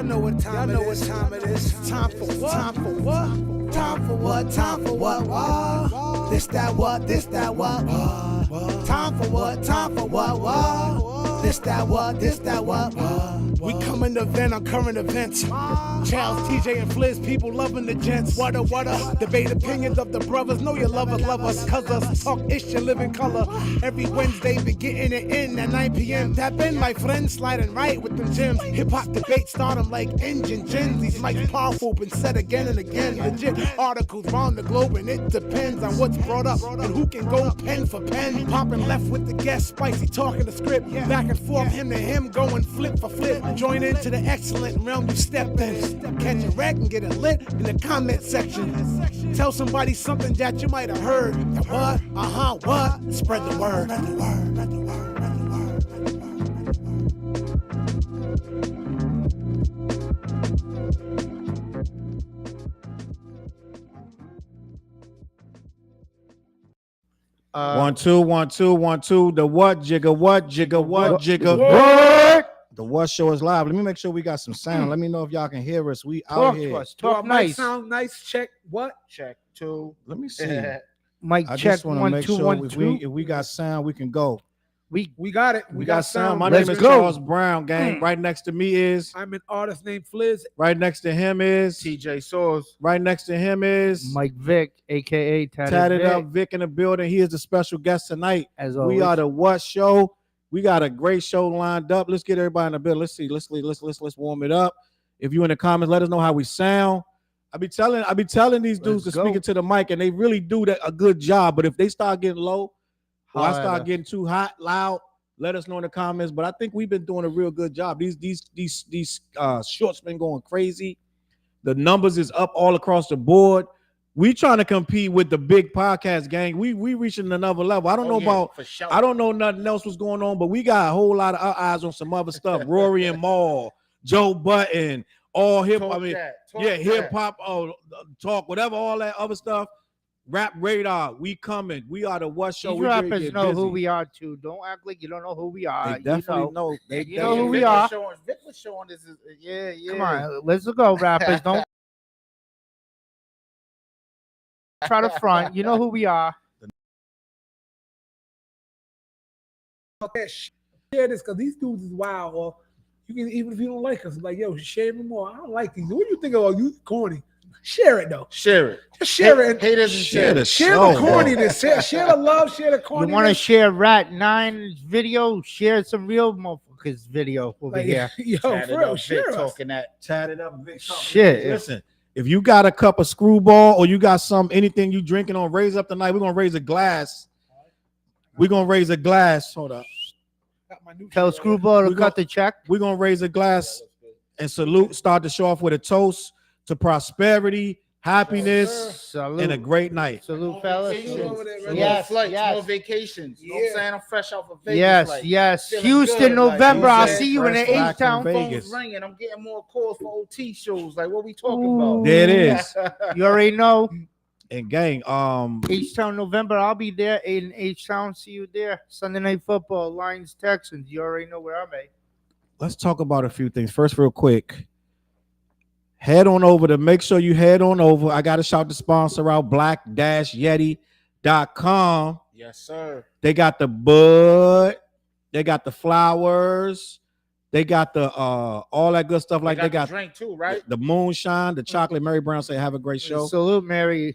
know what time it is. Time for what? Time for what? Time for what? Time for what? What? This that what? This that what? Time for what? Time for what? What? This that what? This that what? We coming to vent on current events. Challz, TJ, and Flizz, people loving the gents. What a debate opinions of the brothers. Know you love us, cause us talk ish and live in color. Every Wednesday, be getting it in at 9 p.m. Tap in, my friends, sliding right with them gems. Hip hop debate start them like engine gens. These mics powerful, been said again and again. Legit articles round the globe, and it depends on what's brought up and who can go pen for pen. Popping left with the guest, spicy talking the script. Back and forth, him to him, going flip for flip. Join into the excellent realm you stepped in. Catch a wreck and get it lit in the comment section. Tell somebody something that you might have heard. What? What? Spread the word. Spread the word. Spread the word. One, two, 1, 2, 1, 2. The what jigger, what jigger, what jigger. What? The What Show is live. Let me make sure we got some sound. Let me know if y'all can hear us. We out here. Talk nice. Sound nice. Check what? Check 2. Let me see. Mic I check just want to 1, make 2, sure 1, 2. if we got sound, we can go. We got it. We got sound. My Let's name is go. Charles Brown, gang. Right next to me is. I'm an artist named Flizz. Right next to him is. TJ Soares. Right next to him is. Mike Vick, aka Tatted Up Vic in the building. He is the special guest tonight. As always. We are the What Show. We got a great show lined up. Let's get everybody in the building. Let's see. Let's warm it up. If you in the comments, let us know how we sound. I be telling these dudes to speak into the mic, and they really do a good job. But if they start getting low, or I start getting too hot, loud, let us know in the comments. But I think we've been doing a real good job. These shorts been going crazy. The numbers is up all across the board. We trying to compete with the big podcast gang. We reaching another level. I don't know I don't know nothing else was going on, but we got a whole lot of our eyes on some other stuff. Rory and Maul, Joe Button, all hip. Hip hop, talk, whatever, all that other stuff. Rap Radar, we coming. We are the What Show. These rappers know who we are too. Don't act like you don't know who we are. They definitely know. They know who we are. Vic was showing this. Yeah. Come on, let's go, rappers. Don't try to front. You know who we are. Share this because these dudes is wild. Or you can, even if you don't like us, like, yo, share me more. I don't like these. What do you think of? You corny? Share it though. Share it. Just share it. Haters and share the corniness. Share the love. Share the corniness. You want to share Rat 9's video? Share some real motherfuckers video over here. Yo, for real, share us. Talking that. Tatted Up Vic. Shit. Listen. If you got a cup of Screwball or you got anything you drinking on, raise up tonight. We're gonna raise a glass. We're gonna raise a glass. Hold up. Tell Screwball to cut the check. We're gonna raise a glass and salute. Start the show off with a toast to prosperity, happiness, and a great night. Salute, fellas. Yes, flights, more vacations. You know what I'm saying? I'm fresh off of Vegas. Yes. Houston, November. I'll see you in the H-Town. Vegas. Ringing. I'm getting more calls for OT shows. Like, what we talking about? There it is. You already know. And gang, H-Town, November. I'll be there in H-Town. See you there. Sunday Night Football, Lions, Texans. You already know where I'm at. Let's talk about a few things. First, real quick. Head on over to make sure you head on over. I got to shout the sponsor out, black-yeti.com. Yes, sir. They got the bud. They got the flowers. They got the all that good stuff. Like they got the drink too, right? The moonshine, the chocolate. Mary Brown say have a great show. Salute, Mary.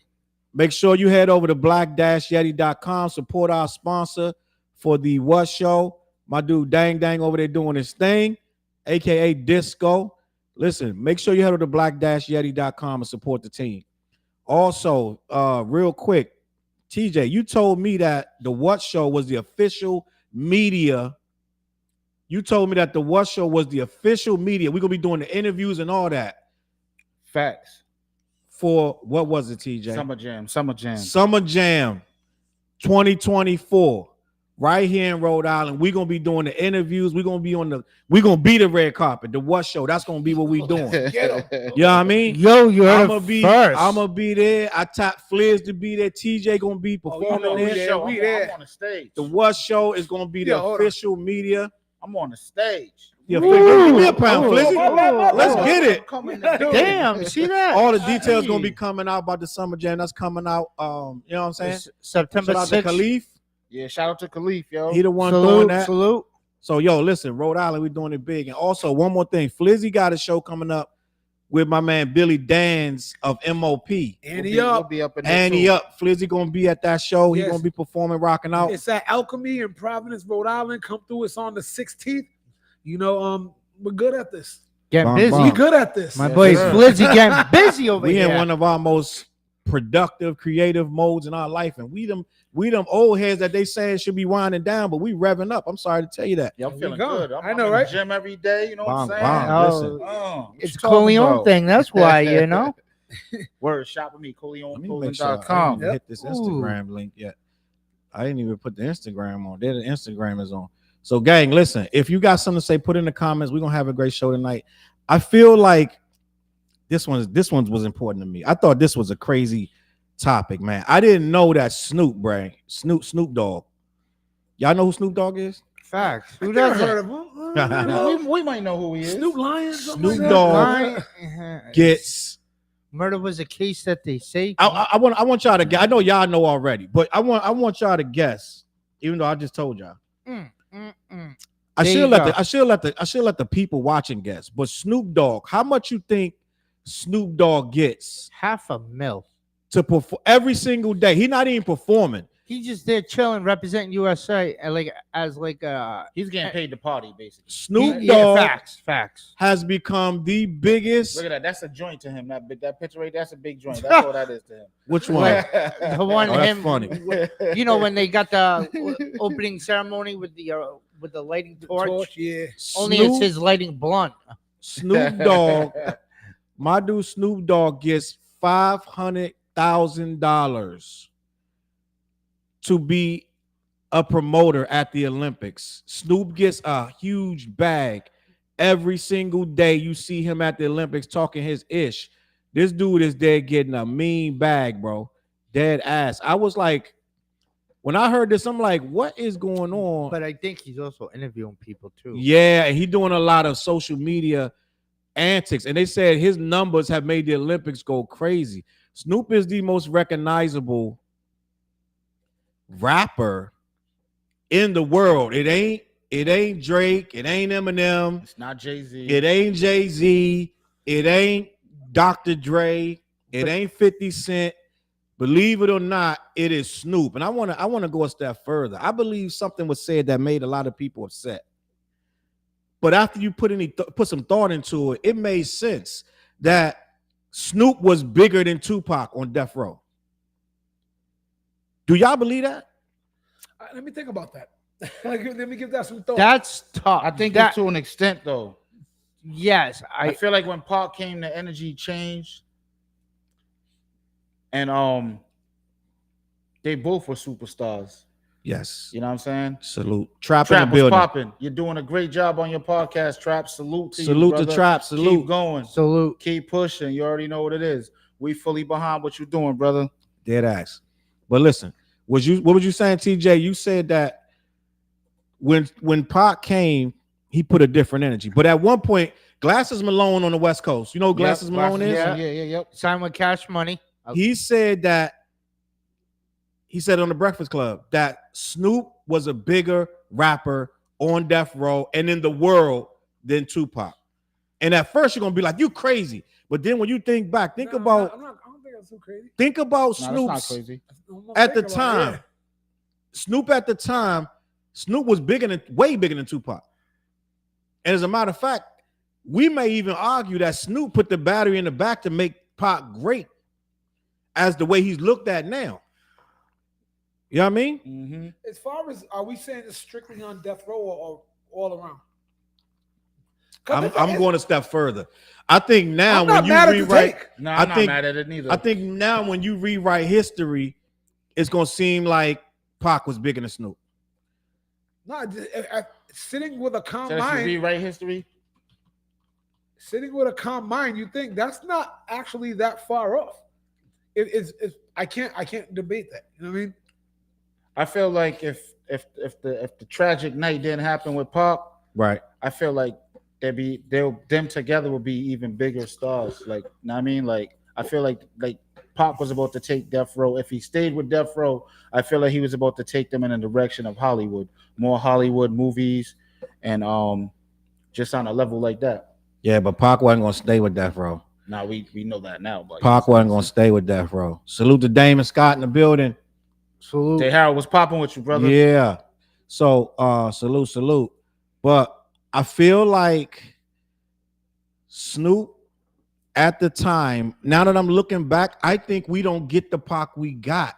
Make sure you head over to black-yeti.com. Support our sponsor for the What Show. My dude Dang over there doing his thing, aka Disco. Listen, make sure you head over to black-yeti.com and support the team. Also, real quick, TJ, you told me that the What Show was the official media. You told me that the What Show was the official media. We're going to be doing the interviews and all that. Facts. For, what was it, TJ? Summer Jam 2024. Right here in Rhode Island, we're gonna be doing the interviews. We're gonna be the red carpet, the What Show. That's gonna be what we doing. You know what I mean? Yo, you're I'm gonna be there. I tap Flizz to be there. TJ gonna be performing there. We there. I'm on the stage. The What Show is gonna be the official media. I'm on the stage. Yeah, give me a pound, Flizzy. Let's get it. Damn, see that? All the details gonna be coming out about the Summer Jam that's coming out. You know what I'm saying? September 6th. Khalif. Yeah, shout out to Khalif, yo. He the one doing that. Salute. So yo, listen, Rhode Island, we doing it big. And also one more thing, Flizzy got a show coming up with my man Billy Danz of MOP. We'll be up in Flizzy gonna be at that show. He's gonna be performing, rocking out. It's at Alchemy in Providence, Rhode Island. Come through. It's on the 16th. You know, we're good at this. Getting busy. We good at this. My boy Flizzy getting busy over here. We in one of our most productive, creative modes in our life, and we them old heads that they saying should be winding down, but we revving up. I'm sorry to tell you that. Yeah, I'm feeling good. I know, right? In the gym every day. You know what I'm saying? It's Coleon thing. That's why, you know. Word, shop with me, ColeonClothing.com. Hit this Instagram link yet. I didn't even put the Instagram on. There the Instagram is on. So, gang, listen, if you got something to say, put in the comments. We're gonna have a great show tonight. I feel like this one was important to me. I thought this was a crazy topic, man. I didn't know that Snoop Dogg. Y'all know who Snoop Dogg is? Facts. Who doesn't? Heard of him? We might know who he is. Snoop Lion. Snoop Dogg gets. Murder was a case that they say. I want y'all to guess. I know y'all know already, but I want y'all to guess. Even though I just told y'all. I should let the people watching guess. But Snoop Dogg, how much you think Snoop Dogg gets? $500,000 to perform every single day. He's not even performing. He's just there chilling, representing USA, and he's getting paid to party, basically. Snoop Dogg, facts, has become the biggest. Look at that. That's a joint to him. That picture right. That's a big joint. That's all that is to him. Which one? The one that's funny. You know when they got the opening ceremony with the lighting torch. Yeah. Only it's his lighting blunt. Snoop Dogg, my dude Snoop Dogg gets $500,000 to be a promoter at the Olympics. Snoop gets a huge bag every single day. You see him at the Olympics talking his ish. This dude is there getting a mean bag, bro. Dead ass. I was like, when I heard this, I'm like, what is going on? But I think he's also interviewing people too. Yeah, and he's doing a lot of social media antics. And they said his numbers have made the Olympics go crazy. Snoop is the most recognizable rapper in the world. It ain't Drake. It ain't Eminem. It's not Jay-Z. It ain't Jay-Z. It ain't Dr. Dre. It ain't 50 Cent. Believe it or not, it is Snoop. And I want to go a step further. I believe something was said that made a lot of people upset. But after you put some thought into it, it made sense that Snoop was bigger than Tupac on Death Row. Do y'all believe that? Let me think about that. Let me give that some thought. That's tough. I think that to an extent, though. Yes, I feel like when Pac came, the energy changed, and they both were superstars. Yes, you know what I'm saying. Salute, Trap in the building. Popping. You're doing a great job on your podcast, Trap. Salute to you, to Trap. Salute. Keep going. Salute. Keep pushing. You already know what it is. We fully behind what you're doing, brother. Dead ass. But listen, what was you saying, TJ? You said that when Pac came, he put a different energy. But at one point, Glasses Malone on the West Coast. You know who Glasses Malone is? Yeah. Signed with Cash Money. He said on the Breakfast Club that Snoop was a bigger rapper on Death Row and in the world than Tupac. And at first you're gonna be like, you crazy. But then when you think back, I don't think that's so crazy. Think about Snoop's at the time. Yeah. Snoop at the time, Snoop was way bigger than Tupac. And as a matter of fact, we may even argue that Snoop put the battery in the back to make Pac great as the way he's looked at now. You know what I mean? Mm-hmm. As far as, are we saying it's strictly on Death Row or all around? I'm going a step further. I think now when you rewrite, no, I'm not mad at it neither. I think now when you rewrite history, it's gonna seem like Pac was bigger than Snoop. No, sitting with a calm mind. Rewrite history. Sitting with a calm mind, you think that's not actually that far off. I can't debate that. You know what I mean? I feel like if the tragic night didn't happen with Pac, Right. I feel like them together would be even bigger stars. Like, you know what I mean? Like, I feel like Pac was about to take Death Row. If he stayed with Death Row, I feel like he was about to take them in a direction of Hollywood, more Hollywood movies, and just on a level like that. Yeah, but Pac wasn't gonna stay with Death Row. Now we know that now, but Pac wasn't gonna stay with Death Row. Salute to Damon Scott in the building. Salute. Day Harold was popping with you, brother. Yeah. So salute. But I feel like Snoop at the time, now that I'm looking back, I think we don't get the Pac we got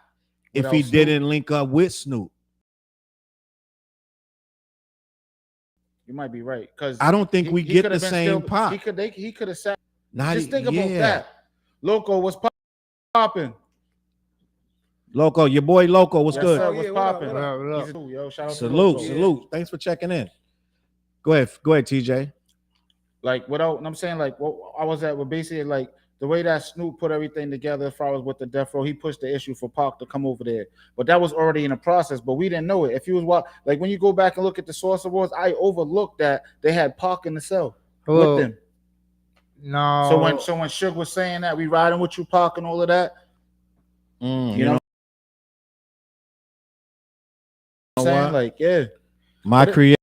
if he didn't link up with Snoop. You might be right, because I don't think we get the same Pac. He could have sat. Just think about that. Loco was popping. Loco, your boy Loco, what's good? Sir, what's popping? Yo, shout out Salute. Thanks for checking in. Go ahead, TJ. Like, I'm saying, like, what I was at, basically, like, the way that Snoop put everything together as far as with the Death Row, he pushed the issue for Pac to come over there. But that was already in the process, but we didn't know it. If you was like, when you go back and look at the Source Awards, I overlooked that they had Pac in the cell with them. No. So when Suge was saying that we riding with you, Pac, and all of that, you know what I'm saying? Like, yeah. My creator.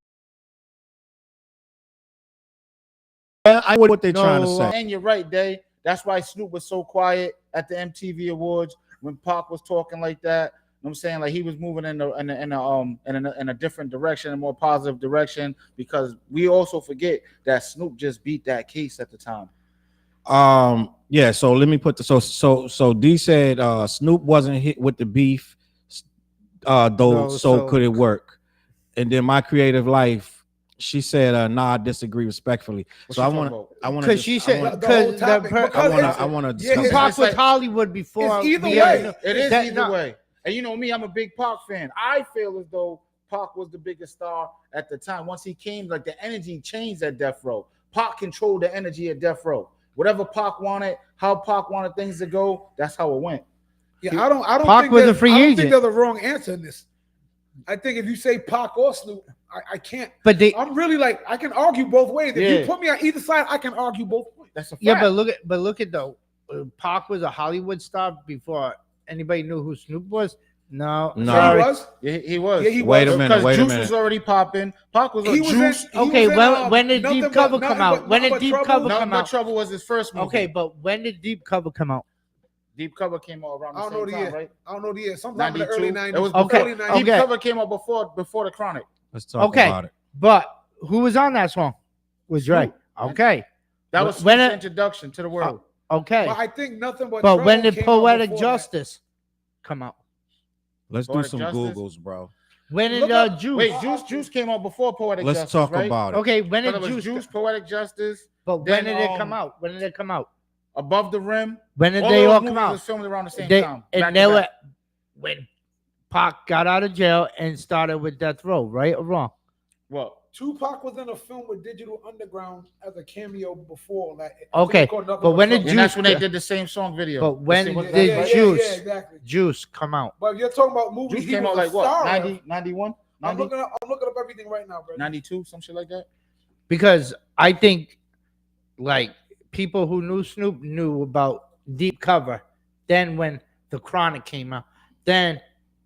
I know what they're trying to say. And you're right, Day. That's why Snoop was so quiet at the MTV Awards when Pac was talking like that. You know what I'm saying? Like, he was moving in a different direction, a more positive direction, because we also forget that Snoop just beat that case at the time. Yeah, so let me put the so D said Snoop wasn't hit with the beef, so could it work? And then My Creative Life, she said, nah, I disagree respectfully. So I want to, because she said, because I want to. Pac was Hollywood before. It's either way. It is either way. And you know me, I'm a big Pac fan. I feel as though Pac was the biggest star at the time. Once he came, like, the energy changed at Death Row. Pac controlled the energy at Death Row. Whatever Pac wanted, how Pac wanted things to go, that's how it went. Yeah, I don't Pac think was a free agent. think they're the wrong answer in this. I think if you say Pac or Snoop, I can't. But I'm really like, I can argue both ways. If you put me on either side, I can argue both ways. That's a fact. Yeah, but look at though, Pac was a Hollywood star before anybody knew who Snoop was. No. He was. Yeah, he was. Yeah, he wait was. a minute. Because Juice was already popping. Pac was Juice. When did Deep Cover come out? When did Deep Cover come Nothing But out? Trouble was his first movie. Okay, but when did Deep Cover come out? Deep Cover came out around the same time, right? I don't know the year. Sometime in the early 90s. It was okay. Deep Cover came out before the Chronic. Let's talk about it. But who was on that song? Was Dre. Okay. That was Snoop's introduction to the world. Okay. But I think Nothing But But Trouble when did came out Poetic before Justice come out? Let's do some Googles, bro. When did Juice? Wait, Juice came out before Poetic Justice. Let's talk about it. Okay, when did Juice, Poetic Justice. But when did it come out? When did it come out? Above the Rim. When did they all come out? Was filmed around the same time. And they were when Pac got out of jail and started with Death Row, right or wrong? What? Tupac was in a film with Digital Underground as a cameo before that. Okay, but when did Juice? And that's when they did the same song video. But when did Juice come out? But you're talking about movies. Juice came out like what? 90, 91? I'm looking up everything right now, bro. 92, some shit like that. Because I think, like, people who knew Snoop knew about Deep Cover. Then when the Chronic came out, then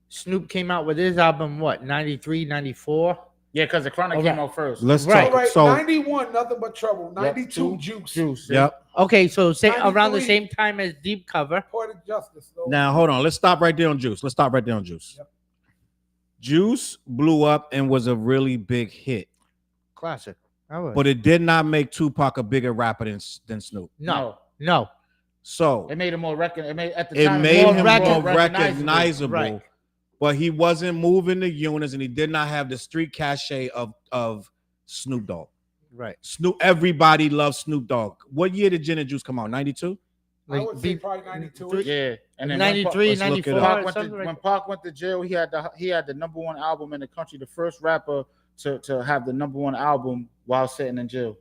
Snoop came out with his album, what, 93, 94? Yeah, because the Chronic came out first. Let's right. talk. Right. So 91, Nothing But Trouble. 92, Juice. Yep. Okay, so around the same time as Deep Cover. Poetic Justice. Though. Now hold on. Let's stop right there on Juice. Yep. Juice blew up and was a really big hit. Classic. But it did not make Tupac a bigger rapper than Snoop. No. So it made him more him more recognizable. Right. But he wasn't moving the units, and he did not have the street cachet of Snoop Dogg. Right. Everybody loves Snoop Dogg. What year did Gin and Juice come out? 92? I would say probably 92. Yeah. And then 93, 94. When Pac went to jail, he had the number one album in the country, the first rapper to have the number one album while sitting in jail.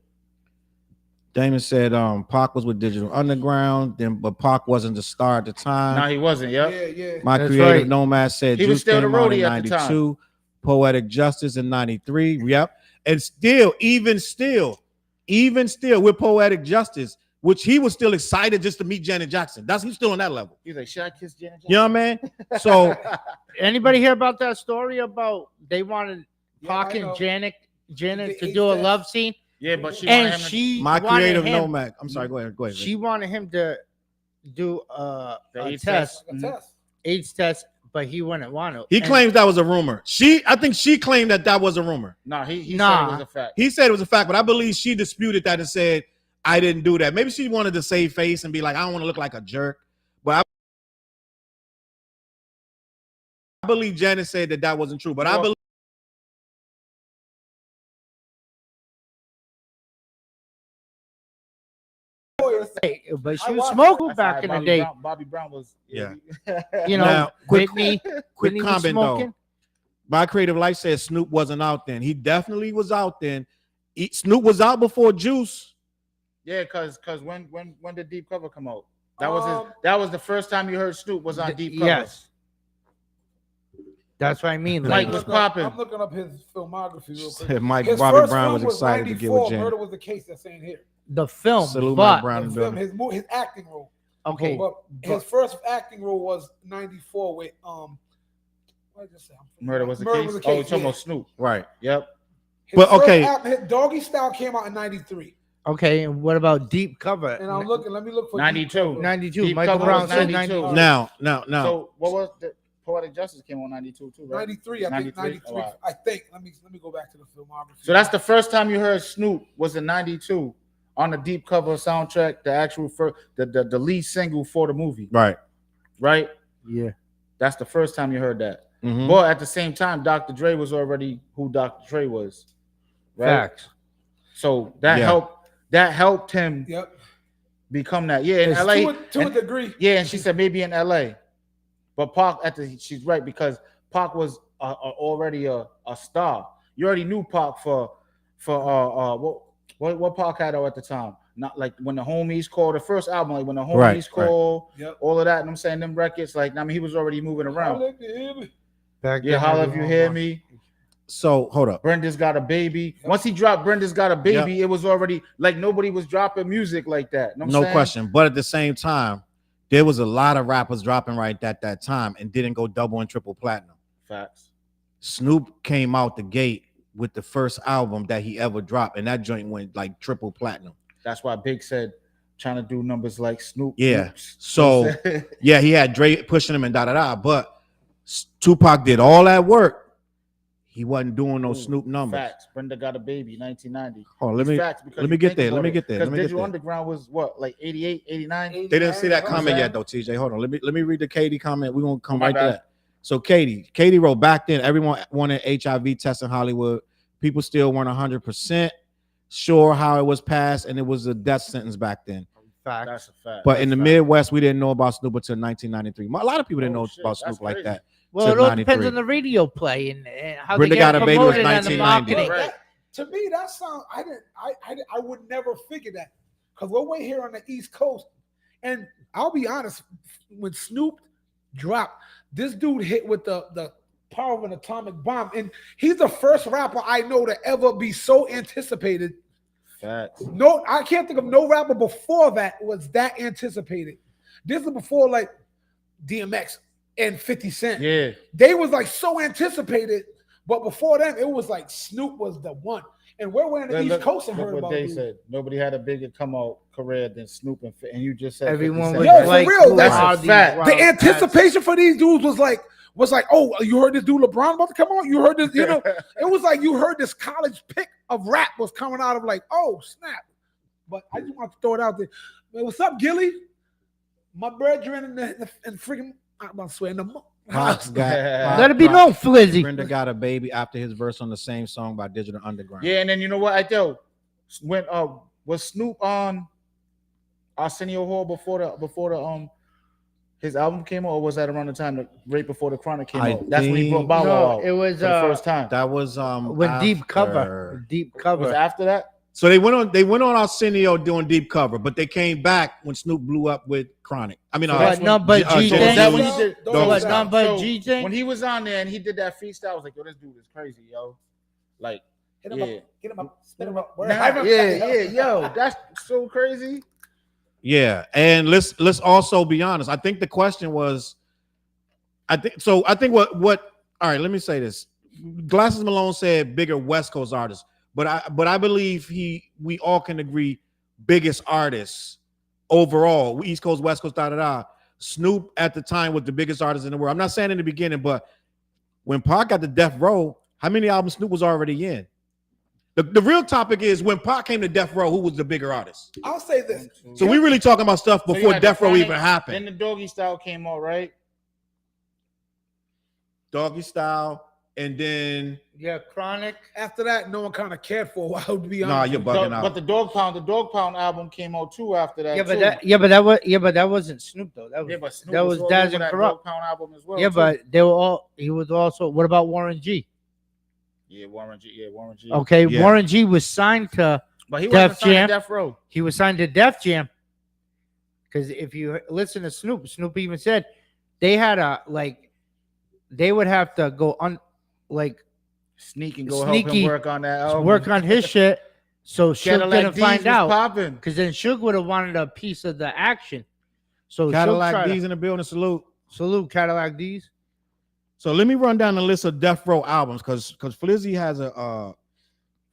Damon said Pac was with Digital Underground, but Pac wasn't the star at the time. No, he wasn't. Yeah. My That's Creative right. Nomad said he was Juice still the came out in roadie at the 92. Poetic Justice in 93. Yep. And still, even still, with Poetic Justice, which he was still excited just to meet Janet Jackson. He's still on that level. He's like, should I kiss Janet Jackson? You know what I mean? So anybody hear about that story about they wanted Pac I and know. Janet The to do a incest. love scene? Yeah, but she And wanted him to- she my wanted creative him, nomad. I'm sorry, go ahead. She wanted him to do a AIDS test, Like a test. AIDS test, but he wouldn't want to. He And claims that was a rumor. I think she claimed that was a rumor. No, he Nah. said it was a fact. He said it was a fact, but I believe she disputed that and said, I didn't do that. Maybe she wanted to save face and be like, I don't want to look like a jerk. But I believe Janet said that wasn't true. But I believe Hey, but she I was watched smoking That's back why in the Bobby day. Brown, Bobby Brown was. Yeah. You know, Now, quick Whitney was comment smoking. though. My creative life says Snoop wasn't out then. He definitely was out then. Snoop was out before Juice. Yeah, because when did Deep Cover come out? That was the first time you heard Snoop was on Deep Cover. Yes. That's what I mean. Mike Like, was popping. I'm looking up his filmography real quick. Said Mike His Bobby first Brown film was excited to get 94. with Janet. Murder was the case that's saying here. the film, Salute but Mike Brown. The film, his acting role. okay, But his first acting role was 94 with what did I say? Murder was the Murder case. was the Oh, you're case, talking yeah. about Snoop. Right. Yep. His But, first okay. his Doggy Style came out in 93. okay. And what about Deep Cover? And I'm looking, let me look for 92. 92. Deep Michael Cover Brown was said 92. 92. Now. So what was the Poetic Justice came on 92 too, right? 93, I think 93? 93. Oh, wow. I think. Let me go back to the filmography. So that's the first time you heard Snoop was in 92 on the Deep Cover soundtrack, the actual first, the lead single for the movie, Right. right? Yeah. That's the first time you heard that. Mhm. But at the same time, Dr. Dre was already who Dr. Dre was, right? Facts. So that Yeah. helped him Yep. become that. Yeah, in It's LA. To a degree. Yeah, and she said maybe in LA, but Pac she's right because Pac was already a star. You already knew Pac for what Pac had at the time. Not like when the homies called the first album, like when the homies Right, called, Yep. all of that. And I'm saying them records, like I mean, he was already moving around. Holla if you hear me. Back Yeah, then, holla if you everyone hear was- me. So hold up. Brenda's Got a Baby. Yep. Once he dropped Brenda's Got a Baby, it was already like nobody was dropping music like that. Know what I'm No saying? question. But at the same time, there was a lot of rappers dropping right at that time and didn't go double and triple platinum. Facts. Snoop came out the gate with the first album that he ever dropped, and that joint went like triple platinum. That's why Big said trying to do numbers like Snoop. Yeah. Oops. So yeah, he had Dre pushing him and da. But Tupac did all that work. He wasn't doing no Ooh, Snoop numbers. Facts. Brenda Got a Baby, 1990. Hold on, let me Facts, because let me you get think there. about Let me it. get there. Because Let me get Digital there. Underground was what, like 88, 89? They didn't see that Right. comment yet though, TJ. Hold on. Let me read the Katie comment. We're gonna come My right to bad. that. So Katie wrote back then, everyone wanted HIV tests in Hollywood. People still weren't 100% sure how it was passed, and it was a death sentence back then. Facts. That's a fact. But That's in the fact. Midwest, we didn't know about Snoop until 1993. A lot of people didn't Oh, know shit, about that's Snoop like crazy. that. Well, till it all depends 93. on the radio play and how Brenda they get Got a Baby was promoted and the 1990. marketing. Right. To me, that sound I would never figure that because we're way here on the East Coast, and I'll be honest, when Snoop dropped, this dude hit with the power of an atomic bomb, and he's the first rapper I know to ever be so anticipated. Facts. No, I can't think of no rapper before that was that anticipated. This is before like DMX and 50 Cent. Yeah. They was like so anticipated, but before them, it was like Snoop was the one. And we're in the East Coast and heard what about they dude. said. Nobody had a bigger come out career than Snoop and you just said 50 Everyone Cent. was Yo, for like, real, who that's are a these fact. wild The cats? anticipation for these dudes was like, oh, you heard this dude LeBron about to come out? You heard this, you know, it was like you heard this college pick of rap was coming out of like, oh, snap. But I just want to throw it out there. Man, what's up, Gilly? My brethren and freaking, I'm about to swear in the Pac's got- Let it be known, Flizzy. Brenda Got a Baby after his verse on the same song by Digital Underground. Yeah, and then you know what I do? When was Snoop on Arsenio Hall before the his album came out, or was that around the time right before the Chronic came I out? That's when he brought think- Bow Wow No, out it was for the first time. That was when Deep after- Cover. Deep Was Cover. it after that? So they went on Arsenio doing deep cover, but they came back when Snoop blew up with Chronic. I mean, But no, but G So thing. is that when he did? Dog But style. no, but So G thing. when he was on there and he did that freestyle, I was like, yo, this dude is crazy, yo. Like, Hit him yeah. up, get him up, spit him up. Yo, that's so crazy. Yeah, and let's also be honest. I think the question was, I think what all right, let me say this. Glasses Malone said bigger West Coast artists, but I believe we all can agree biggest artists overall, East Coast, West Coast, Snoop at the time was the biggest artist in the world. I'm not saying in the beginning, but when Pac got to Death Row, how many albums Snoop was already in? The real topic is when Pac came to Death Row, who was the bigger artist? I'll say this. So we really talking about stuff So you before had Death the Row Chronic, even happened. Then the Doggy Style came out, right? Doggy Style, and then Yeah, Chronic. After that, no one kind of cared for a while, to be nah, honest. you're bugging out. But the Dog Pound album came out too after that. But that wasn't Snoop though. That was but Snoop that was all Daz over and that Corrupt. Dog Pound album as well. Yeah, too. but they were all. He was also. What about Warren G? Yeah, Warren G. Okay, Yeah. Warren G was signed to. But he Def wasn't signed Jam. to Death Row. He was signed to Def Jam. Because if you listen to Snoop even said they had they would have to go on Sneak and go help him Sneaky work on that album. work on his shit. So Suge Cadillac didn't D's find was out. popping. Because then Suge would have wanted a piece of the action. So Cadillac Suge D's in the building. salute Cadillac D's. So let me run down the list of Death Row albums because Flizzy has a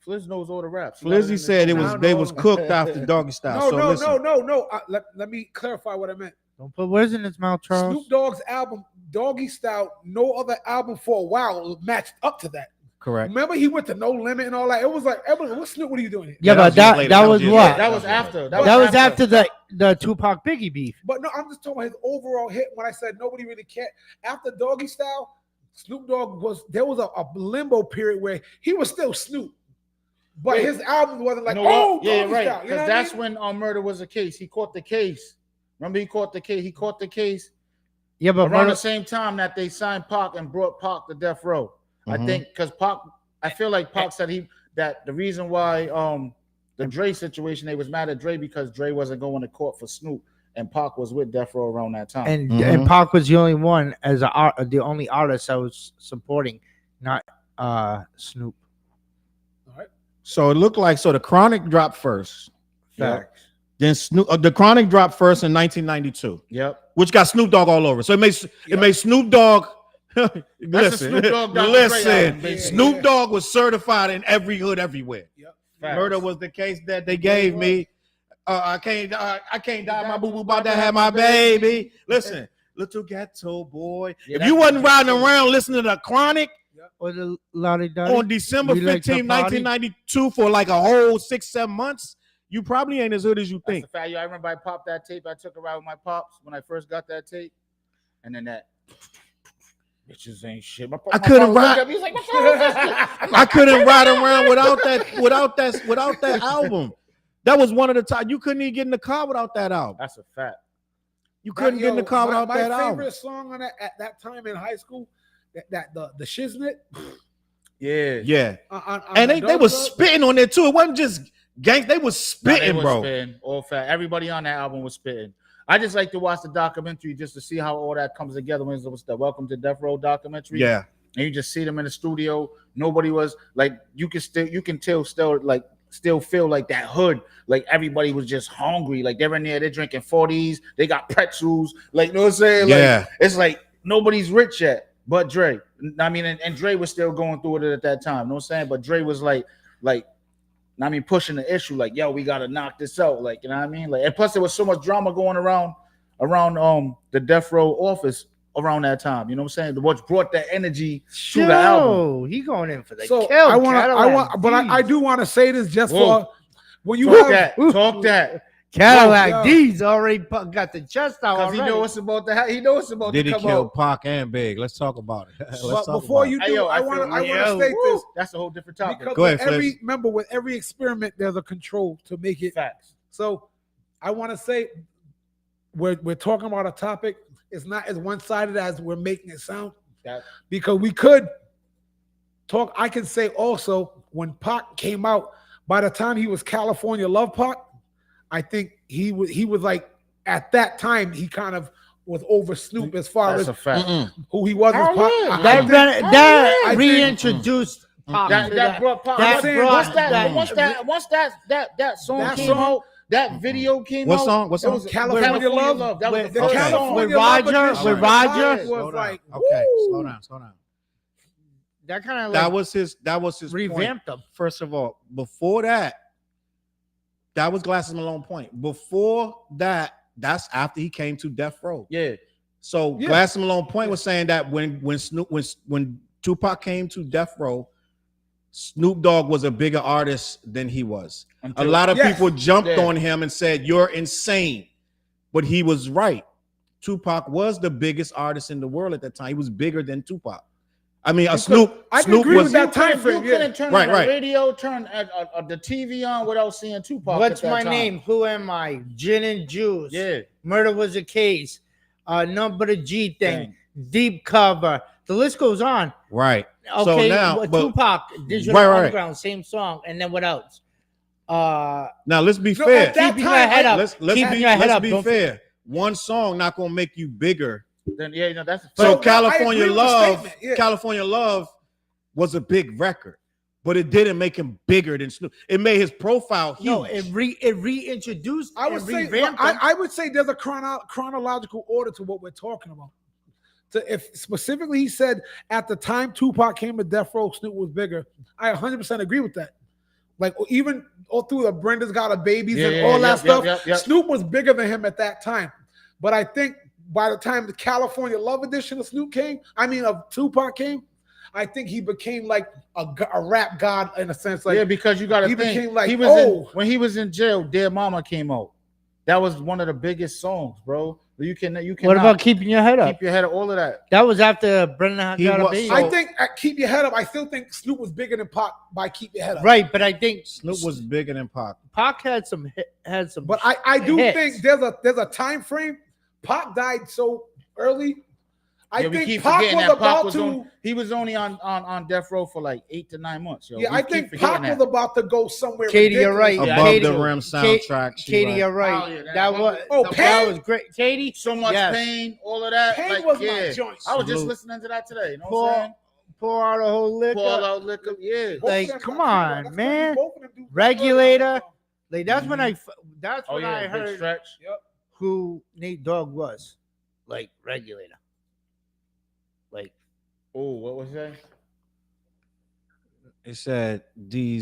Flizz knows all the raps. Flizzy said it was No, they no. was cooked after Doggy Style. No. Let me clarify what I meant. Don't put words in his mouth, Charles. Snoop Dogg's album, Doggy Style, no other album for a while matched up to that. Correct. Remember, he went to No Limit and all that. It was like, what Snoop? What are you doing here? Yeah, but that was years that later. was That was what? years That was after. That was after the Tupac Biggie beef. But no, I'm just talking about his overall hit. When I said nobody really cared after Doggy Style, Snoop Dogg was a limbo period where he was still Snoop, but Wait. his album wasn't like You know what? Doggy right. Style. You know Because what that's I mean? when Murder was a case. He caught the case. Remember, he caught the case. He caught the case Yeah, but around the same time that they signed Pac and brought Pac to Death Row. I Mhm. think because Pac, I feel like Pac said that the reason why the Dre situation, they was mad at Dre because Dre wasn't going to court for Snoop, and Pac was with Death Row around that time. and Pac was the only one the only artist I was supporting, not Snoop. So it looked like the Chronic dropped first. Facts. Then the Chronic dropped first in 1992, Yep. which got Snoop Dogg all over. So it made Snoop Dogg. Listen, Snoop Dogg Dr. Dre album, listen. basically. Snoop Dogg was certified in every hood everywhere. Facts. Murder was the case that they gave me. I can't die. My boo boo about to have my baby. Listen, little ghetto boy. Yeah, If you that's wasn't the riding ghetto. around listening to the Chronic Or the Lottie Dottie. on December We like 15, to party. 1992 for like a whole 6-7 months, you probably ain't as good as you That's think. the fact. I remember I popped that tape. I took it around with my pops when I first got that tape, and then that bitches ain't shit. I couldn't ride. He was like, "What's wrong with this shit?" I couldn't ride around without that album. That was one of the time you couldn't even get in the car without that album. That's a fact. You couldn't get in the car without my that album. favorite song on that at that time in high school, the Shiznit. Yeah. Yeah, On and the they was Dog Club. spitting on there too. It wasn't just gangs; they was Nah, they spitting, was bro. spitting, all fact. Everybody on that album was spitting. I just like to watch the documentary just to see how all that comes together. When it was the Welcome to Death Row documentary. Yeah, And you just see them in the studio. Nobody was like, you can still feel like that hood. Like everybody was just hungry. Like they're in there, they're drinking 40s. They got pretzels. Like, you know what I'm saying? Like, yeah. it's like nobody's rich yet, but Dre. I mean, and Dre was still going through it at that time. You know what I'm saying? But Dre was like, pushing the issue, like, yo, we gotta knock this out. Like, you know what I mean? Like, and plus there was so much drama going around the Death Row office around that time. You know what I'm saying? What brought that energy to the album. He going in for the So kill. I do want to say this just Whoa. for when you Talk have that. Cadillac Yo. D's already got the chest out Because already. he know what's about to happen. He knows what's about Did to he come kill out. Pac and Big? Let's talk about it. but before you Hey, do, yo, I I want feel- to yo, state this That's a whole different topic. because Go ahead, with every experiment there's a control to make it. Facts. So I want to say we're talking about a topic. It's not as one-sided as we're making it sound. Because we could talk. I can say also when Pac came out, by the time he was California Love Pac, I think he was like at that time he kind of was over Snoop as far That's as a fact. who he was. Hell Pac. yeah. That reintroduced Pac. That brought Pac. Once that song came out, that video came out. What song? What It song? was California Love. That was the The first song. California With Love Roger, edition with of Roger. Pac Slow was down. like, Okay, woo. slow down. That kind of That was his point. revamped them. First of all, before that was Glasses Malone point. Before that, that's after he came to Death Row. Yeah. So Glasses Malone point was saying that when Tupac came to Death Row, Snoop Dogg was a bigger artist than he was. A lot of people jumped on him and said, "You're insane," but he was right. Tupac was the biggest artist in the world at that time. He was bigger than Tupac. I mean, Snoop. I can Snoop agree was with that time frame. You couldn't turn Right, the right. radio, turn the TV on without seeing Tupac. What's at that my time. name? Who am I? Gin and Juice. Yeah. Murder Was a Case. None But a G Thing. Deep Cover. The list goes on. right. Okay, So now, what, but- Tupac, Digital Right. Underground, same song, and then what else? Now let's be No, fair. at that Keeping your head up. Let's Keeping your head let's up. be Don't fair. One song not gonna make you bigger. Then that's a So I California agree with the Love, statement, yeah. California Love was a big record, but it didn't make him bigger than Snoop. It made his profile huge. No, it reintroduced. I would and say revamped them. I would say there's a chronological order to what we're talking about. So if specifically he said at the time Tupac came to Death Row, Snoop was bigger. I 100% agree with that. Like even all through the Brenda's Got a Babies and all that stuff, Snoop was bigger than him at that time. But I think by the time the California Love edition of Snoop came, of Tupac came, I think he became like a rap god in a sense. Like because you got to he think became like, he was when he was in jail. Dear Mama came out. That was one of the biggest songs, bro. You can. What about Keeping Your Head Up? Keep Your Head Up. All of that. That was after Brendan Got a Baby. I think at Keep Your Head Up, I still think Snoop was bigger than Pac by Keep Your Head Up. Right, but I think Snoop was bigger than Pac. Pac had some. But I do hits. think there's a time frame. Pac died so early. I we think keep Pac forgetting was that about Pac was to. he was only on death row for like 8 to 9 months. Yo. Yeah, We I keep think forgetting Pac was that. about to go somewhere. Katie, you're right. ridiculous. Above Katie- the Rim soundtrack. she Katie, right. you're right. Oh, yeah, that was Pain? that was great. Katie, So much Yes. pain, all of that. Pain like, was my yeah. joint. I was just Salute. listening to that today. You know what I'm saying? pour out a whole liquor. Pour out liquor. Yeah. Both Like, of them come got on, That's man. both of them do- Regulator. Like that's when I Oh yeah. I Big heard stretch. who Nate Dogg was. Like Regulator. Like Oh, what was that? It said he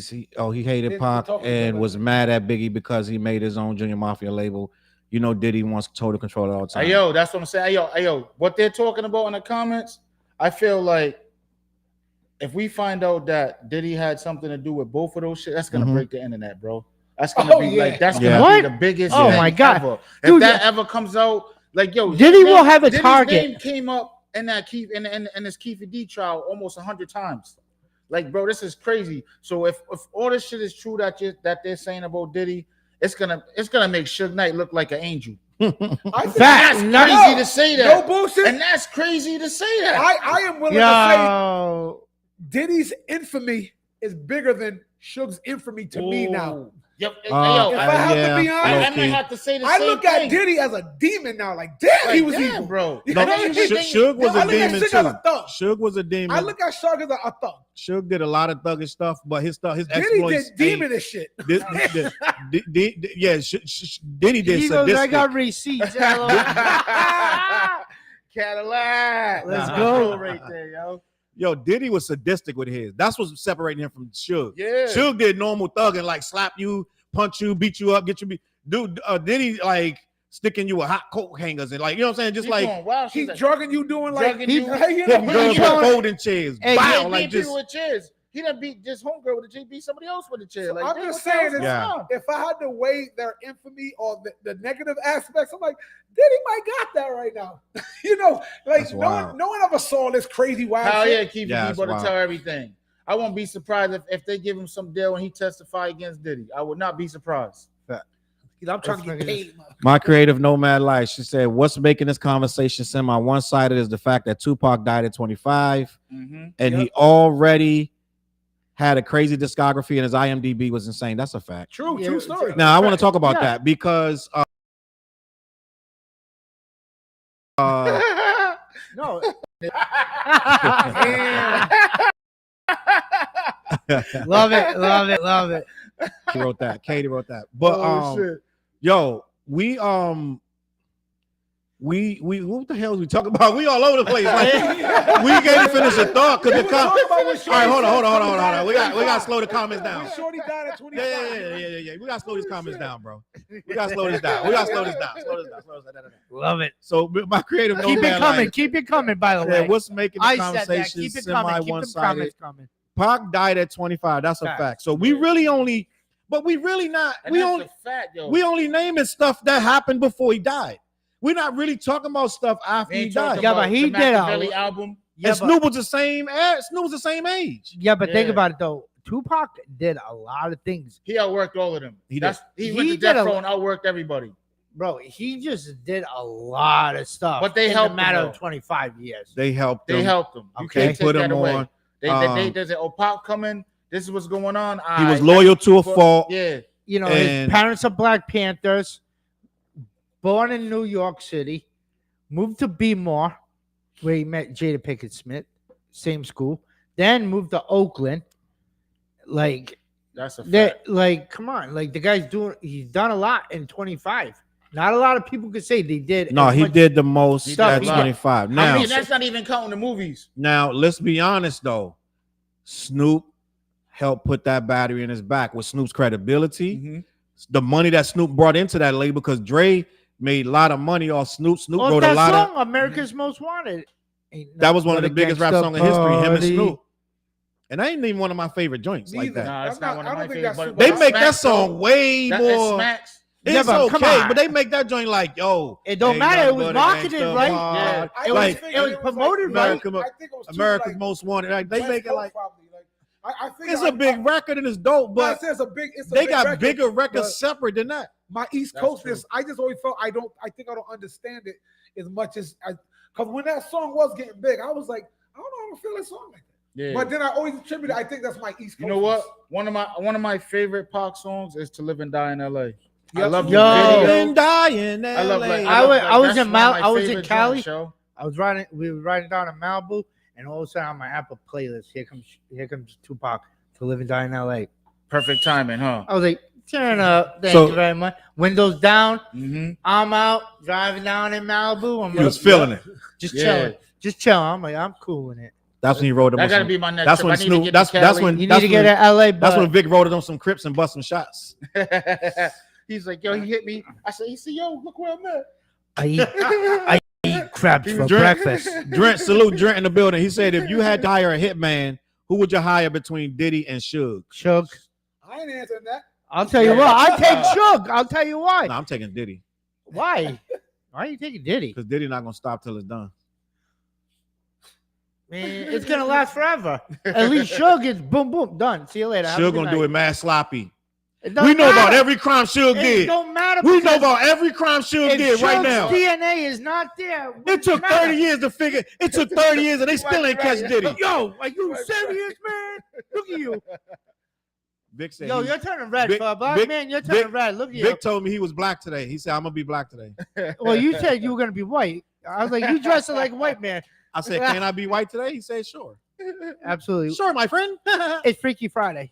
hated We're Pac talking and about- was mad at Biggie because he made his own Junior Mafia label. You know, Diddy wants total control at all times. Hey, yo, that's what I'm saying. Hey, yo, what they're talking about in the comments, I feel like if we find out that Diddy had something to do with both of those shit, that's gonna Mhm. break the internet, bro. That's gonna be yeah. like that's Yeah. gonna What? be the biggest. Oh thing my God. ever. Dude, if that ever comes out, like yo, Diddy his will name- have a Diddy's target. name came up in that Keith in this Keefe D trial almost 100 times. Like, bro, this is crazy. So if all this shit is true that they're saying about Diddy, it's gonna make Suge Knight look like an angel. I think Fact. That's No. crazy to say that. No bullshit. And that's crazy to say that. I am willing to yo, say Diddy's infamy is bigger than Suge's infamy to me now. Yep. If I have to be honest, I might have to say the I same look thing. at Diddy as a demon now. Like, damn, he was evil, bro. You No, know what I mean? Suge was I a look at demon Suge as too. a thug. Suge was a demon. I look at Suge as a thug. Suge did a lot of thuggish stuff, but his Diddy exploits. did demonish shit. Diddy did he goes, I sadistic. got receipts. Cadillac. Let's Nah, go. right there, yo. Yo, Diddy was sadistic with his. That's what's separating him from Suge. Yeah. Suge did normal thugging, like slap you, punch you, beat you up, get you beat. Dude, Diddy like sticking you with hot coat hangers and like, you know what I'm saying? Just He like doing wild He's shit. drugging you, doing like Drugging you. hey, you hitting know, girls you with know- folding chairs. Hey, Bow, He like beat just people with chairs. He done beat just homegirl with a chair, beat somebody else with a chair. Like, I'm dude, just what the hell's saying, going Yeah. on? if I had to weigh their infamy or the negative aspects, I'm like, Diddy might got that right now. You know, like That's no wild. one ever saw this crazy wild Hell yeah, shit. keep Yeah, it that's to wild. tell everything. I won't be surprised if they give him some deal when he testify against Diddy. I would not be surprised. I'm trying to get paid. My creative nomad life. She said, "What's making this conversation semi one-sided is the fact that Tupac died at 25, Mm-hmm. and he already had a crazy discography and his IMDb was insane. That's a fact. True, Yeah, true story. Now I want to talk about Yeah. that because No. Love it, love it, love it. He wrote that. Katie wrote that. But shit. yo, we what the hell is we talking about? We all over the place. Like we can't finish a thought because the Talk about when all Shorty right, hold died on. at We got to slow the comments down. When Shorty died at 25. Yeah. We got to slow these comments down, bro. We got to slow this down. Slow this down. Love it. So my creative Keep it nomad, coming. like, Keep it coming, by the yeah, way. what's making the I said that. conversation Keep it semi coming. Keep them one-sided? comments coming. Pac died at 25. That's a Fact. fact. So we really only, but we really not. And We that's only a fact, yo. we only naming stuff that happened before he died. We're not really talking about stuff after We he ain't died. talking Yeah, about but he the did a- Machiavelli album. Yeah, And but, Snoop was the same. Snoop was the same age. yeah, but think Yeah. about it though. Tupac did a lot of things, He outworked all of them. He He He went to did death a- row and outworked everybody. bro. He just did a lot of stuff. But they in helped a him, matter though. of 25 years. They helped. They him. helped him. You Okay. They can't take put that him away. on. They said, "Oh, Pop coming. This is what's going on." He was loyal to a fault. Yeah, You know, And- his parents are Black Panthers. Born in New York City, moved to Bmore, where he met Jada Pinkett Smith, same school. Then moved to Oakland. Like that's a fact. that, like, come on, like the guy's he's done a lot in 25. Not a lot of people could say they did. No, as he much- did the most He did at a lot. 25. I Now, mean, that's not even counting the movies. now let's be honest though. Snoop helped put that battery in his back with Snoop's credibility, Mhm. the money that Snoop brought into that label, because Dre made a lot of money off Snoop. Snoop Oh, wrote a that lot song, of. America's Most Wanted. Ain't That was one of nothing the biggest rap against songs the in history. Him and party. Snoop. And that ain't even one of my favorite joints like Neither. that. Nah, it's That's not not- one I of don't my think favorites. that's But They Well, make that Smacks, song though. way It more. smacks. Yeah, It's but come okay, on. but they make that joint like, yo, It don't ain't matter. It nothing was but a marketed, gangsta right? pod. Yeah. I Like, always figured it was promoted, right? I think it was too, America's like, Most Wanted. Like, they West make it Coast like probably. Like, I think it's a big record and it's dope, but it's a big. It's a they big got record, bigger but records separate than that. My East That's Coastness, I just always felt I think I don't understand it as much as because when that song was getting big, I was like, I don't know, I don't feel that song like that. Yeah. But then I always attribute it. I think that's my East Coast. You know what? One of my favorite Pac songs is "To Live and Die in L.A." I Yep. love the Yo. video. Been dying. I love like I was- like, I was that's in one of Mal- my I was in favorite Cali. joints, yo. We were riding down to Malibu, and all of a sudden on my Apple playlist, here comes Tupac, To Live and Die in LA. Perfect timing, huh? I was like, turn up, thank So- you very much. Windows down, Mm-hmm. I'm out driving down in Malibu. I'm He was like, feeling it. just Yeah. chilling. I'm like, I'm cool in it. That's when he wrote That about gotta some, be my next that's trip. when I need to Snoop. get That's to that's Cali. when You need that's to when, get to LA, but that's when Vic wrote it on some Crips and busting shots. He's like, yo, he hit me. I said, he said, yo, look where I'm at. I eat crabs for Drink. breakfast. Drent, salute Drent in the building. He said, if you had to hire a hitman, who would you hire between Diddy and Suge? Suge. I ain't answering that. I'll tell you what, I take Suge. I'll tell you why. No, I'm taking Diddy Why? Why are you taking Diddy? because Diddy not gonna stop till it's done. Man, it's gonna last forever. At least Suge is boom boom done. See you later. Have a Suge good gonna do night. it mad sloppy. It don't We know about matter. every crime Suge It did. don't matter. We know because about every crime Suge if did right Suge's now. DNA is not there. what It took does matter? 30 years to figure. It took 30 years and they still ain't catch Diddy. Yo, are you serious, man? Look at you. Vic said Yo, he- you're turning red Vic- for a black Vic- man. You're turning Vic- red. Look at you. Vic told me he was black today. He said, I'm gonna be black today. Well, you said you were gonna be white. I was like, you dressing like a white man. I said, can I be white today? He said, sure. Absolutely. Sure, my friend. It's Freaky Friday.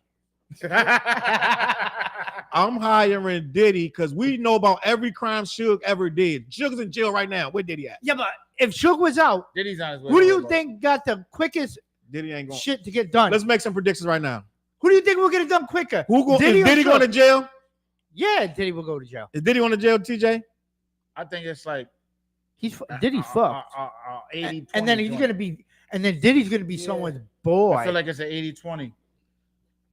I'm hiring Diddy because we know about every crime Suge ever did. Suge's in jail right now. Where Diddy at? Yeah, but if Suge was out, Diddy's on his way. who do you over. think got the quickest Diddy ain't going. shit to get done? Let's make some predictions right now. Who do you think will get it done quicker? Who go, Diddy is or Diddy Suge? going to jail? Yeah, Diddy will go to jail. Is Diddy going to jail, TJ? I think it's like Diddy fucked. 80, And then he's 20. gonna be, and then Diddy's gonna be Yeah. someone's boy. I feel like it's an 80-20.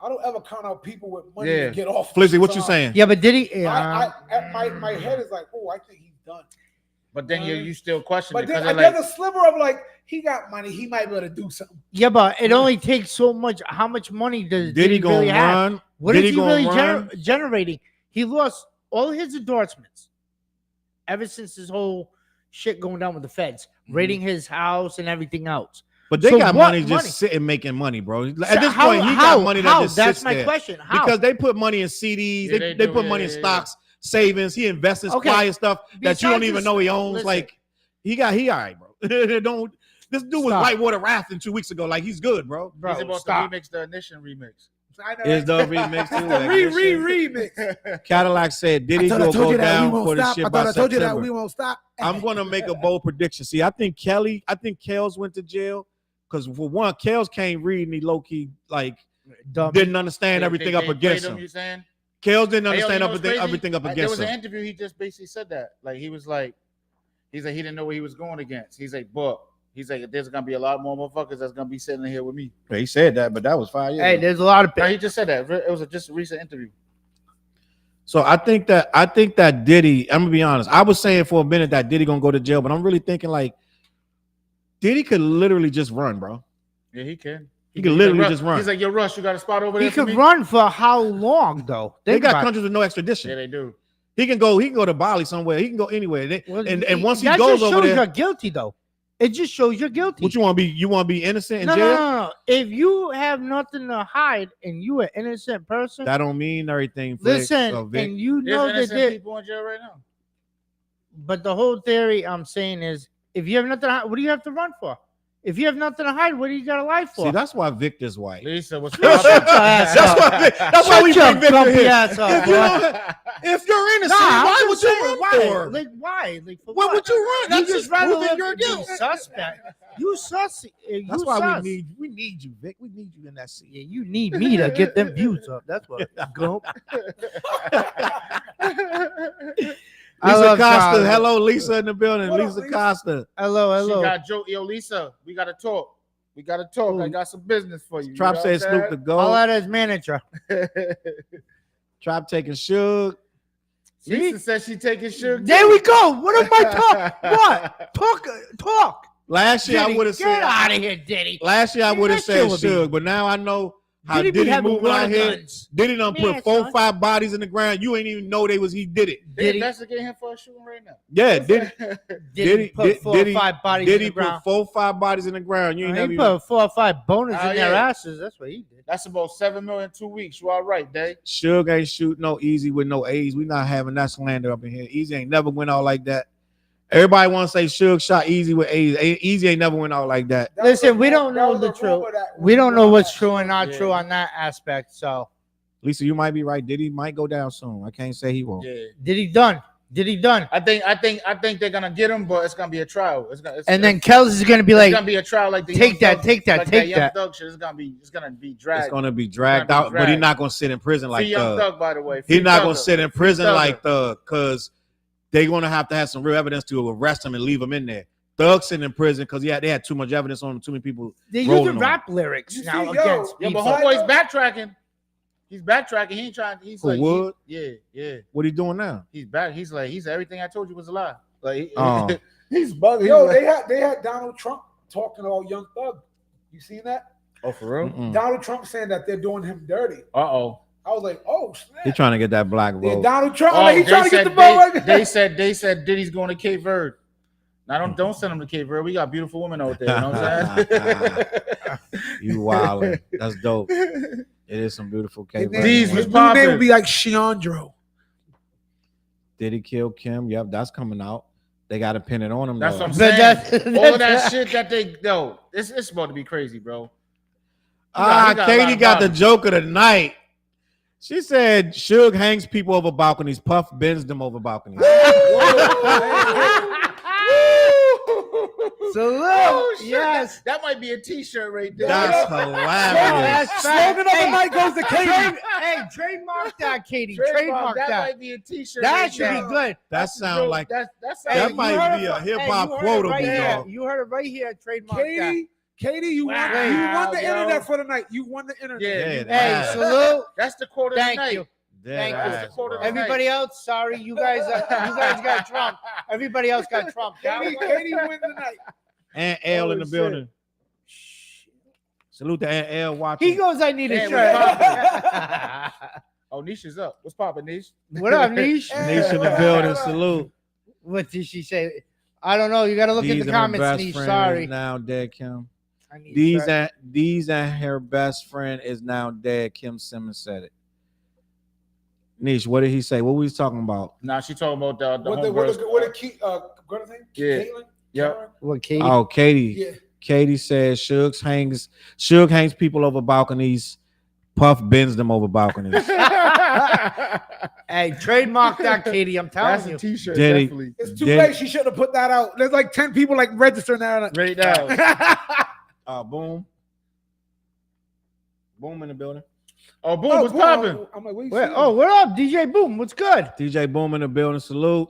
I don't ever count out people with money Yeah. to get off. Flizzy, what you So, saying? yeah, but Diddy. my head is like, oh, I think he's done. But then you still question But it then because there's like, a sliver of like, he got money, he might be able to do something. Yeah, but it only takes so much. How much money does Diddy Diddy going really to have? run? What Diddy is he gonna really run? generating? He lost all his endorsements ever since this whole shit going down with the feds, raiding his house and everything else. But they So got what money just sitting making money, bro. At So this how- point, he how- got money that how? just That's sits my there. question. How? Because they put money in CDs, Yeah, they do, put yeah, money in yeah, stocks, savings. He invests in Okay. quiet stuff that you don't Besides even this- know he owns. listen. Like he all right, bro. Don't. This dude was Stop. whitewater rafting 2 weeks ago. Like he's good, bro. Bro, He's about stop. to remix the Ignition remix. I know, Is right? the remix too? The Like, remix. Cadillac said Diddy I go told you that down we for won't this stop. shit I by thought I told you that September. we won't stop. I'm gonna make a bold prediction. See, I think Kels went to jail because for one, Kels can't read and he low key like Dumb. didn't understand everything up against him. You saying? Kels didn't Hey, yo, understand you know what's everything up crazy? against There was him. an interview. He just basically said that. Like he was like he didn't know what he was going against. He's like, but he's like, there's gonna be a lot more motherfuckers that's gonna be sitting here with me. Yeah, he said that, but that was 5 years Hey, ago. there's a lot of No, he just said that. It was just a recent interview. So I think that Diddy, I'm gonna be honest. I was saying for a minute that Diddy gonna go to jail, but I'm really thinking like Diddy could literally just run, bro. Yeah, he can. He could literally like, just run. He's like, yo, Rush, you got a spot over He there for could me? run for how long though? They Think got about it. countries with no extradition. Yeah, they do. He can go to Bali somewhere. He can go anywhere. Well, And once he that goes just over shows there, you're guilty though. It just shows you're guilty. what you want to be? You want to be innocent in no, jail? no. If you have nothing to hide and you an innocent person, That don't mean everything. Vic, listen, or Vic. and you There's know that innocent they. people in jail right now. But the whole theory I'm saying is, if you have nothing to hide, what do you have to run for? If you have nothing to hide, what do you got to lie for? See, that's why Victor's white. Lisa, what's Shut your ass up. That's why we Shut bring your Victor grumpy here. ass up, If, you boy. don't- if you're innocent, Nah, why I'm would just you saying, run why? for? Like, why? Like, for Why would you run? That's You just rather proving live your to be guilt. suspect. You sus. You That's why sus. we need you, Vic. We need you in that seat. Yeah, you need me to get them views up. That's what. Go. I Lisa love Costa, Challz. hello, Lisa in the building. What up, Lisa Lisa? Costa. Hello. She got Joe. Yo, Lisa, we gotta talk. We gotta talk. I got some business for you. Trop you know said what Snoop I'm the All goat. out his manager. saying? Trop taking Suge. Lisa said she taking sugar. There we go. What am I talking? Talk. Last year I Diddy, would have get said. out of here, Diddy. Last year I Man, would have that said shit would be- Suge, but now I know how Diddy be Diddy having moving out water here. guns. Diddy done Man, put 4 son. 5 bodies in the ground. You ain't even know he did it. They Diddy- investigating him for a shooting right now. Yeah, Diddy Diddy put 4 or 5 bodies Diddy in the put ground. 4 5 bodies in the ground. You ain't He never even, put 4 or 5 boners Oh, in their yeah. asses. That's what he did. That's about 7 million in 2 weeks. You all right, Dave? Suge ain't shoot no Easy with no A's. We not having that slander up in here. Easy ain't never went out like that. Everybody want to say Suge shot Easy with A's. Easy ain't never went out like that. That was Listen, a we rumor- don't that know was the a truth. rumor that We don't know what's true and Yeah. not true on that aspect. So Lisa, you might be right. Diddy might go down soon. I can't say he won't. Yeah. Diddy done. I think they're gonna get him, but it's gonna be a trial. And then Kels is gonna be it's like, gonna be a trial like the take Young that, Thug- take that, like take Young that. Thug shit. It's gonna be It's dragged. gonna be dragged It's gonna be out, but he's dragged. not gonna sit in prison like Free Young Thug. Thug, by the way. He's Free not Thugger. gonna sit in prison Thugger. like Thug, because they're gonna have to have some real evidence to arrest him and leave him in there. Thug sitting in prison because they had too much evidence on him. Too many people. They're rolling using on rap lyrics You now see, yo, against Yeah, people. but homeboy's backtracking. He's backtracking. He ain't trying. He's For like, Wood? yeah. What he doing now? He's back. He's like, everything I told you was a lie. Like, Oh. he's bugging. Yo, they had Donald Trump talking about Young Thug. You seen that? Oh, for real? Mm-mm. Donald Trump saying that they're doing him dirty. Uh-oh. I was like, oh snap. He trying to get that black Yeah, vote. Donald Trump. Oh, He's trying to get the vote right now. they said Diddy's going to Cape Verde. Now don't send him to Cape Verde. We got beautiful women out there. You know what I'm saying? You wildin'. That's dope. It is some beautiful His Cape name- These Verde was his women. new name popping. would be like Sheandro. Did he kill Kim? Yep, that's coming out. They got to pin it on him. That's though. what I'm But saying. All of that shit that they it's about to be crazy, bro. He got a lot Katie of got the problems. joke of the night. She said Suge hangs people over balconies. Puff bends them over balconies. Salute. Oh, shit. Yes. That might be a t-shirt right there. That's Yo, hilarious. that's Slogan of the Hey, night goes to Katie. Hey, trademark that, Katie. Trademark, Trademark that that. might be a t-shirt. That right should there. be good. That sound like that Hey, That you might heard be it a right- hip-hop you heard it quotable, right here. dog. You heard it right here. Trademark that. Katie, you won Wow, the yo. internet for the night. You won the internet. Yeah. Yeah, Hey, that- salute. That's the quote of Thank the night. you. Thank Dead you. ass, Quarter bro. of the Everybody else, sorry, you guys got Trump. Everybody else got Trump. Katie wins the night. And L in the Holy building. Salute to Aunt L watching. He goes, I need a Hey, shirt. Oh, Nisha's up. What's poppin', Nish? What up, Niche? Niche in the building. Salute. What did she say? I don't know. You got to look These at are the my comments, best Niche. friends Sorry. Now dead Kim. I need These and her best friend is now dead. Kim Simmons said it. Niche, what did he say? What we was talking about? Nah, she talking about the What homegirls. Greta's name? Yeah. Caitlyn? Yep. Karen? What, Katie? Oh, Katie. Yeah. Katie says Suge hangs people over balconies. Puff bends them over balconies. Hey, trademark that, Katie. I'm telling That's you. a T-shirt, Did he? definitely. It's too late. She should have put that out. There's like 10 people like registering now. Right now. Boom. Boom in the building. Oh, Boom, what's popping? I'm like, What up, DJ Boom? What's good? DJ Boom in the building. Salute.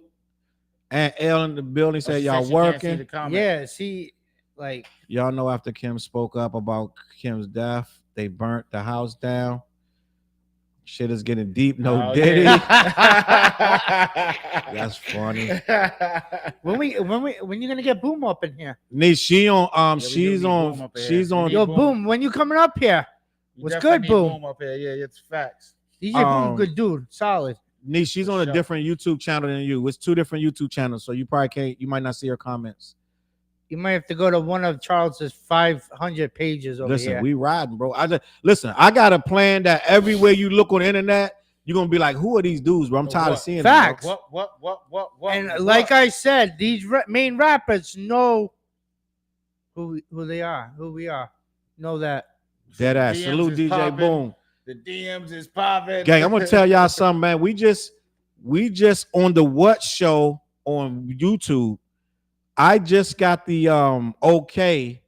And L in the building said y'all working. Yeah, see, like, Y'all know after Kim spoke up about Kim's death, they burnt the house down. Shit is getting deep. No Diddy. That's funny. when you gonna get Boom up in here? Niche, she's on Yo, Boom, when you coming up here? What's good, Boom? Up here. Yeah, it's facts. DJ Boom, good dude, solid. Niche, she's on a different YouTube channel than you. It's 2 different YouTube channels, so you might not see her comments. You might have to go to one of Charles's 500 pages over here. Listen, we riding, bro. I got a plan that everywhere you look on the internet, you're gonna be like, who are these dudes, bro? I'm tired of seeing facts. them. What? And like I said, these main rappers know who they are, who we are. Know that. Dead ass. Salute DJ popping. Boom. The DMs is popping. Gang, I'm gonna tell y'all something, man. We just on the What Show on YouTube. I just got the okay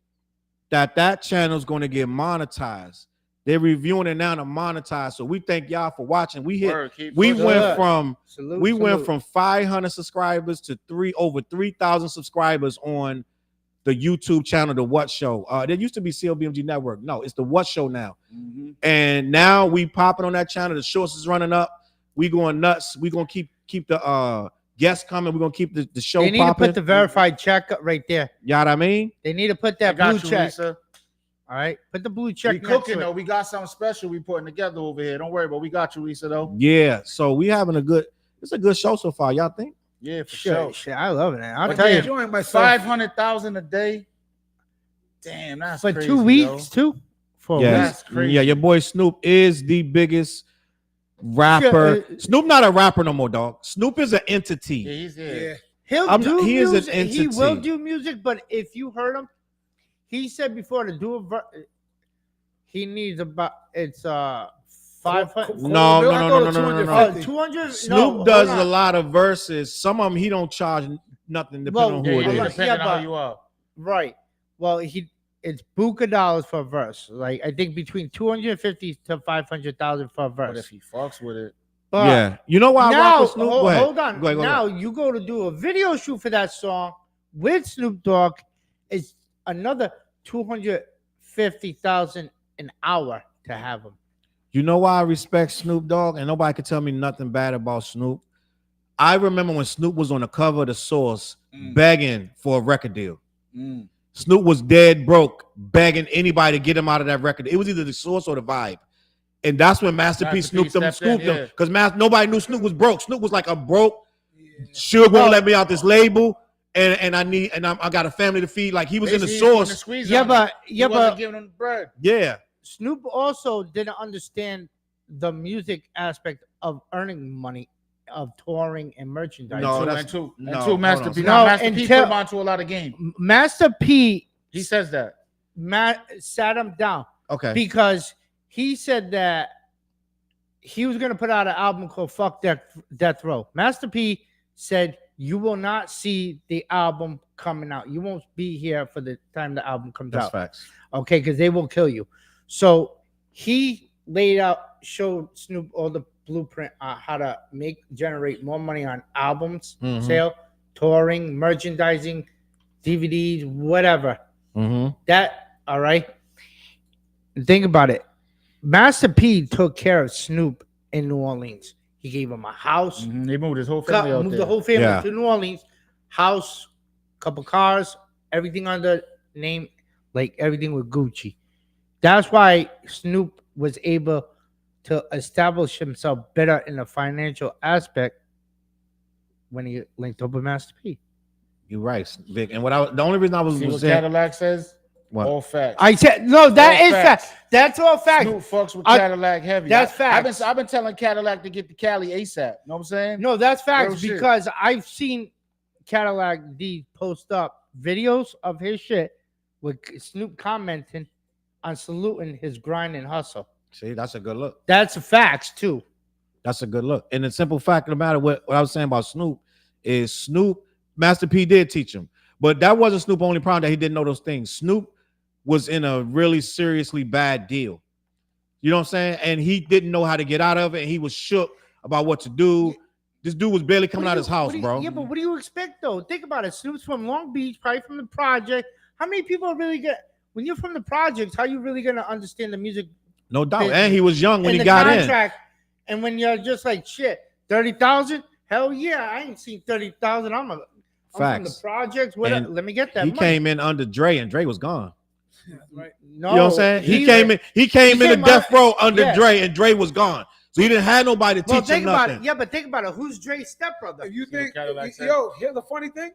that channel's gonna get monetized. They're reviewing it now to monetize. So we thank y'all for watching. We went from 500 subscribers to over 3,000 subscribers on the YouTube channel, The What Show. There used to be CLBMG Network. No, it's The What Show now. Mm-hmm. And now we popping on that channel. The shorts is running up. We going nuts. We gonna keep the guests coming. We're gonna keep the show popping. They need to put the verified check right there. You know what I mean? They need to put that blue check. Lisa. All right, put the blue check. We cooking though. We got something special we putting together over here. Don't worry, but we got you, Lisa though. Yeah. So we having it's a good show so far. Y'all think? Yeah, for sure. Shit, I love it. Man. I'll But tell you. Enjoying myself. 500,000 a day. Damn, that's For crazy, 2 weeks, too. That's crazy. Yeah, your boy Snoop is the biggest rapper. Snoop not a rapper no more, dog. Snoop is an entity. Yeah, he's there. Yeah. He is an entity. He will do music, but if you heard him, he said before to do he needs about 500. No. 200. Snoop does a lot of verses. Some of them he don't charge nothing depending on who it is. Depending on who you are. Right. Well, it's buka dollars for a verse. Like I think between 250 to 500,000 for a verse. But if he fucks with it, but yeah, you know why I rock with Snoop? Hold on. Go ahead. Now you go to do a video shoot for that song with Snoop Dogg. It's another 250,000 an hour to have him. You know why I respect Snoop Dogg, and nobody could tell me nothing bad about Snoop. I remember when Snoop was on the cover of the Soares begging for a record deal. Snoop was dead broke, begging anybody to get him out of that record. It was either the Source or the Vibe. And that's when Master P scooped them. Because nobody knew Snoop was broke. Snoop was like, I'm broke. Suge won't let me out this label. And I got a family to feed. Like he was in the Source. But giving him bread. Yeah. Snoop also didn't understand the music aspect of earning money, of touring and merchandise. Master P. Master P put him onto a lot of game. Master P. He says that. Sat him down. Okay. Because he said that he was going to put out an album called Fuck Death Row. Master P said, you will not see the album coming out. You won't be here for the time the album comes out. That's facts. Okay, because they will kill you. So he showed Snoop all the blueprint on how to generate more money on albums, sale, touring, merchandising, DVDs, whatever. That, all right. Think about it. Master P took care of Snoop in New Orleans. He gave him a house. They moved his whole family out there. Moved the whole family to New Orleans. House, couple cars, everything under name, like everything with Gucci. That's why Snoop was able to establish himself better in the financial aspect when he linked up with Master P. You're right, Vic. And the only reason I was See what saying, Cadillac says? What? All facts. I said no. That All is facts. fact. That's all fact. Snoop fucks with I- Cadillac heavy. that's I've facts. been telling Cadillac to get the Cali ASAP. Know what I'm saying? No, that's facts Real shit. because I've seen Cadillac D post up videos of his shit with Snoop commenting on saluting his grind and hustle. See, that's a good look. That's facts too. That's a good look. And the simple fact of the matter, what I was saying about Snoop is Snoop, Master P did teach him. But that wasn't Snoop only problem that he didn't know those things. Snoop was in a really seriously bad deal. You know what I'm saying? And he didn't know how to get out of it. And he was shook about what to do. This dude was barely coming out of his house, bro. Yeah, but what do you expect though? Think about it. Snoop's from Long Beach, probably from the project. How many people are really get when you're from the projects? How you really gonna understand the music? No doubt. And he was young when and he the got contract, and when you're just like shit, 30,000. Hell yeah, I ain't seen 30,000. I'm from the Facts. projects. What? And Let me get that. in. He money. came in under Dre, and Dre was gone. Right. No, You know what I'm saying? He came in a death row under Dre, and Dre was gone. So he didn't have nobody to Well, teach him think about nothing. it. Yeah, but think about it. Who's Dre's stepbrother? If you See what think, Cadillac said? yo, here's the funny thing.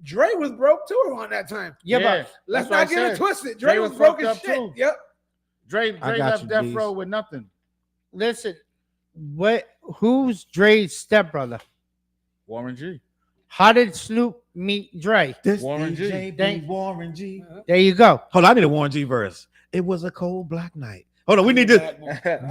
Dre was broke too around that time. Yeah, Yeah. but Let's That's what not I get it said. twisted. Dre, Dre was was broke fucked as up shit. too. Yep. Dre I got left you, death D's. row with nothing. listen, who's Dre's stepbrother? Warren G. How did Snoop meet Dre? This Warren G. DJ Thank- Warren G. There you go. Hold on, I need a Warren G verse. It was a cold black night. Hold on, we need to get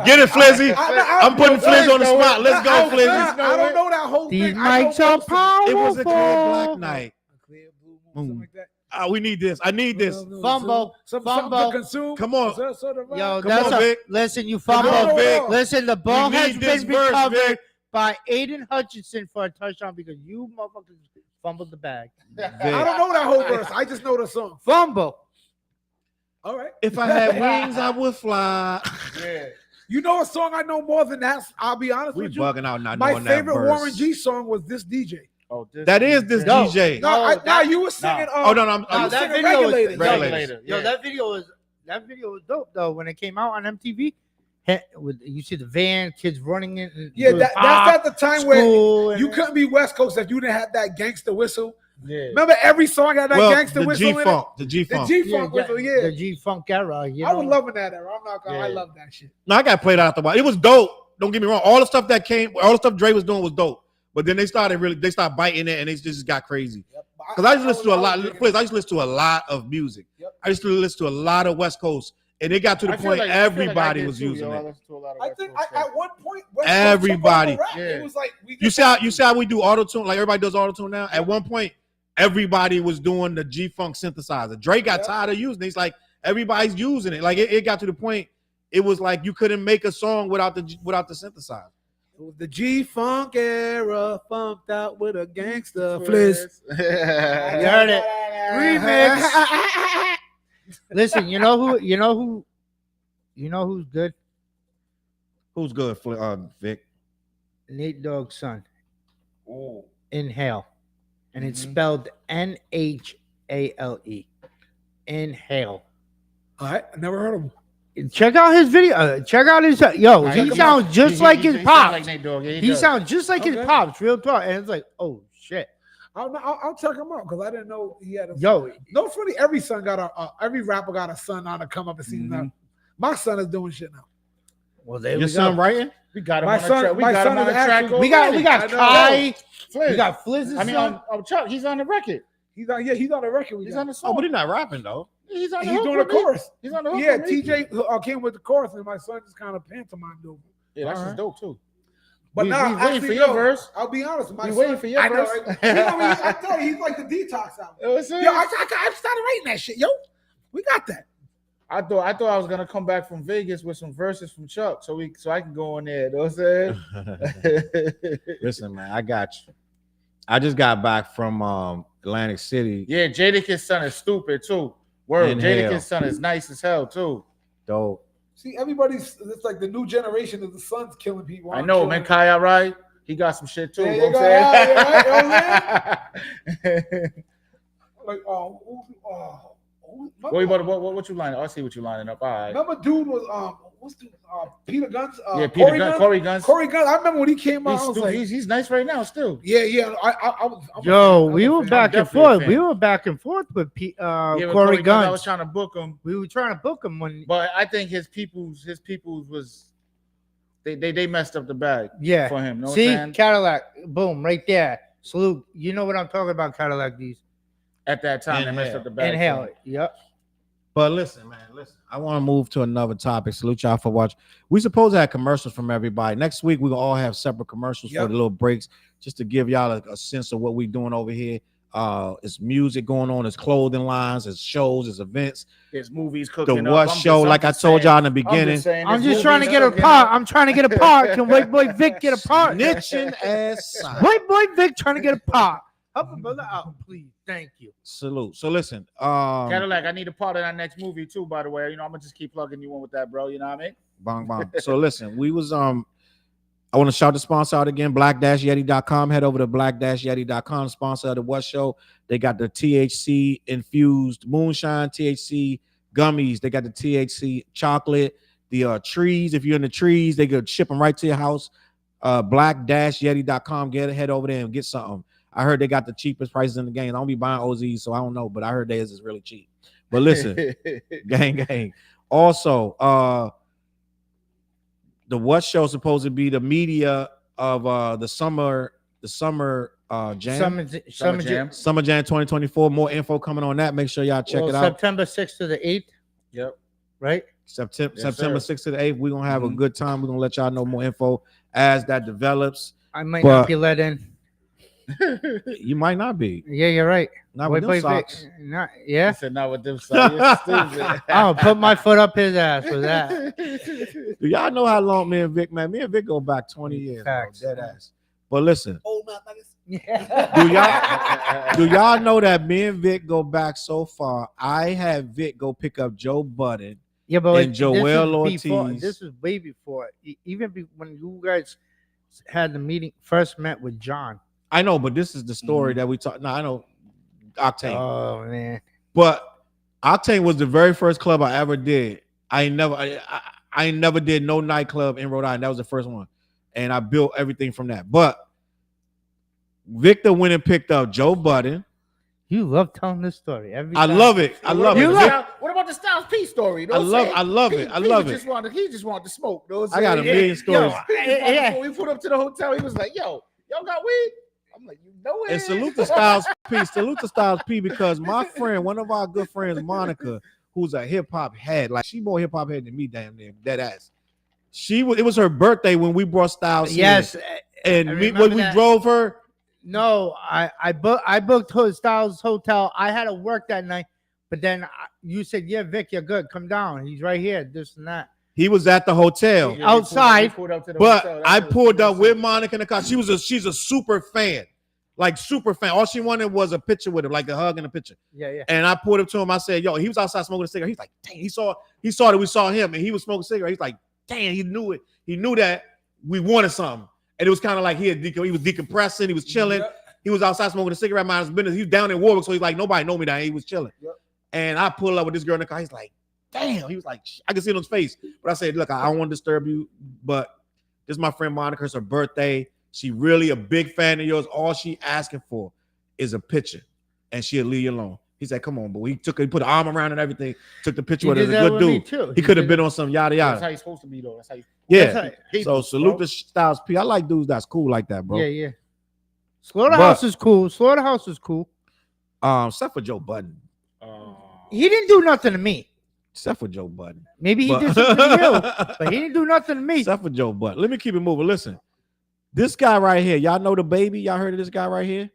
Get it, Flizzy. I'm putting Flizz Flizz on the know spot. it. Let's go, I Flizzy. don't know that whole These thing. I know mics are most of it. powerful. It was a cold black night. Clear blue moon, something like that. We need this. I need this. Fumble. Something Fumble. to consume. Come on. Yo, Come that's on, Vic. listen, you Come fumbled. on, Vic. Listen, the ball We has need this been verse, recovered Vic. by Aiden Hutchinson for a touchdown because you motherfuckers fumbled the bag. I don't know that whole verse. I just know the song. Fumble. All right. If I had wings, I would fly. Yeah. You know a song I know more than that? I'll be honest We with you. bugging out not My knowing favorite that verse. Warren G song was This DJ. Oh, That is this No. DJ. No, you were singing. Oh no, no, you I'm were that singing video was- Regulator. Regulator. Yo, that video was dope though when it came out on MTV. You see the van, kids running in. Yeah, through the that's park, at the time where school, and- you couldn't be West Coast if you didn't have that gangster whistle. Yeah. Remember every song had that Well, gangster the whistle G in Funk, it? the G The Funk. G-Funk whistle, yeah. the G Funk era. You I know? was loving that era. I'm not gonna. I Yeah. love that shit. No, I got played out the while. It was dope. Don't get me wrong. All the stuff that came, all the stuff Dre was doing was dope. But then they started biting it, and it just got crazy. Yep. Because I used to listen to a lot. was- Please, I used to listen to a lot of music. Yep. I used to listen to a lot of West Coast, and it got to the I feel point like- I feel like I everybody did was too, using yo. I it. listened to a lot of I West think Coast stuff. at one point, West Coast Everybody. took over rap. Yeah. It was like You see how we do auto tune? Like everybody does auto tune now. At one point, everybody was doing the G Funk synthesizer. Drake got Yep. tired of using it. He's like, everybody's using it. Like it got to the point. It was like you couldn't make a song without the synthesizer. It was the G-Funk era, funked out with a gangster Flizz. You heard it. Remix. Listen, you know who's good? Who's good, Vic? Nate Dogg's son. Oh. Inhale. And it's Mhm. spelled Nhale. Inhale. All right, I never heard of him. Check out his video. Check out his he sounds just like his He sound pops. like Nate Dogg. Yeah, He does. sounds just like his Okay. pops, real talk. And it's like, oh shit. I'll check him out because I didn't know he had a Yo, No, funny. Every son got every rapper got a son on to come up and see Mhm. now. My son is doing shit now. well there Your we son go. writing? We got him My on the son- track. We my got son him on is the track. actually- We got already. Kai, Flizz. we got Flizz's I mean, son. Chuck, he's on the record. He's on the record. He's got. on the Oh, song. but he's not rapping though. He's on the He's hook doing the with me. chorus. He's on the hook Yeah, with me. TJ came with the chorus, and my son just kind of pantomimed over. Yeah, that's Alright. just dope too. But We- now, we waiting actually, for your no, verse. I'll be honest. My We son, waiting for your I know, verse. right? I tell you, he's like the detox album. You know what I'm saying? Yo, I started writing that shit. Yo, we got that. I thought I was gonna come back from Vegas with some verses from Chuck, so I can go in there. You know what I'm saying? Listen, man, I got you. I just got back from Atlantic City. Yeah, Jadakiss son is stupid too. Word, Inhale. Jadakiss son is nice as hell too. Dope. See, it's like the new generation of the sons killing people. I I'm know, killing man. them. Kai, all right? He got some shit too. There You know you what go. I'm Yeah, saying? Like, What you lining? I see what you lining up. All right. remember dude was what's the Peter Guns? Yeah, Peter Guns, Corey Guns. I remember when he came out. I was like, he's nice right now still. yeah. I'm we were back and forth. We were back and forth with Corey Guns. I was trying to book him. We were trying to book him but I think his people's was they messed up the bag. Yeah. For him. Know See, Cadillac, boom, right there. Salute. You know what I'm talking about, Cadillac. These at that time they messed up the bag. Inhale. Yep. But listen, man, I want to move to another topic. Salute y'all for watching. We supposed to have commercials from everybody. Next week, we're going to all have separate commercials for the little breaks, just to give y'all a sense of what we're doing over here. It's music going on, it's clothing lines, it's shows, it's events, it's movies cooking. The What Show, like I told y'all in the beginning. I'm just trying to get a part. I'm trying to get a part. Can White Boy Vic get a part? Snitching ass. White Boy Vic trying to get a part. Help a brother out, please. Thank you. Salute. So listen, Cadillac, I need a part of that next movie too, by the way. You know, I'm gonna just keep plugging you in with that, bro. You know what I mean? Bong bong. So listen, we was I want to shout the sponsor out again, black-yeti.com. Head over to black-yeti.com, sponsor of the What Show. They got the THC infused moonshine, THC gummies. They got the THC chocolate, the trees. If you're in the trees, they could ship them right to your house. Black-yeti.com. Head over there and get something. I heard they got the cheapest prices in the game. I don't be buying OZs, so I don't know, but I heard theirs is really cheap. But listen, gang. Also, the What Show is supposed to be the media of the summer jam. Summer Jam 2024. More info coming on that. Make sure y'all check it out. September 6th to the 8th. Yep. Right? September 6th to the 8th. We're gonna have a good time. We're gonna let y'all know more info as that develops. I might not be let in. You might not be. Yeah, you're right. Not with them socks. Yeah. I said not with them socks. I'll put my foot up his ass for that. Do y'all know how long me and Vic, man? Me and Vic go back 20 years. Dead ass. But listen. Old motherfuckers. Do y'all know that me and Vic go back so far? I had Vic go pick up Joe Budden. Yeah, but and Joel Ortiz. This is way before. Even when you guys had the meeting, first met with John. I know, but this is the story that we talk. No, I know Octane. Oh man. But Octane was the very first club I ever did. I never did no nightclub in Rhode Island. That was the first one. And I built everything from that. But Victor went and picked up Joe Budden. You love telling this story. I love it. I love it. What about the Styles P story? I love it. I love it. He just wanted to smoke. I got a million stories. When we pulled up to the hotel, he was like, yo, y'all got weed? I'm like, you know it. And salute to Styles P. Salute to Styles P because my friend, one of our good friends, Monica, who's a hip hop head, like she more hip hop head than me, damn near dead ass. It was her birthday when we brought Styles. Yes, and when we drove her. No, I booked Styles Hotel. I had to work that night, but then you said, "Yeah, Vic, you're good. Come down. He's right here. This and that." He was at the hotel outside, but I pulled up with Monica in the car. She's a super fan, like super fan. All she wanted was a picture with him, like a hug and a picture. Yeah. And I pulled up to him. I said, "Yo," he was outside smoking a cigarette. He's like, "Dang!" He saw that we saw him, and he was smoking a cigarette. He's like, "Dang!" He knew it. He knew that we wanted something, and it was kind of like he was decompressing. He was chilling. Yep. He was outside smoking a cigarette. Mind his business. He was down in Warwick, so he's like, nobody know me down. He was chilling. Yep. And I pulled up with this girl in the car. He's like, damn. He was like, I can see it on his face. But I said, look, I don't want to disturb you, but this is my friend Monica. It's her birthday. She really a big fan of yours. All she asking for is a picture, and she'll leave you alone. He said, come on, boy. He put an arm around and everything, took the picture with her. A good dude. Too. He could have been on some yada yada. That's how he's supposed to be, though. That's how you. Yeah. So salute to Styles P. I like dudes that's cool like that, bro. Yeah. Slaughterhouse is cool. Slaughterhouse is cool. Except for Joe Budden. He didn't do nothing to me. Except for Joe Budden. Maybe he did something to you, but he didn't do nothing to me. Except for Joe Budden. Let me keep it moving. Listen, this guy right here, y'all know DaBaby? Y'all heard of this guy right here?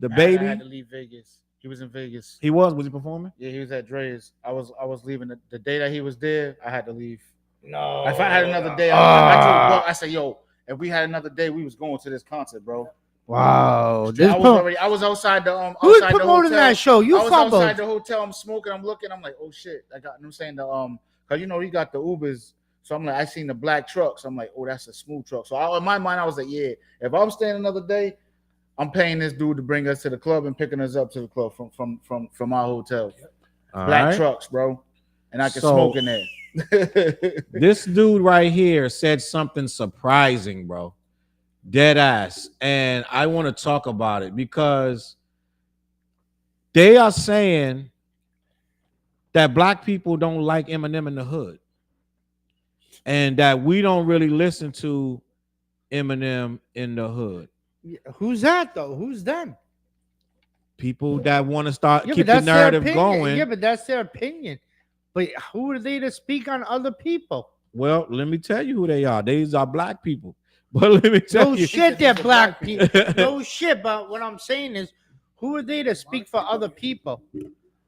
DaBaby. I had to leave Vegas. He was in Vegas. Was he performing? Yeah, he was at Dre's. I was leaving the day that he was there. I had to leave. No. If I had another day, I said, yo, if we had another day, we was going to this concert, bro. Wow. I was outside the Who's promoting that show? I was outside the hotel. I'm smoking. I'm looking. I'm like, oh shit. I got. I'm saying cause you know he got the Ubers. So I'm like, I seen the black truck. So I'm like, oh, that's a smooth truck. So in my mind, I was like, yeah. If I'm staying another day, I'm paying this dude to bring us to the club and picking us up to the club from our hotel. Black trucks, bro. And I can smoke in there. This dude right here said something surprising, bro. Dead ass. And I want to talk about it because they are saying that black people don't like Eminem in the hood. And that we don't really listen to Eminem in the hood. Who's that though? Who's them? People that want to start Yeah, keep but the that's their narrative opinion. going. Yeah, but that's their opinion. But who are they to speak on other people? Well, let me tell you who they are. These are black people. But let me tell No you. shit, they're black people. No shit, but what I'm saying is, who are they to speak for other people?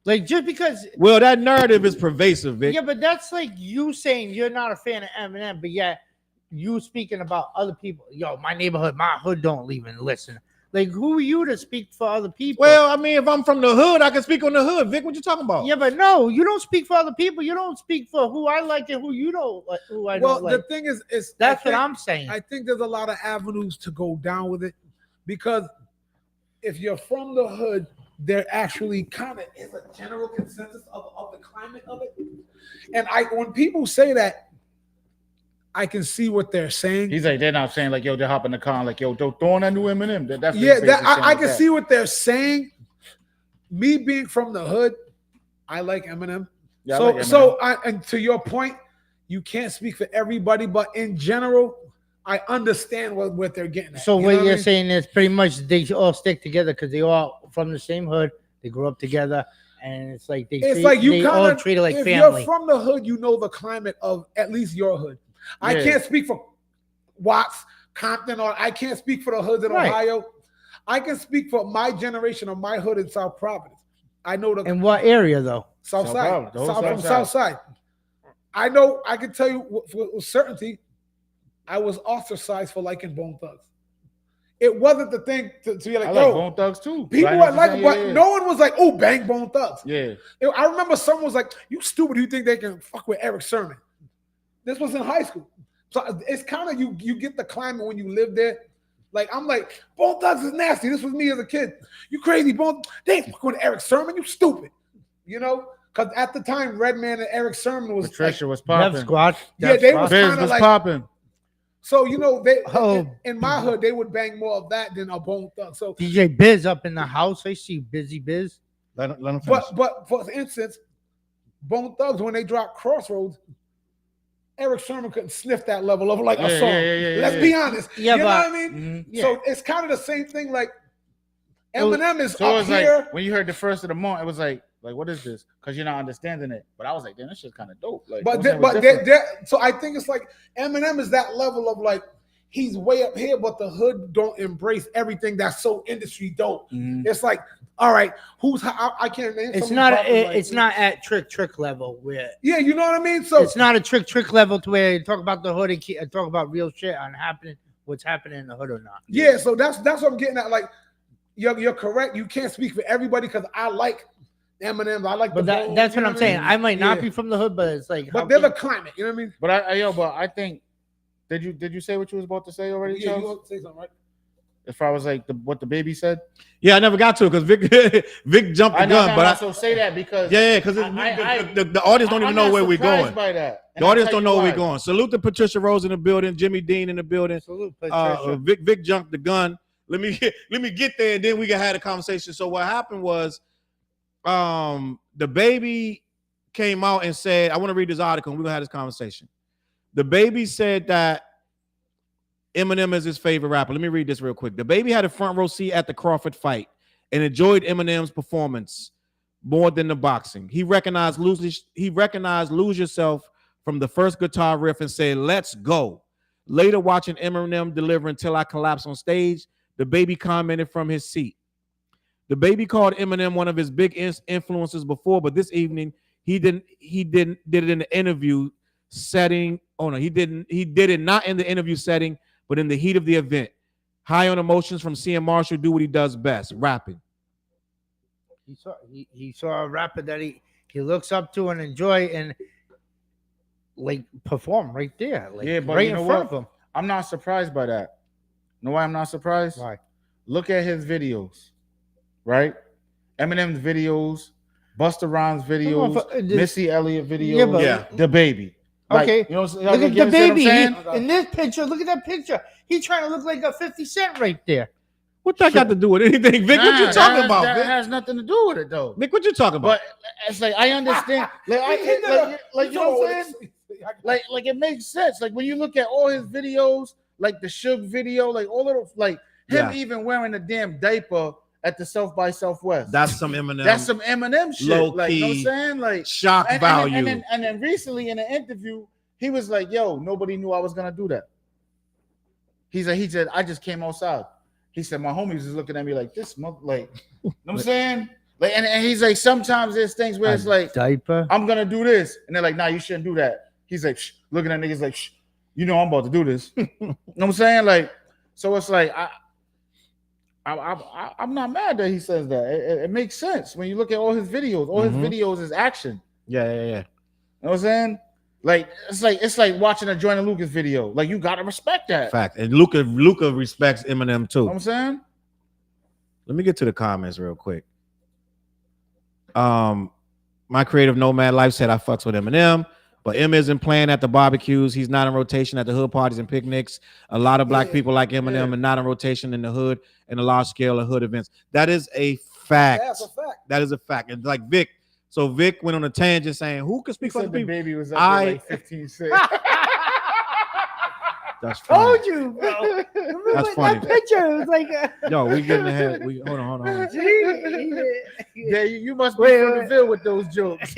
Like, just because. Well, that narrative is pervasive, Vic. Yeah, but that's like you saying you're not a fan of Eminem, but yet you speaking about other people. Yo, my neighborhood, my hood don't even listen. Like, who are you to speak for other people? Well, I mean, if I'm from the hood, I can speak on the hood. Vic, what you talking about? Yeah, but no, you don't speak for other people. You don't speak for who I like and who you don't like. Who I don't like. the thing is That's what I'm saying. I think there's a lot of avenues to go down with it because if you're from the hood, there actually kind of is a general consensus of the climate of it. And when people say that, I can see what they're saying. He's like, they're not saying like, yo, they're hopping the car, like, yo, don't throw on that new Eminem. That's I can see what they're saying. Me being from the hood, I like Eminem. Yeah, so, I like Eminem. and to your point, you can't speak for everybody, but in general, I understand what they're getting at. So You what know you're I mean? saying is pretty much they all stick together because they all from the same hood. They grew up together, and it's like they all treat it like if family. you're from the hood, you know the climate of at least your hood. I Yeah. can't speak for Watts, Compton, or I can't speak for the hoods in Right. Ohio. I can speak for my generation of my hood in South Providence. I know the In what area though? South South Side, Providence, the whole from South South Side. I know. I can tell you with certainty, I was ostracized for liking Bone Thugs. It wasn't the thing to be like, I like yo, Bone Thugs too. people I know were what like, you're but saying, no one was like, oh, bang Bone Thugs. yeah. I remember someone was like, you stupid, you think they can fuck with Eric Sermon. This was in high school. So it's kind of you get the climate when you live there. Like, I'm like, Bone Thugs is nasty. This was me as a kid. You crazy, Bone. They ain't fucking with Eric Sermon. You stupid. You know? Because at the time, Redman and Eric Sermon was Patricia like, was Death popping. Squad. Yeah, Death they Squad. was Biz kinda was like- popping. so, you know, they Oh. in my hood, they would bang more of that than a Bone Thug. So, DJ Biz up in the house. I see Busy Biz. Let him finish. but for instance, Bone Thugs, when they dropped Crossroads, Eric Sermon couldn't sniff that level of like a Yeah, song. yeah, Let's be honest. Yeah, you know but- what I mean? Mhm. Yeah. So it's kind of the same thing. Like Eminem is So it up was here. like when you heard the first of the month, it was like what is this? Because you're not understanding it. But I was like, damn, this shit's kind of dope. Like, But it was different. so I think it's like Eminem is that level of like he's way up here, but the hood don't embrace everything that's so industry dope. Mhm. It's like, all right, I can't name. It's someone not. probably like- It's not at trick level where. Yeah, you know what I mean. So It's not a trick level to where you talk about the hood and talk about real shit on what's happening in the hood or not. yeah, so that's what I'm getting at. Like, you're correct. You can't speak for everybody because I like Eminem. I like But the Bone, that's you what know I'm saying. I might not Yeah. be from the hood, but it's like. how But they're the can- climate. You know what I mean? But I think did you say what you was about to say already, Yeah, you Challz? want to say something, right? As far as like what the baby said? Yeah, I never got to it because Vic jumped the I know, gun. no, but no, I, so say that because yeah, because the audience don't even know where we're going. By that. The audience don't know where we're going. Salute to Patricia Rose in the building, Jimmy Dean in the building. Salute, Patricia. Vic jumped the gun. Let me get there, and then we can have a conversation. So what happened was, the baby came out and said, I want to read this article, and we're gonna have this conversation. The baby said that Eminem is his favorite rapper. Let me read this real quick. The baby had a front row seat at the Crawford fight and enjoyed Eminem's performance more than the boxing. He recognized Lose Yourself from the first guitar riff and said, "Let's go." Later, watching Eminem deliver Until I Collapse on stage, the baby commented from his seat. The baby called Eminem one of his big influences before, but this evening he did it in the interview setting. Oh no, he didn't. He did it not in the interview setting, but in the heat of the event. High on emotions from seeing Marshall do what he does best, rapping. He saw a rapper that he looks up to and enjoy and like perform right there, like Yeah, but right you know in front what? of him. I'm not surprised by that. You know why I'm not surprised? Why? Look at his videos, right? Eminem's videos, Busta Rhymes videos, Motherfucker, Missy Elliott videos, Yeah, but- Yeah. DaBaby. Like, Okay. you know, Look at you the understand what I'm baby. saying? In this picture, look at that picture. He's trying to look like a 50 Cent right there. What that got to do with anything, Vic? What you talking about, That Vic? has nothing to do with it, though. Vic, what you talking about? But it's like I understand, like you know what I'm saying? Like it makes sense. Like when you look at all his videos, like the Suge video, like all of the, like him even wearing a damn diaper at the South by Southwest. That's some Eminem. That's some Eminem shit. Low Like, you know what I'm key saying? Like shock value. And then recently in an interview, he was like, "Yo, nobody knew I was gonna do that." He said, "I just came outside." He said, "My homies is looking at me like this, like, you know what I'm saying?" Like, and he's like, sometimes there's things where it's like, diaper. I'm gonna do this, and they're like, "Nah, you shouldn't do that." He's like, shh, looking at niggas like, shh, you know, I'm about to do this. You know what I'm saying? Like, so it's like, I'm not mad that he says that. It makes sense when you look at all his videos. All his videos is action. Yeah. You know what I'm saying? Like it's like watching a Joyner Lucas video. Like you gotta respect that. Fact. And Luca respects Eminem too. You know what I'm saying? Let me get to the comments real quick. My creative nomad life said I fucks with Eminem, but M isn't playing at the barbecues. He's not in rotation at the hood parties and picnics. A lot of black people like Eminem and not in rotation in the hood and a large scale of hood events. That is a fact. That's a fact. That is a fact. And like Vic, so Vic went on a tangent saying, "Who can speak for the people?" Baby was up there like 15 cents. That's funny. Told you, bro. Remember That's funny. that picture? It was like, Yo, we getting ahead. Hold on. Yeah, you must be from the Ville with those jokes.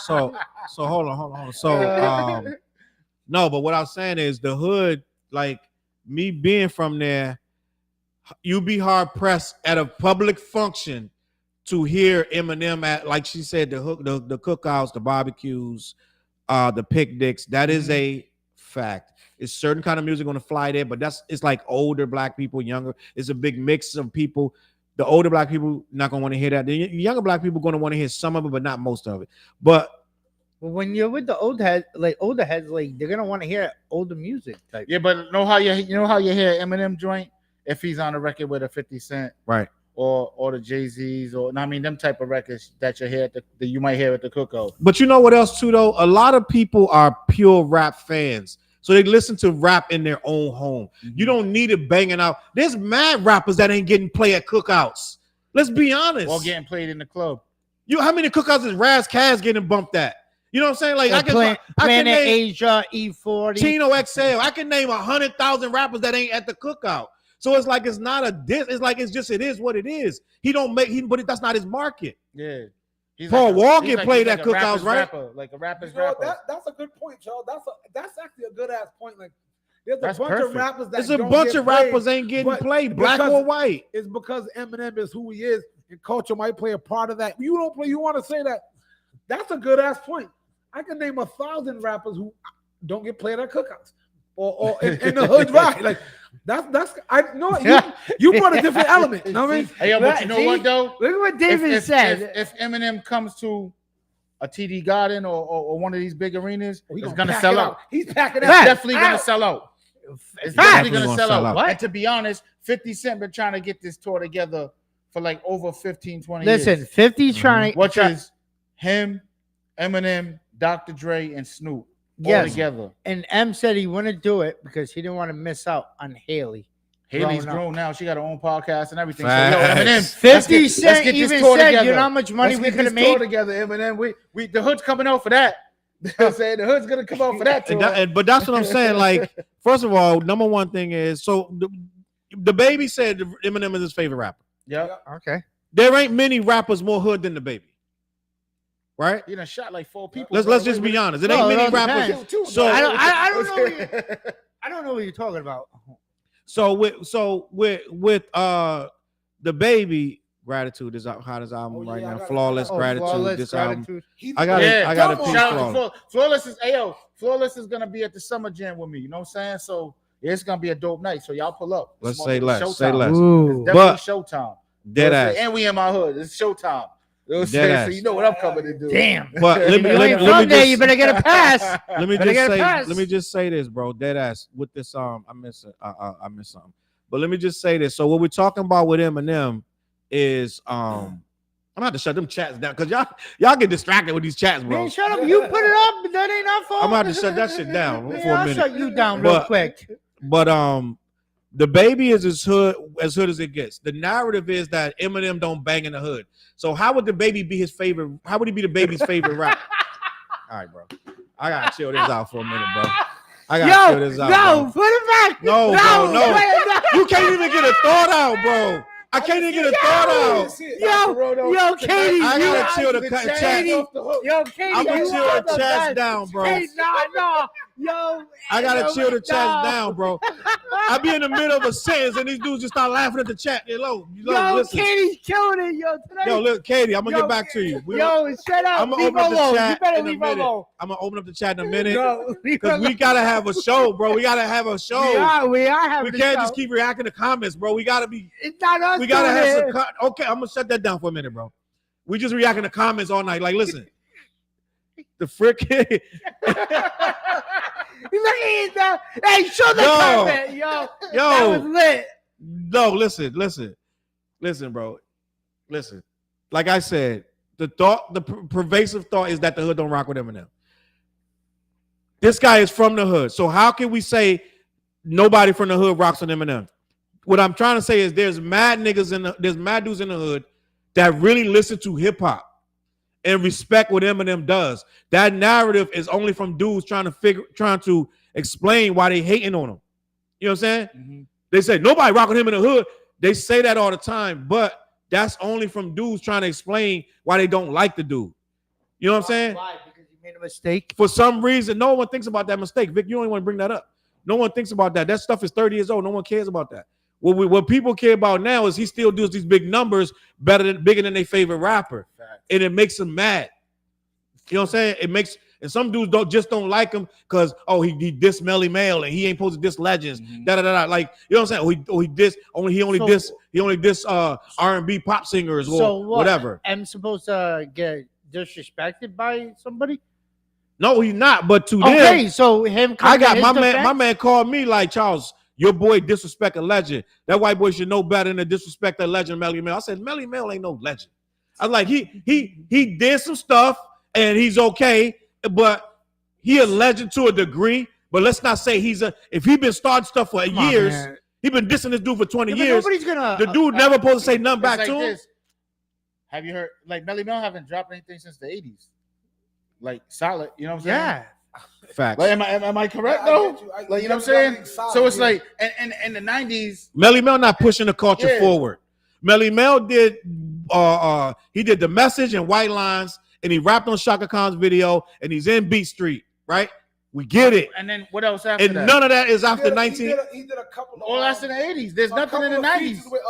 So hold on. So no, but what I was saying is the hood, like me being from there, you be hard pressed at a public function to hear Eminem at, like she said, the cookouts, the barbecues, the picnics. That is a fact. It's certain kind of music on the fly there, but it's like older black people, younger. It's a big mix of people. The older black people not gonna want to hear that. The younger black people gonna want to hear some of it, but not most of it. But when you're with the older heads, like they're gonna want to hear older music. Type. Yeah, but know how you hear Eminem joint if he's on a record with a 50 Cent, right? Or the Jay-Z's, or I mean them type of records that you hear that you might hear at the cookout. But you know what else too though? A lot of people are pure rap fans. So they listen to rap in their own home. You don't need it banging out. There's mad rappers that ain't getting played at cookouts. Let's be honest. Or getting played in the club. How many cookouts is Raz Kaz getting bumped at? You know what I'm saying? Like I can name Asia, E40, Tino XL. I can name 100,000 rappers that ain't at the cookout. So it's like it's not a diss. It's like it is what it is. But that's not his market. Yeah. Paul Wall get played at cookouts, right? Rapper, like a rapper's rapper. That's a good point, y'all. That's actually a good ass point. Like there's That's a bunch perfect. of rappers that There's a don't bunch get of rappers played, ain't getting but played, black because or white. It's because Eminem is who he is, and culture might play a part of that. You don't play. You want to say that? That's a good ass point. I can name 1,000 rappers who don't get played at cookouts or in the hood, right? Like that's I know you brought a different element. You know what I mean? Hey, but you know what though? Look at what David said. If Eminem comes to a TD Garden or one of these big arenas, it's gonna pack sell it out. He's packing It's out. definitely gonna sell out. It's definitely gonna sell out. What? And to be honest, 50 Cent been trying to get this tour together for like over 15, 20 Listen, years. 50's trying to. Which is him, Eminem, Dr. Dre, and Snoop all together. And M said he wouldn't do it because he didn't want to miss out on Haley. Haley's grown now. She got her own podcast and everything. Facts. So, yo, Eminem, 50 Cent even said, together. you know how much money Let's we get could have this tour made? together, Eminem. We the hood's coming out for that. You know what I'm saying? The hood's gonna come out for that tour. But that's what I'm saying. Like, first of all, number one thing is, so the baby said Eminem is his favorite rapper. Yep. Okay. There ain't many rappers more hood than the baby. Right? You done shot like 4 people. Let's just be honest. It ain't many rappers. So I don't know. I don't know what you're talking about. So with the baby, Gratitude is out hottest album right now. Flawless Gratitude. Flawless This Gratitude. album. I got a piece. Shout out to Flawless is gonna be at the Summer Jam with me. You know what I'm saying? So it's gonna be a dope night. So y'all pull up. Let's It's say less. showtime. Say less. Ooh. It's But definitely showtime. Dead ass. And we in my hood. It's showtime. You know what I'm Dead saying? ass. So you know what I'm coming to do. Damn. But let me You ain't from there, you better get a pass. let me Better get a pass. let me just say this, bro. Dead ass with this I miss something. But let me just say this. So what we're talking about with Eminem is I'm gonna have to shut them chats down because y'all get distracted with these chats, bro. Man, shut up. You put it up, but that ain't our fault. I'm gonna have to shut that shit down for a I'll minute. shut you down real quick. But DaBaby is as hood as it gets. The narrative is that Eminem don't bang in the hood. So how would DaBaby be his favorite? How would he be DaBaby's favorite rapper? All right, bro. I gotta chill this out for a minute, bro. I gotta chill this out. No, bro. put it back. No, bro, no. You can't even get a thought out, bro. I can't even get a thought out. Yo, Katie, I gotta chill the chat. Yo, Katie, I'm gonna chill the chats down, bro. Hey, no. Yo, I gotta chill the chats down, bro. I be in the middle of a sentence and these dudes just start laughing at the chat. Yo, listen. Katie's killing it, yo. Tonight. Yo, look, Katie, I'm gonna get back to you. Shut up. I'm gonna open up the chat in a minute. I'm gonna open up the chat in a minute because we gotta have a show, bro. We gotta have a show. We are having. We can't just keep reacting to comments, bro. We gotta be. It's not us. We gotta have some. Okay, I'm gonna shut that down for a minute, bro. We just reacting to comments all night. Like, listen, the frickin'. Hey, show the comment, yo. That was lit. No, listen, bro. Listen. Like I said, the pervasive thought is that the hood don't rock with Eminem. This guy is from the hood, so how can we say nobody from the hood rocks with Eminem? What I'm trying to say is there's mad dudes in the hood that really listen to hip hop and respect what Eminem does. That narrative is only from dudes trying to explain why they hating on him. You know what I'm saying? Mm-hmm. They say nobody rock with him in the hood. They say that all the time, but that's only from dudes trying to explain why they don't like the dude. You know what I'm saying? Why? Because you made a mistake. For some reason, no one thinks about that mistake. Vic, you don't even want to bring that up. No one thinks about that. That stuff is 30 years old. No one cares about that. What people care about now is he still does these big numbers bigger than their favorite rapper. Fact. And it makes them mad. You know what I'm saying? And some dudes don't like him because he dissed Melly Mel and he ain't supposed to diss legends. Mm-hmm. Like, you know what I'm saying? He only diss R&B pop singers or whatever. I'm supposed to get disrespected by somebody? No, he's not. But to them, okay, so him. I got my man called me like, Challz, your boy disrespect a legend. That white boy should know better than to disrespect a legend, Melly Mel. I said, Melly Mel ain't no legend. I was like, he did some stuff and he's okay, but he a legend to a degree. But let's not say if he been starting stuff for years, he been dissing this dude for 20 years. Nobody's gonna. The dude never supposed to say nothing back to him. Have you heard Melly Mel haven't dropped anything since the 80s? Like solid, you know what I'm saying? Yeah. Facts. Like, am I correct though? Like, you know what I'm saying? So it's like, and in the 90s, Melly Mel not pushing the culture forward. Melly Mel did he did The Message and White Lines, and he rapped on Shaka Khan's video, and he's in Beat Street, right? We get it. And then what else after and that? None of that is after 19. He did a couple. All that's in the 80s. There's nothing in the 90s. With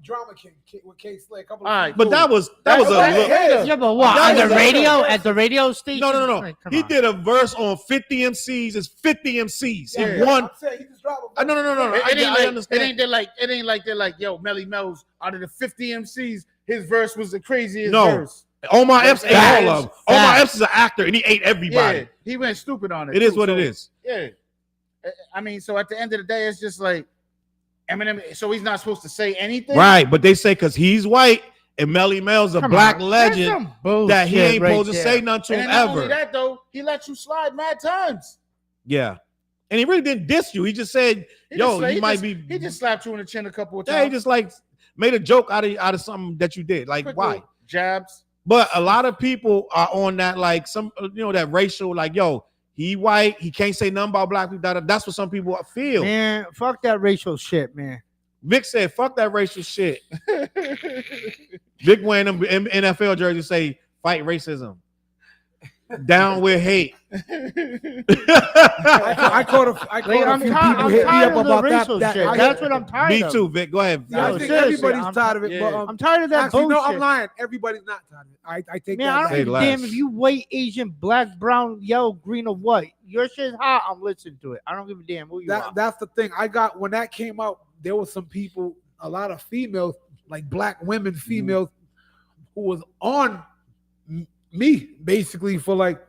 Drama King with K Slay. All right, but that was a look. Yeah, but what? At the radio station? No. Like, he did a verse on 50 MCs. It's 50 MCs. Yeah, He won. he just dropped No. I understand. It ain't like they're like, yo, Melly Mel's out of the 50 MCs, his verse was the craziest No. verse. Omar Epps ate all of them. Omar Epps is an actor, and he ate everybody. Yeah, he went stupid on it. It is what it is. Yeah. I mean, so at the end of the day, it's just like Eminem, so he's not supposed to say anything? Right, but they say because he's white and Melly Mel's a black legend that he ain't supposed to say nothing to him ever. Not only that, though, he let you slide mad times. Yeah. And he really didn't diss you. He just said, he just slapped you in the chin a couple of times. Yeah, he just like made a joke out of something that you did. Like, why? Jabs. But a lot of people are on that, like, some, that racial, like, yo, he white, he can't say nothing about black people. That's what some people feel. Man, fuck that racial shit, man. Vic said, fuck that racial shit. Vic wearing them NFL jerseys say, fight racism. Down with hate. I caught a few people hit me up about that. That's what I'm tired of. Me too, Vic. Go ahead. I think everybody's tired of it. Yeah. But, I'm tired of that actually, bullshit. No, I'm lying. Everybody's not tired of it. I take Man, that. I don't give a damn if you white, Asian, black, brown, yellow, green, or white. Your shit's hot. I'm listening to it. I don't give a damn who you are. That's the thing. When that came out, there was some people, a lot of females, like black women, females, who was on me basically for like,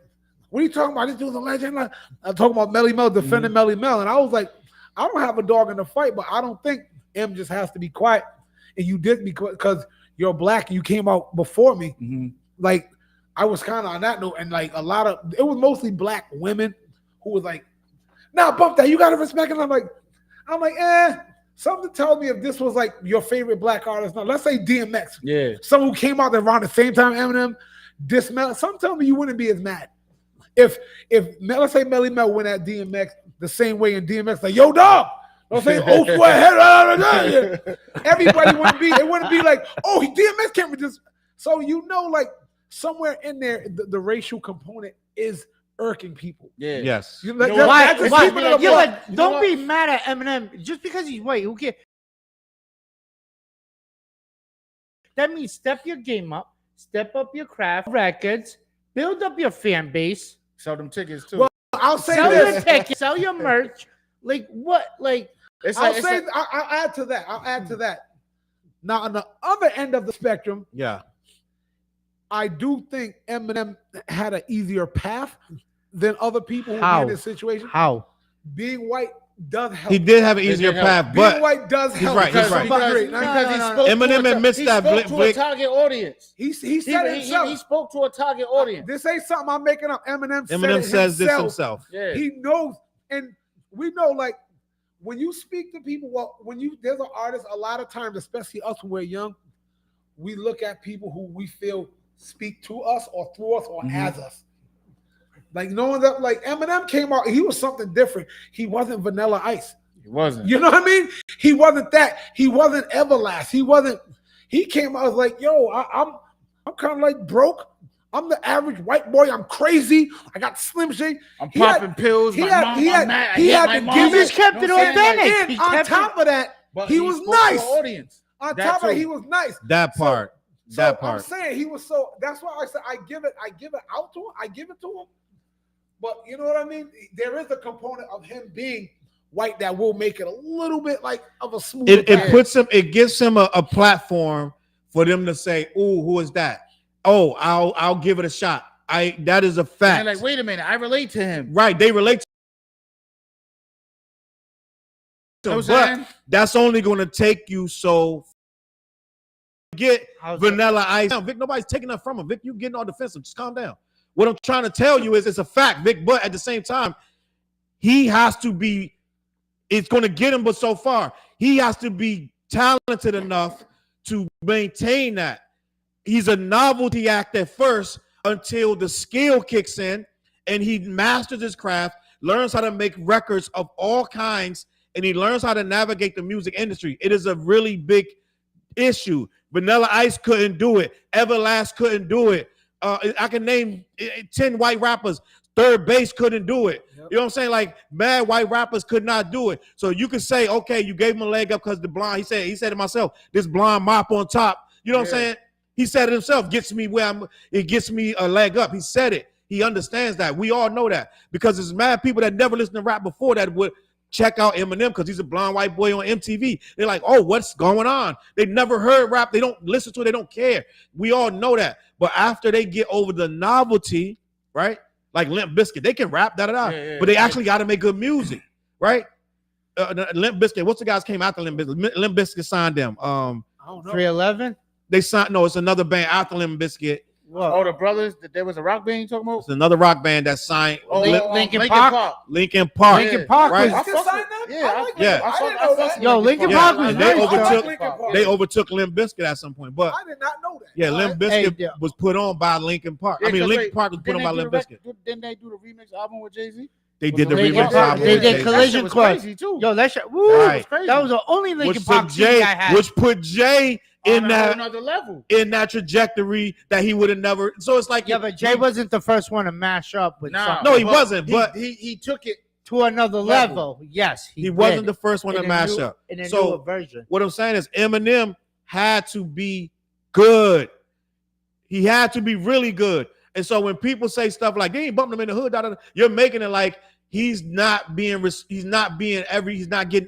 what are you talking about? This dude's a legend. I'm talking about Melly Mel, defending Melly Mel. And I was like, I don't have a dog in the fight, but I don't think M just has to be quiet. And you did because you're black and you came out before me. Mhm. Like I was kind of on that note, and like it was mostly black women who was like, "Nah, bump that. You gotta respect it." I'm like, something tells me if this was like your favorite black artist. Now, let's say DMX. Yeah. Someone who came out there around the same time Eminem, something tells me you wouldn't be as mad. If let's say Melly Mel went at DMX the same way, and DMX like, "Yo, dog." I'm saying, "Oh, head." Everybody wouldn't be. It wouldn't be like, "Oh, DMX can't just." So like somewhere in there, the racial component is irking people. Yeah. Yes. Don't be mad at Eminem just because he's white. Who cares? That means step your game up, step up your craft records, build up your fan base. Sell them tickets too. Well, I'll say Sell this. your tickets, sell your merch. Like what? Like I'll add to that. Now, on the other end of the spectrum, Yeah. I do think Eminem had an easier path than other people who were in this situation. How? Being white does help. He did have an easier path, Being but white does help. right, he's right. Because he spoke Eminem admits that he spoke to a target audience. He said it himself. He spoke to a target audience. This ain't something I'm making up. Eminem says this himself. Yeah. He knows, and we know, like, when you speak to people, there's an artist, a lot of times, especially us when we're young, we look at people who we feel speak to us or through us or as us. Like knowing that, like Eminem came out, he was something different. He wasn't Vanilla Ice. He wasn't. You know what I mean? He wasn't that. He wasn't Everlast. He came out like, yo, I'm kind of like broke. I'm the average white boy. I'm crazy. I got Slim Shady. I'm popping pills. He had to give He just kept it authentic. And on top of that, he was nice. Audience. On top of that, he was nice. That part. So I'm saying he was so. That's why I said I give it out to him. I give it to him. But you know what I mean? There is a component of him being white that will make it a little bit like of a smooth. It gives him a platform for them to say, "Oh, who is that? Oh, I'll give it a shot." That is a fact. And like, wait a minute, I relate to him. Right? They relate to him, but that's only going to take you so. Get Vanilla Ice. Vic, nobody's taking that from him. Vic, you getting all defensive. Just calm down. What I'm trying to tell you is it's a fact, Vic, but at the same time, he has to be, it's going to get him, but so far, he has to be talented enough to maintain that. He's a novelty act at first until the skill kicks in and he masters his craft, learns how to make records of all kinds, and he learns how to navigate the music industry. It is a really big issue. Vanilla Ice couldn't do it. Everlast couldn't do it. I can name 10 white rappers. Third Base couldn't do it. Yep. You know what I'm saying? Like mad white rappers could not do it. So you could say, okay, you gave him a leg up because the blonde. He said it himself. This blonde mop on top. You know what I'm saying? He said it himself. It gets me a leg up. He said it. He understands that. We all know that because there's mad people that never listened to rap before that would check out Eminem because he's a blonde white boy on MTV. They're like, oh, what's going on? They never heard rap. They don't listen to it. They don't care. We all know that. But after they get over the novelty, right? Like Limp Bizkit, they can rap, but they actually got to make good music, right? Limp Bizkit, what's the guys came after Limp Bizkit? Limp Bizkit signed them. I don't know. 311? They signed, no, it's another band after Limp Bizkit. Oh, the brothers. There was a rock band you talking about? It's another rock band that signed. Linkin Park. Linkin Park. Linkin Park. Right? Yo, Linkin Park was they overtook Limp Bizkit at some point, but I did not know that. yeah, Limp Bizkit was put on by Linkin Park. I mean, Linkin Park was put on by Limp Bizkit. Didn't they do the remix album with Jay-Z? They did the Linkin remix Park. album. They did Collision Course. Yo, that shit. Woo, Right. that was the only Linkin Park CD I had. Which put Jay in another level, in that trajectory that he would have never. So it's like, yeah, but Jay wasn't the first one to mash up with something. No, he wasn't. But he took it to another level. Yes, he wasn't the first one to mash up. In a newer version. What I'm saying is Eminem had to be good. He had to be really good. And so when people say stuff like they ain't bumping him in the hood, you're making it like he's not getting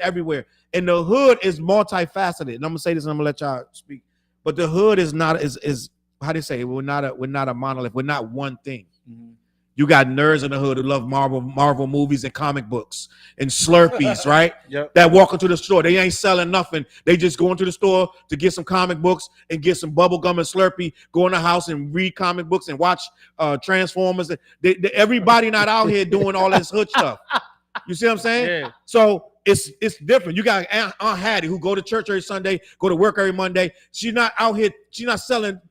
everywhere. And the hood is multifaceted. And I'm gonna say this, and I'm gonna let y'all speak. But the hood is not is how do you say it? We're not a monolith. We're not one thing. Mm-hmm. You got nerds in the hood who love Marvel movies and comic books and Slurpees, right? Yep. That walk into the store. They ain't selling nothing. They just go into the store to get some comic books and get some bubble gum and Slurpee, go in the house and read comic books and watch Transformers. Everybody not out here doing all this hood stuff. You see what I'm saying? Yeah. So it's different. You got Aunt Hattie who go to church every Sunday, go to work every Monday. She's not out here. She's not selling.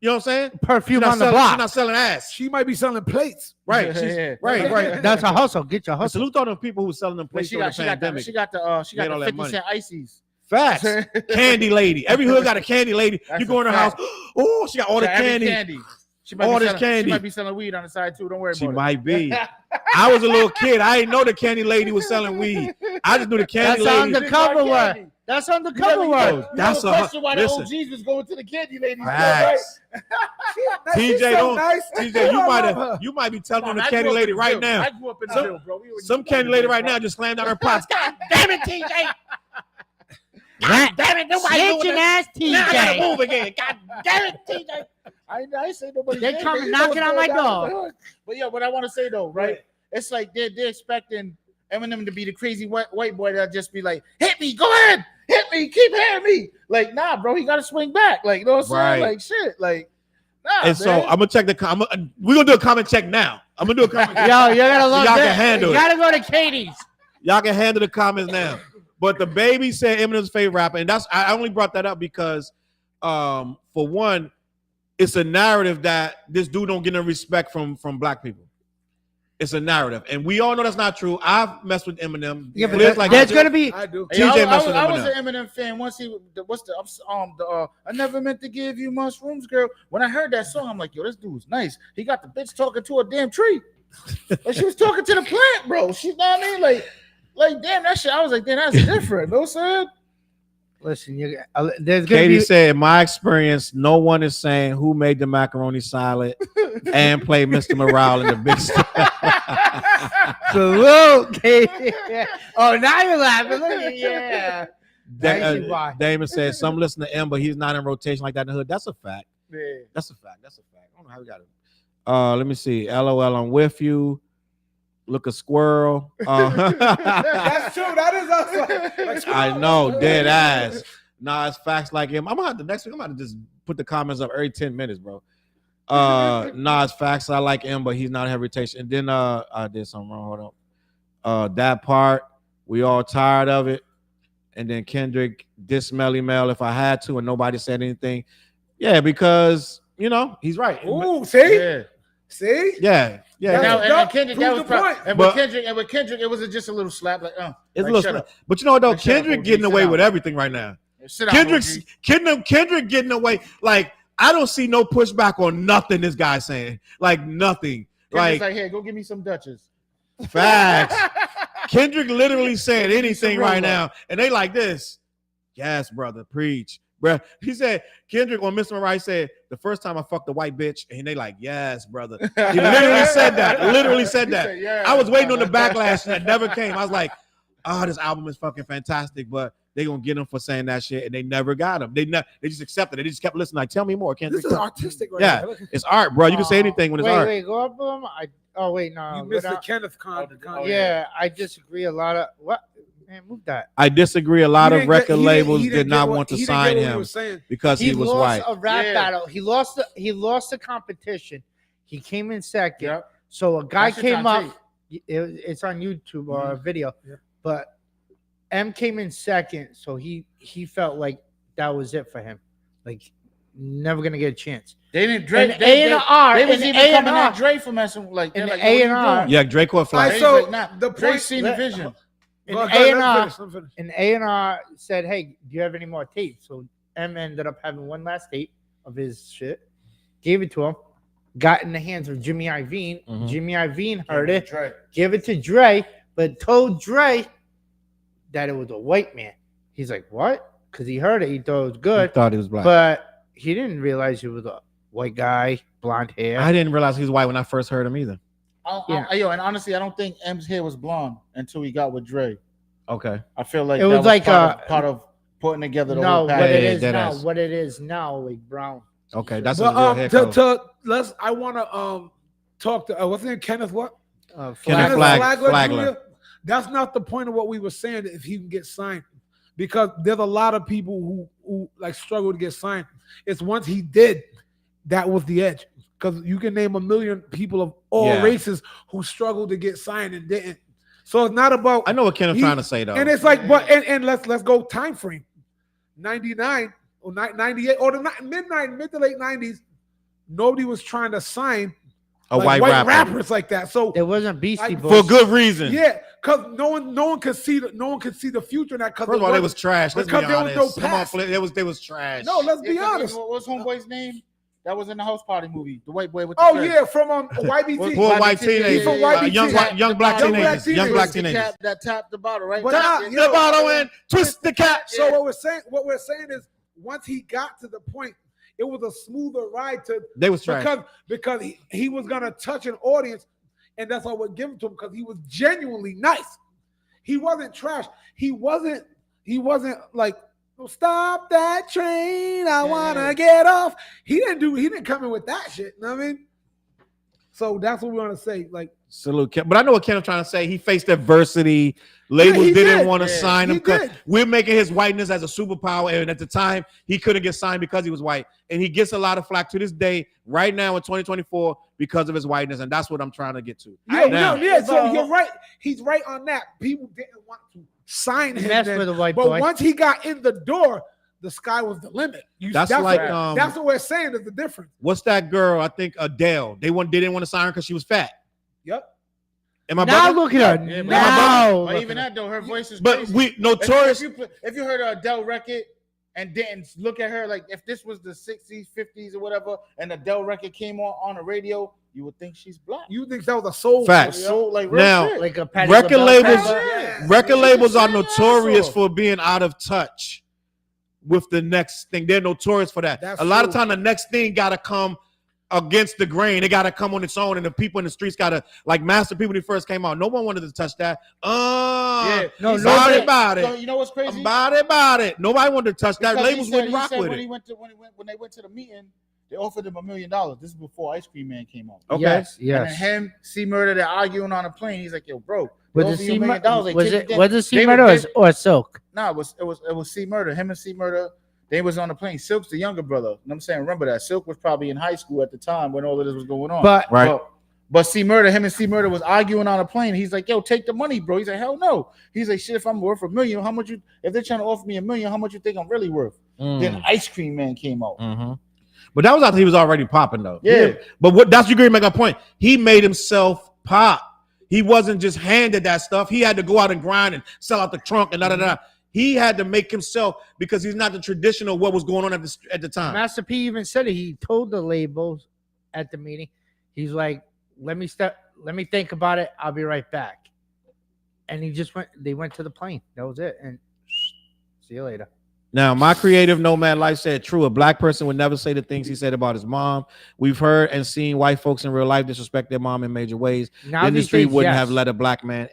You know what I'm saying? Perfume on the She's block. not selling ass. She might be selling plates. Right. Yeah. Right. That's a hustle. Get your And hustle. salute all the people who selling them But plates during the pandemic. she got the 50 cent ices. Facts. Candy lady. Every hood got a candy lady. That's You go in her a house. fact. Oh, she got all the Every candy. She might All be this selling, candy. She might be selling weed on the side too. Don't worry She about might be. I was a little kid. I didn't know the candy lady was selling weed. I just knew the candy That's on lady. the cover word. That's on the cover word. That's a question why the listen. OGs was going to the candy lady. Facts. She's TJ, so don't. nice. TJ, you might be telling on the candy lady right now. I grew up in the Ville, bro. Some candy lady right now just slammed down her pots. God damn it, TJ. God damn it, nobody Snitching ass Now I gotta TJ. move again. God damn it, TJ. I ain't say nobody. They come knocking on my door. But yeah, what I want to say though, right? It's like they're expecting Eminem to be the crazy white boy that just be like, hit me, go ahead, hit me, keep hitting me. Like, nah, bro, he got to swing back. Like, you know what I'm saying? Right. Like, shit. Like, nah. And so I'm gonna check the we're gonna do a comment check now. I'm gonna do a comment. Yo, you gotta love Y'all that. can handle You it. gotta go to Katie's. Y'all can handle the comments now. But the baby said Eminem's favorite rapper, and I only brought that up because, for one, it's a narrative that this dude don't get no respect from black people. It's a narrative, and we all know that's not true. I've messed with Eminem. Yeah, but Flizz like there's I gonna be. I do. Hey, TJ I messed with was Eminem. an Eminem fan once I never meant to give you mushrooms, girl. When I heard that song, I'm like, yo, this dude's nice. He got the bitch talking to a damn tree. Like she was talking to the plant, bro. She know what I mean? Like damn, that shit. I was like, damn, that's different. No sir. Listen, there's gonna Katie be. said, in my experience, no one is saying who made the macaroni salad and played Mr. Morale in the big stuff. Salute, Katie. Oh, now you're laughing. Look at yeah. I see why. Damon said, some listen to M, but he's not in rotation like that in the hood. That's a fact. Yeah. That's a fact. I don't know how we got it. Let me see. LOL, I'm with you. Look a squirrel. That's true. That is also. I know, dead ass. Nah, it's facts like him. I'm gonna have to next week. I'm gonna just put the comments up every 10 minutes, bro. Nah, it's facts. I like him, but he's not in heritage. And then I did something wrong. Hold up. That part, we all tired of it. And then Kendrick diss Melly Mel if I had to, and nobody said anything. Yeah, because he's right. Ooh, see? Yeah. See? Yeah. Now, Yeah. and Kendrick, Prove that was the point. and with Kendrick, it was just a little slap, like, It's like, a little shut slap. up. But you know what though? Like, shut up, Kendrick OG, getting sit away down. with everything right now. Sit down, Kendrick getting away. Like, I don't see no pushback on nothing this guy's saying. Like, nothing. Kendrick's like, hey, go give me some Dutchess. Facts. Kendrick literally saying anything real right love. now. And they like this. Yes, brother, preach. Bruh. He said, Kendrick on Mr. Right said, the first time I fucked a white bitch, and they like, yes, brother. He literally said that. Literally said that. He said, yeah, I was waiting on the backlash and that never came. I was like, oh, this album is fucking fantastic, but they gonna get him for saying that shit, and they never got him. They just accepted it. They just kept listening. Like, tell me more, Kendrick. This is artistic right Yeah, now. it's art, bro. You can say anything when it's art. Wait, go up. Wait, no. You missed go the down. Kenneth con. Yeah, I disagree a lot of what. Man, move that. I disagree. A lot He of didn't get- record he didn't- labels he did didn't not get what- want to he didn't sign get what he him was saying. because he was lost white. a rap Yeah. battle. He lost the competition. He came in second. Yep. So a guy That shit's came on up. It's on YouTube or a Mm-hmm. video. Yeah. But M came in second, so he felt like that was it for him. Like never gonna get a chance. They didn't Dre. And A&R, They was and even coming A&R. at Dre for messing like they're And like, yo, what you A&R. doing? Yeah, Drake caught flag. Dre's So, like, nah, the Dre's point- seen the vision. And Go ahead, let him A&R finish, let him finish. And A&R said, hey, do you have any more tapes? So M ended up having one last tape of his shit, gave it to him, got in the hands of Jimmy Iovine. Mhm. Jimmy Iovine heard it, Dre. gave it to Dre, but told Dre that it was a white man. He's like, what? Because he heard it, he thought it was I good, thought he was black. but he didn't realize he was a white guy, blonde hair. I didn't realize he was white when I first heard him either. Yo, and honestly, I don't think M's hair was blonde until he got with Dre. Okay. I feel like It that was like part of putting together the no, whole what package. it Yeah, is dead now, ass. what it is now, like brown. Okay. That's But a real hair color. let's. I want to talked to what's his name, Kenneth what? Kenneth Flagler. Jr. That's not the point of what we were saying. If he can get signed, because there's a lot of people who like struggle to get signed. It's once he did, that was the edge. Because you can name a million people of all races who struggled to get signed and didn't. So it's not about. I know what Kenneth's trying to say though, and it's like, but and let's go time frame, 99 or 98 or the mid to late 90s. Nobody was trying to sign a like white rapper. rappers like that. So it wasn't Beastie like, Boys for good reason. Yeah, because no one could see the future in that. First of all, they was trash. Let's be because there was honest. no Come on, past. they was trash. No, let's be honest. What's homeboy's name? That was in the house party movie. The white boy with Oh yeah, from YBT. Poor white teenagers. He's from YBT. Young black teenagers. Young black the teenagers. cap that tapped the bottle, right? But Tap nah, the bottle and twist the cap. So what we're saying is, once he got to the point, it was a smoother ride to. They was trash because he was gonna touch an audience, and that's all we're giving to him because he was genuinely nice. He wasn't trash. He wasn't like, stop that train, I wanna get off. He didn't come in with that shit. You know what I mean? So that's what we want to say. Like, salute Ken. But I know what Ken's trying to say. He faced adversity. Labels didn't want to sign him because we're making his whiteness as a superpower. And at the time, he couldn't get signed because he was white. And he gets a lot of flack to this day, right now in 2024, because of his whiteness. And that's what I'm trying to get to. So you're right. He's right on that. People didn't want to sign him. But once he got in the door, the sky was the limit. That's what we're saying is the difference. What's that girl? I think Adele. They didn't want to sign her because she was fat. Yep. Am I now look at her. Yeah, now, but even that though, her voice is. But crazy. we notorious. If you heard an Adele record and didn't look at her like if this was the 60s, 50s, or whatever, and Adele record came on the radio, you would think she's black. You think that was a soul? Facts. Soul, like now, shit. like a Patti record LaBelle labels are notorious for being out of touch with the next thing. They're notorious for that. That's a lot true. of time the next thing got to come against the grain. It got to come on its own, and the people in the streets got to, like Master P when he first came out, no one wanted to touch that. About it. You know what's crazy? About it. Nobody wanted to touch that. Labels wouldn't rock with when it. When they went to the meeting, they offered him $1 million. This is before Ice Cream Man came out. Okay. Yes. And then him, C Murder, they're arguing on a plane. He's like, "Yo, bro, Was it $1 C Murder or Silk? No, it was C Murder. Him and C Murder. They was on the plane. Silk's the younger brother. You know what I'm saying? Remember that. Silk was probably in high school at the time when all of this was going on. But C Murder, him and C Murder was arguing on a plane. He's like, yo, take the money, bro. He's like, hell no. He's like, shit, if I'm worth $1 million, how much if they're trying to offer me $1 million, how much you think I'm really worth? Then Ice Cream Man came out. But that was after he was already popping though. Yeah. But that's you agree make a point. He made himself pop. He wasn't just handed that stuff. He had to go out and grind and sell out the trunk and da. He had to make himself because he's not the traditional what was going on at the time. Master P even said it. He told the labels at the meeting, he's like, let me think about it. I'll be right back. And they went to the plane. That was it. And see you later. Now, my creative nomad life said true. A black person would never say the things he said about his mom. We've heard and seen white folks in real life disrespect their mom in major ways. Now the industry wouldn't have let a black man.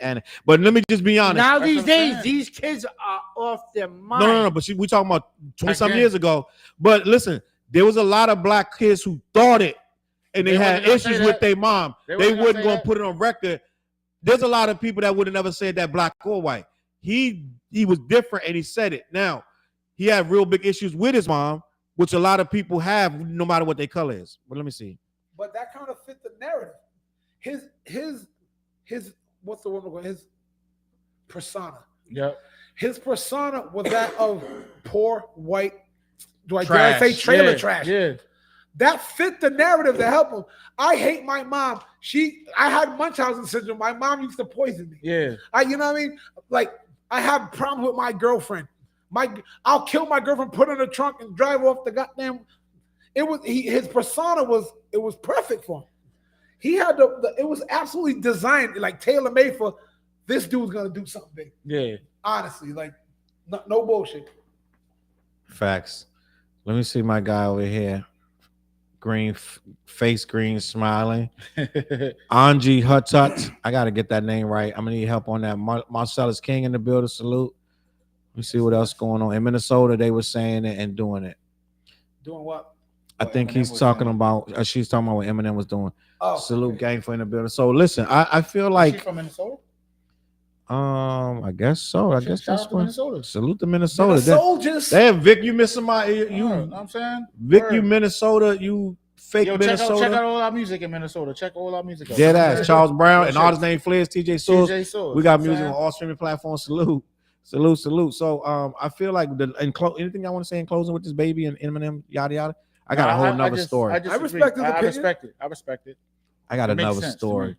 But let me just be honest. Now these days, these kids are off their mind. No. But we talking about 20-some years ago. But listen, there was a lot of black kids who thought it, and they had issues with their mom. They wouldn't go and put it on record. There's a lot of people that would have never said that black or white. He was different, and he said it. Now, he had real big issues with his mom, which a lot of people have, no matter what their color is. But let me see. But that kind of fit the narrative. His what's the word? His persona. Yeah. His persona was that of poor white. Dare I say trailer trash? Yeah. That fit the narrative to help him. I hate my mom. I had Munchausen syndrome. My mom used to poison me. Yeah. You know what I mean? Like, I have problems with my girlfriend. I'll kill my girlfriend, put her in the trunk, and drive off the goddamn. His persona was perfect for him. He had it was absolutely designed, like tailor made for this dude's gonna do something big. Yeah. Honestly, like no bullshit. Facts. Let me see my guy over here. Green face, green smiling. Angie Hutut. I gotta get that name right. I'm gonna need help on that. Marcellus King in the building. Salute. Let me see what else going on. In Minnesota, they were saying it and doing it. Doing what? I think he's talking about. She's talking about what Eminem was doing. Oh, Salute gang for in the building. So listen, I feel like. Is she from Minnesota? I guess so. I guess Shout that's out to what. Minnesota. Salute to Minnesota. soldiers. Damn, Vic, you missing my You you. know what I'm saying? Vic, Word. you Minnesota. You fake Yo, Minnesota. check out all our music in Minnesota. Check all our music out. Dead ass. Charles Brown and Real artist name Flizz, TJ Soares. TJ Soares. We got You know what music I'm on all streaming platforms. Salute. So I feel like anything I want to say in closing with this baby and Eminem, yada yada. I got a whole nother story. I respect his opinion. I respect it. I got It makes another sense to story. me.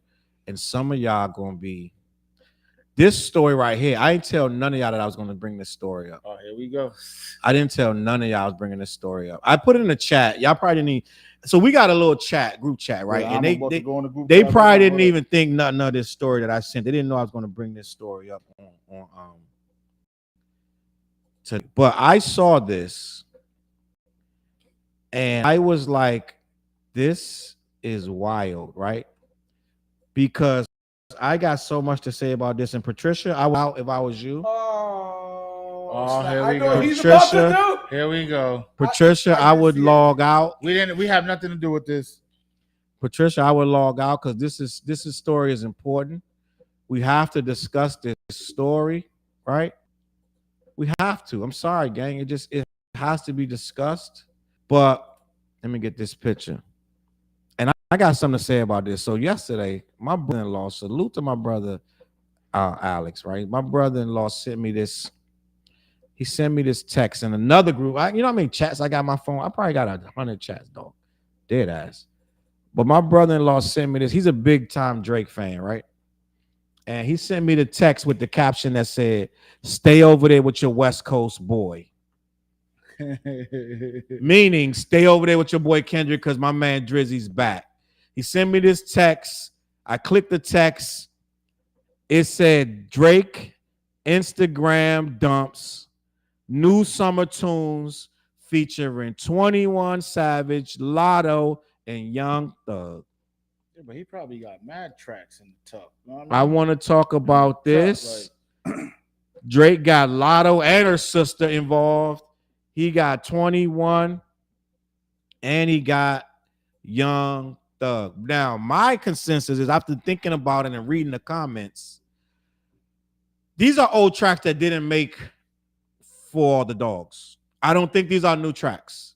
And some of y'all gonna be this story right here. I didn't tell none of y'all that I was gonna bring this story up. Oh, here we go. I didn't tell none of y'all I was bringing this story up. I put it in the chat. Y'all probably didn't. So we got a little group chat, right? Yeah, and I'm about to go in the group they chat probably right didn't now. even think nothing of this story that I sent. They didn't know I was gonna bring this story up but I saw this and I was like, this is wild, right? Because I got so much to say about this. And Patricia, I would out if I was you. Oh, here we I know go. what he's about to Patricia. do. Here we go. Patricia, I would log out. We have nothing to do with this. Patricia, I would log out because this story is important. We have to discuss this story, right? We have to. I'm sorry, gang. It has to be discussed. But let me get this picture. And I got something to say about this. So yesterday, my brother-in-law, salute to my brother Alex, right? My brother-in-law sent me this. He sent me this text in another group. You know how many chats I got on my phone? I probably got 100 chats, dog. Dead ass. But my brother-in-law sent me this. He's a big time Drake fan, right? And he sent me the text with the caption that said, "Stay over there with your West Coast boy." Meaning, stay over there with your boy Kendrick because my man Drizzy's back. He sent me this text. I clicked the text. It said, Drake Instagram dumps new summer tunes featuring 21 Savage, Lotto, and Young Thug. Yeah, but he probably got mad tracks in the top. You know what I want to talk about this. Drake got Lotto and her sister involved. He got 21 and he got Young Thug. Now, my consensus is after thinking about it and reading the comments, these are old tracks that didn't make for the dogs. I don't think these are new tracks.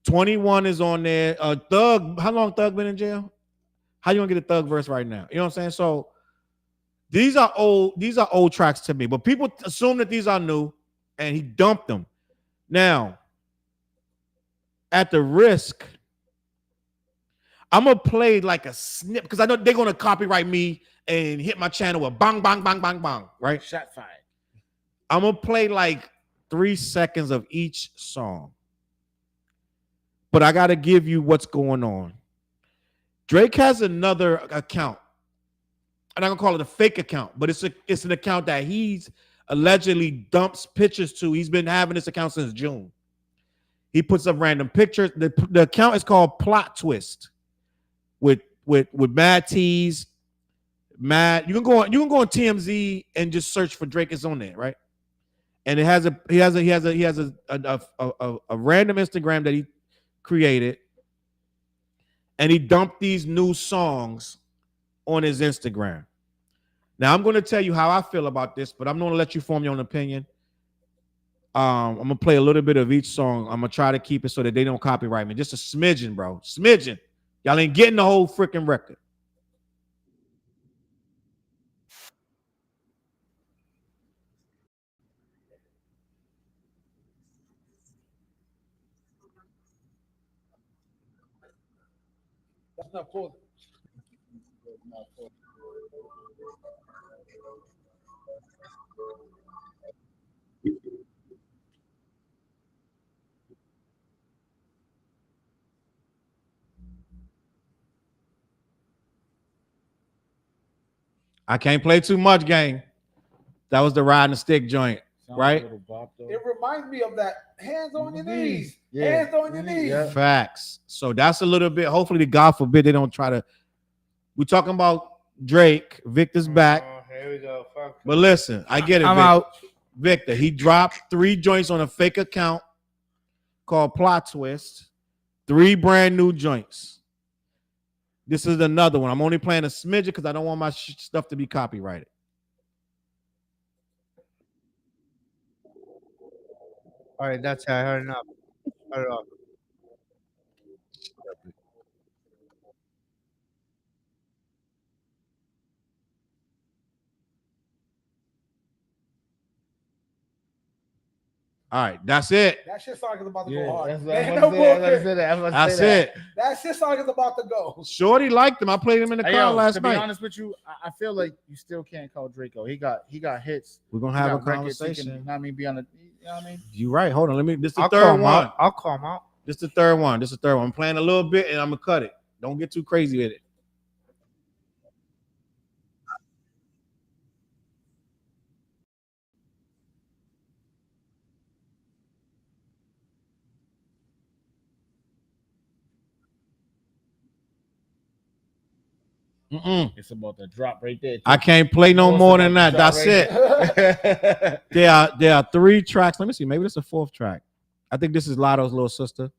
21 is on there. Thug, how long Thug been in jail? How you gonna get a Thug verse right now? You know what I'm saying? So these are old tracks to me, but people assume that these are new, and he dumped them. Now, at the risk, I'm gonna play like a snip because I know they're gonna copyright me and hit my channel with bang, bang, bang, bang, bang, right? Shot fired. I'm gonna play like 3 seconds of each song. But I gotta give you what's going on. Drake has another account. I'm not gonna call it a fake account, but it's an account that he's allegedly dumps pictures to. He's been having this account since June. He puts up random pictures. The account is called Plot Twist with Mad T's. Mad. You can go on TMZ and just search for Drake. It's on there, right? And he has a random Instagram that he created, and he dumped these new songs on his Instagram. Now I'm going to tell you how I feel about this, but I'm going to let you form your own opinion. I'm going to play a little bit of each song. I'm going to try to keep it so that they don't copyright me. Just a smidgen, bro. Smidgen. Y'all ain't getting the whole freaking record. That's not cool. I can't play too much, gang. That was the riding stick joint, right? It reminds me of that hands on your knees. Yeah. Hands on your knees. Yeah. Facts. So that's a little bit. Hopefully, God forbid they don't try to. We're talking about Drake. Victor's back. Here we go. Fuck. But listen, I get it. I'm Victor. out. Victor, he dropped 3 joints on a fake account called Plot Twist. 3 brand new joints. This is another one. I'm only playing a smidget because I don't want my stuff to be copyrighted. All right, that's how I heard enough. Heard enough. All right, that's it. That shit song is about to go Yeah, hard. that's Man, what no bullshit. That's it. That shit song is about to go. Shorty liked him. I played him in the Hey, car yo, last to be night. honest with you, I feel like you still can't call Draco. He got hits. We're gonna He have a got records. He conversation. can, you know what I mean, be on the. You know what I mean? You right. Hold on. Let me. This is the I'll call third him one. out. I'll call him out. This is the third one. This is the third one. I'm playing a little bit and I'm gonna cut it. Don't get too crazy with it. It's about to drop right there. I can't play no more than that. That's it. it. There are 3 tracks. Let me see. Maybe this is a 4th track. I think this is Lotto's little sister.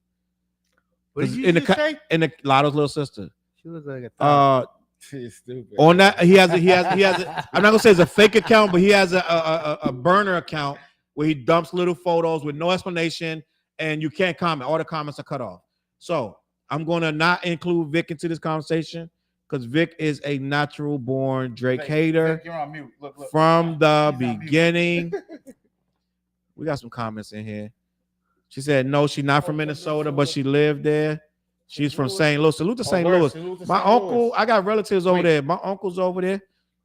What did you in the just say? in the Lotto's little sister. She looks like a thug. She's stupid. On that he has I'm not gonna say it's a fake account, but he has a burner account where he dumps little photos with no explanation, and you can't comment. All the comments are cut off. So I'm gonna not include Vic into this conversation because Vic is a natural born Drake hater You're on mute. Look. from the He's on mute. beginning. We got some comments in here. She said no, she's not from Minnesota, but she lived there. She's from St. Louis. Salute to St. Louis. My uncle, I got relatives over there. My uncle's over there.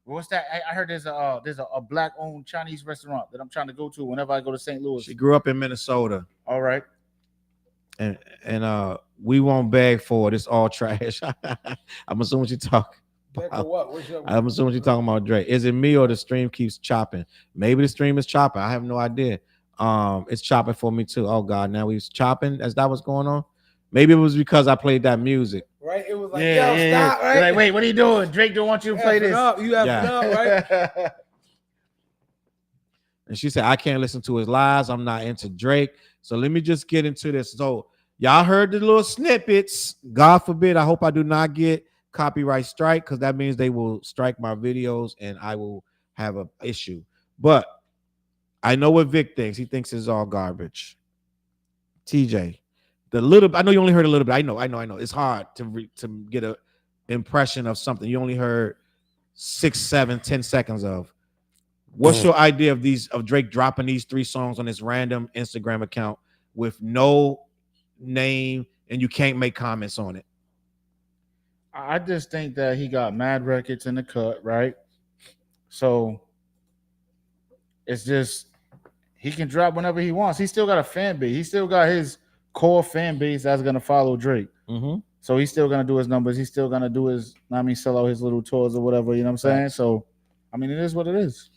What's that? I heard there's a black-owned Chinese restaurant that I'm trying to go to whenever I go to St. Louis. She grew up in Minnesota. All right. And we won't beg for it. It's all trash. I'm assuming you talk. Back to what? What's your- I'm assuming you're talking about Drake. Is it me or the stream keeps chopping? Maybe the stream is chopping. I have no idea. It's chopping for me too. Oh God, now he's chopping as that was going on. Maybe it was because I played that music. Right? It was like, Yeah, yo, stop, right? Like, wait, what are you doing? Drake don't want you to play Effing this. up. You have Yeah. right? And she said, I can't listen to his lies. I'm not into Drake. So let me just get into this. So y'all heard the little snippets. God forbid, I hope I do not get copyright strike because that means they will strike my videos and I will have an issue. But I know what Vic thinks. He thinks it's all garbage. TJ, I know you only heard a little bit. I know. It's hard to get an impression of something you only heard 6, 7, 10 seconds of. What's your idea of Drake dropping these 3 songs on his random Instagram account with no name and you can't make comments on it? I just think that he got mad records in the cut, right? So it's just he can drop whenever he wants. He still got a fan base. He still got his core fan base that's gonna follow Drake. Mm-hmm. So he's still gonna do his numbers. He's still gonna do his, sell out his little tours or whatever. You know what I'm saying? So, I mean, it is what it is.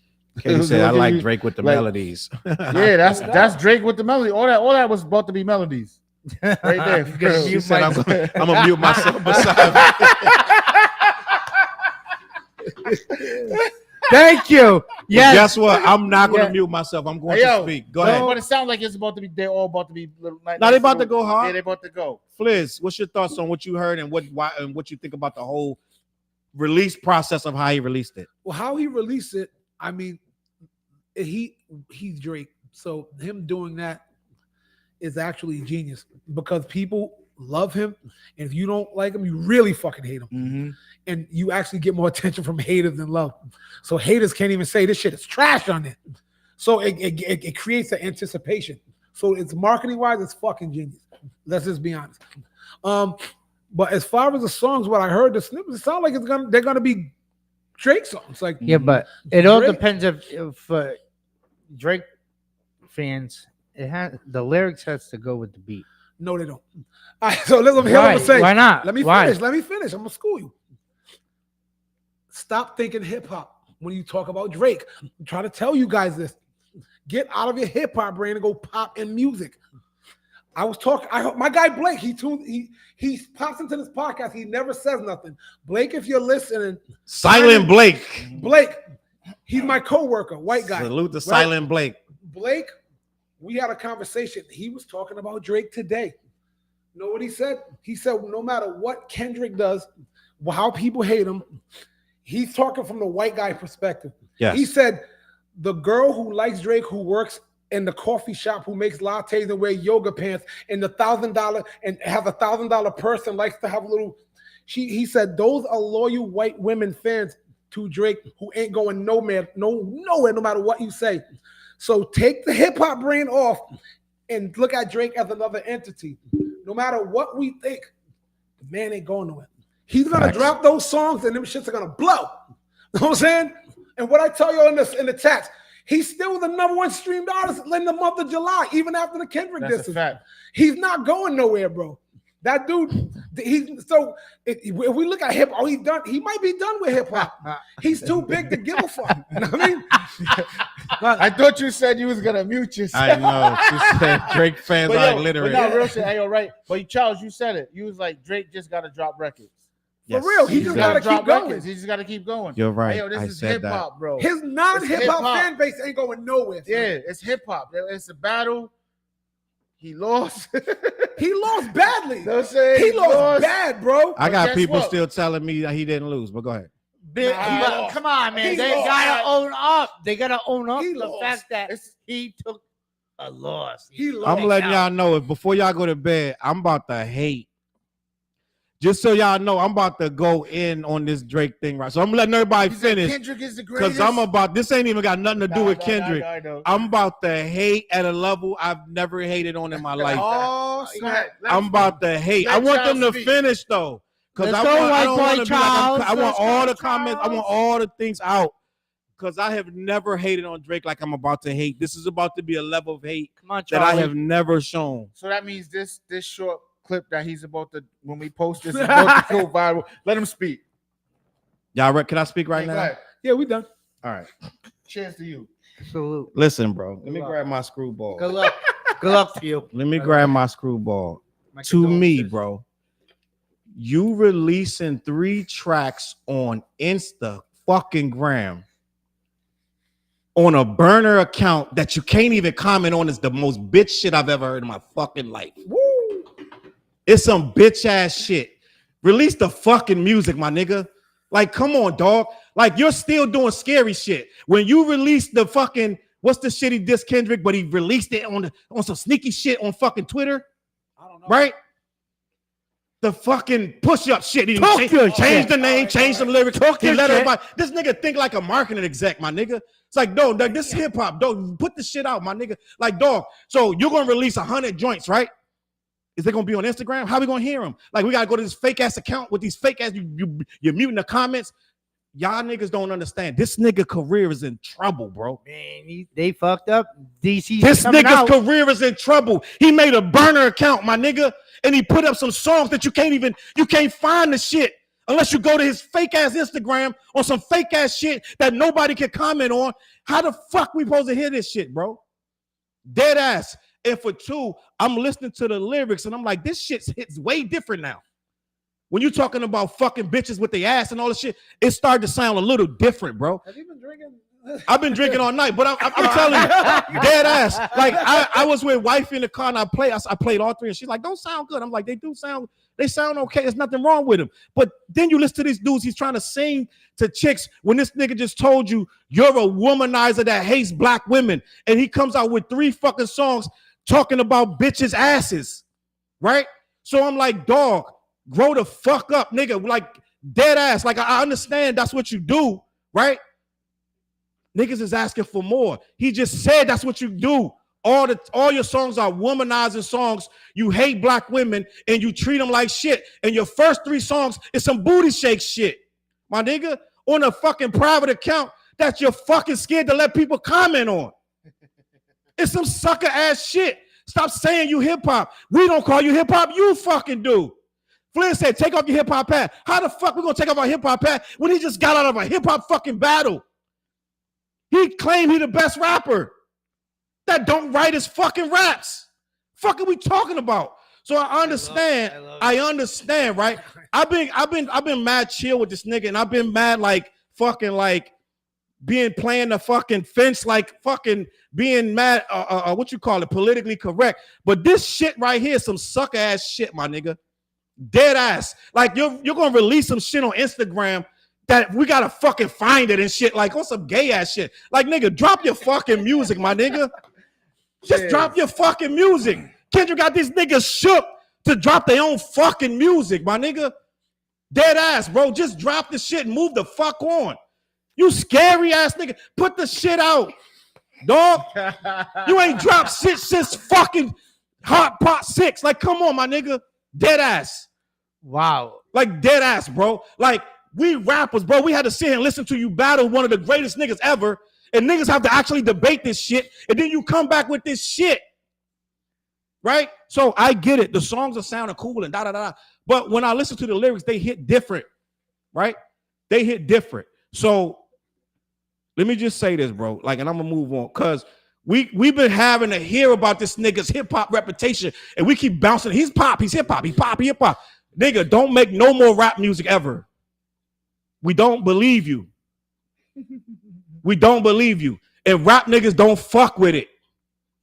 He said, I like Drake with the melodies. Yeah, that's Drake with the melody. All that was about to be melodies. Right there. She said, I'm gonna mute myself beside Thank you. Yeah. Guess what? I'm not gonna mute myself. I'm going to speak. Go ahead. But it sounds like it's about to be. They're all about to be. Now they about to go hard. Yeah, they about to go. Flizz, what's your thoughts on what you heard and what you think about the whole release process of how he released it? Well, how he released it, I mean, he's Drake. So him doing that is actually genius because people love him. And if you don't like him, you really fucking hate him. Mm-hmm. And you actually get more attention from haters than love. So haters can't even say this shit is trash on it. So it creates an anticipation. So it's marketing wise, it's fucking genius. Let's just be honest. But as far as the songs, what I heard the snippets, it sounds like they're gonna be Drake songs. Like Yeah, but it all depends if Drake fans, the lyrics has to go with the beat. No, they don't. All right, so let me hear what I'm saying. Why not? Let me finish. Let me finish. I'm gonna school you. Stop thinking hip hop when you talk about Drake. I'm trying to tell you guys this. Get out of your hip hop brain and go pop in music. I was talking. My guy Blake. He pops into this podcast. He never says nothing. Blake, if you're listening, Silent Blake. Blake, he's my coworker, white guy. Salute to Silent Blake. Blake, We had a conversation. He was talking about Drake today. You know what he said? He said, no matter what Kendrick does, how people hate him, he's talking from the white guy perspective. Yes. He said, the girl who likes Drake, who works in the coffee shop, who makes lattes and wear yoga pants, and the $1,000 and has $1,000 purse and likes to have a little. He said, those are loyal white women fans to Drake who ain't going nowhere, no matter what you say. So take the hip hop brain off and look at Drake as another entity. No matter what we think, the man ain't going nowhere. He's gonna drop those songs and them shits are gonna blow. You know what I'm saying? And what I tell you in the text, he's still the #1 streamed artist in the month of July, even after the Kendrick That's a dissing. fact. He's not going nowhere, bro. That dude, if we look at hip hop, he's done. He might be done with hip hop. He's too big to give a fuck. You know what I mean? I thought you said you was gonna mute yourself. I know. She said Drake fans are illiterate. But not real shit. Hey, yo, right. But Challz, you said it. You was like, Drake just gotta drop records. For real, he just gotta keep going. He just gotta keep going. You're right. Hey, yo, this I is said hip hop, bro. His non-hip hop hip-hop. fan base ain't going nowhere. Yeah, it's hip hop. It's a battle. He lost. He lost badly. You know what I'm saying? He lost bad, bro. I got guess people what? still telling me that he didn't lose, but go ahead. Come on, man. He They lost. gotta own up. They gotta own up He the lost. fact that he took a loss. He lost. I'm letting y'all know if before y'all go to bed, I'm about to hate. Just so y'all know, I'm about to go in on this Drake thing, right? So I'm letting everybody finish Kendrick is the greatest. because this ain't even got nothing to do with Kendrick. I know. I'm about to hate at a level I've never hated on in my life. Oh, snap. I'm about to hate. I want them to finish though, because Let's I go, want. I white don't boy want to be like. Challz. I want Let's all go, the comments. I want all the things out, because I have never hated on Drake like I'm about to hate. This is about to be a level of hate Come on, that I Charlie. have never shown. So that means this short clip that he's about to, when we post this, is about to go viral. Let him speak. Y'all, can I speak right Go now? ahead. Yeah, we done. All right. Cheers to you. Salute. Listen, bro. Let me luck. grab my screwball. Good luck. Good luck to you. Let me grab my screwball. My To me, condolences. bro, you releasing 3 tracks on Insta fucking gram on a burner account that you can't even comment on is the most bitch shit I've ever heard in my fucking life. Woo. It's some bitch ass shit. Release the fucking music, my nigga. Like, come on, dog. Like, you're still doing scary shit. When you release the fucking, what's the shit he dissed Kendrick, but he released it on some sneaky shit on fucking Twitter, I don't know. right? The fucking push-up shit. He Talk your change shit. the name, change the lyrics. He your let shit. everybody. This nigga think like a marketing exec, my nigga. It's like, dog, this is hip hop. Dog, put this shit out, my nigga. Like, dog. So you're gonna release 100 joints, right? Is they gonna be on Instagram? How we gonna hear them? Like, we gotta go to this fake ass account with these fake ass. You're muting the comments. Y'all niggas don't understand. This nigga career is in trouble, bro. Man, they fucked up. DC. This nigga's career is in trouble. He made a burner account, my nigga, and he put up some songs that you can't find the shit unless you go to his fake ass Instagram on some fake ass shit that nobody can comment on. How the fuck we supposed to hear this shit, bro? Dead ass. And for 2, I'm listening to the lyrics and I'm like, this shit hits way different now. When you're talking about fucking bitches with their ass and all this shit, it started to sound a little different, bro. Have you been drinking? I've been drinking all night, but I'm telling you, dead ass. Like, I was with wifey in the car and I played all 3 and she's like, don't sound good. I'm like, they sound okay. There's nothing wrong with them. But then you listen to these dudes, he's trying to sing to chicks when this nigga just told you you're a womanizer that hates black women. And he comes out with 3 fucking songs talking about bitches' asses, right? So I'm like, dog, grow the fuck up, nigga. Like, dead ass. Like, I understand that's what you do, right? Niggas is asking for more. He just said that's what you do. All your songs are womanizing songs. You hate black women and you treat them like shit. And your first 3 songs is some booty shake shit, my nigga, on a fucking private account that you're fucking scared to let people comment on. It's some sucker ass shit. Stop saying you hip hop. We don't call you hip hop. You fucking do. Flizz said, take off your hip hop hat. How the fuck we gonna take off our hip hop hat when he just got out of a hip hop fucking battle? He claimed he the best rapper that don't write his fucking raps. Fuck are we talking about? So I understand. I understand, right? I've been mad chill with this nigga, and I've been mad like fucking like being playing the fucking fence, like fucking being mad, what you call it, politically correct. But this shit right here is some sucker ass shit, my nigga. Dead ass. Like you're gonna release some shit on Instagram that we gotta fucking find it and shit. Like on some gay ass shit. Like nigga, drop your fucking music, my nigga. Just drop your fucking music. Kendrick got these niggas shook to drop their own fucking music, my nigga. Dead ass, bro. Just drop the shit and move the fuck on. You scary ass nigga. Put the shit out, dog. You ain't dropped shit since fucking Hot Pot 6. Like, come on, my nigga. Dead ass. Wow. Like, dead ass, bro. Like, we rappers, bro, we had to sit here and listen to you battle one of the greatest niggas ever. And niggas have to actually debate this shit. And then you come back with this shit. Right? So I get it. The songs are sounding cool and da-da-da. But when I listen to the lyrics, they hit different. Right? They hit different. So let me just say this, bro. Like, and I'm gonna move on. Cause we've been having to hear about this nigga's hip-hop reputation. And we keep bouncing. He's pop, he's hip-hop, he's pop, hip-hop. Nigga, don't make no more rap music ever. We don't believe you. We don't believe you. And rap niggas don't fuck with it.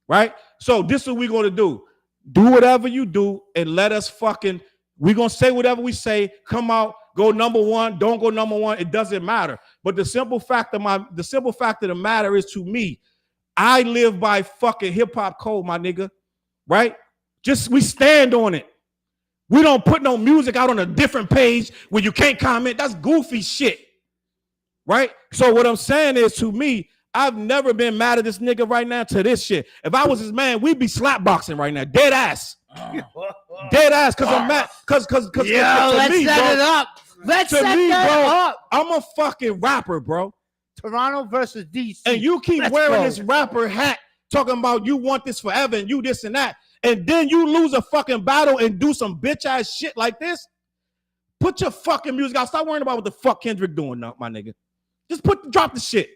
Right? So this is what we're gonna do. Do whatever you do and let us fucking, we're gonna say whatever we say, come out, go number one, don't go number one, it doesn't matter. But the simple fact of the matter is, to me, I live by fucking hip-hop code, my nigga. Right? Just we stand on it. We don't put no music out on a different page where you can't comment. That's goofy shit. Right? So what I'm saying is, to me, I've never been mad at this nigga right now to this shit. If I was his man, we'd be slap boxing right now. Dead ass. Dead ass, because I'm mad. Because let's set it up. Let's set that up. I'm a fucking rapper, bro. Toronto versus DC. And you keep wearing this rapper hat talking about you want this forever and you this and that. And then you lose a fucking battle and do some bitch ass shit like this. Put your fucking music out. Stop worrying about what the fuck Kendrick doing now, my nigga. Just drop the shit.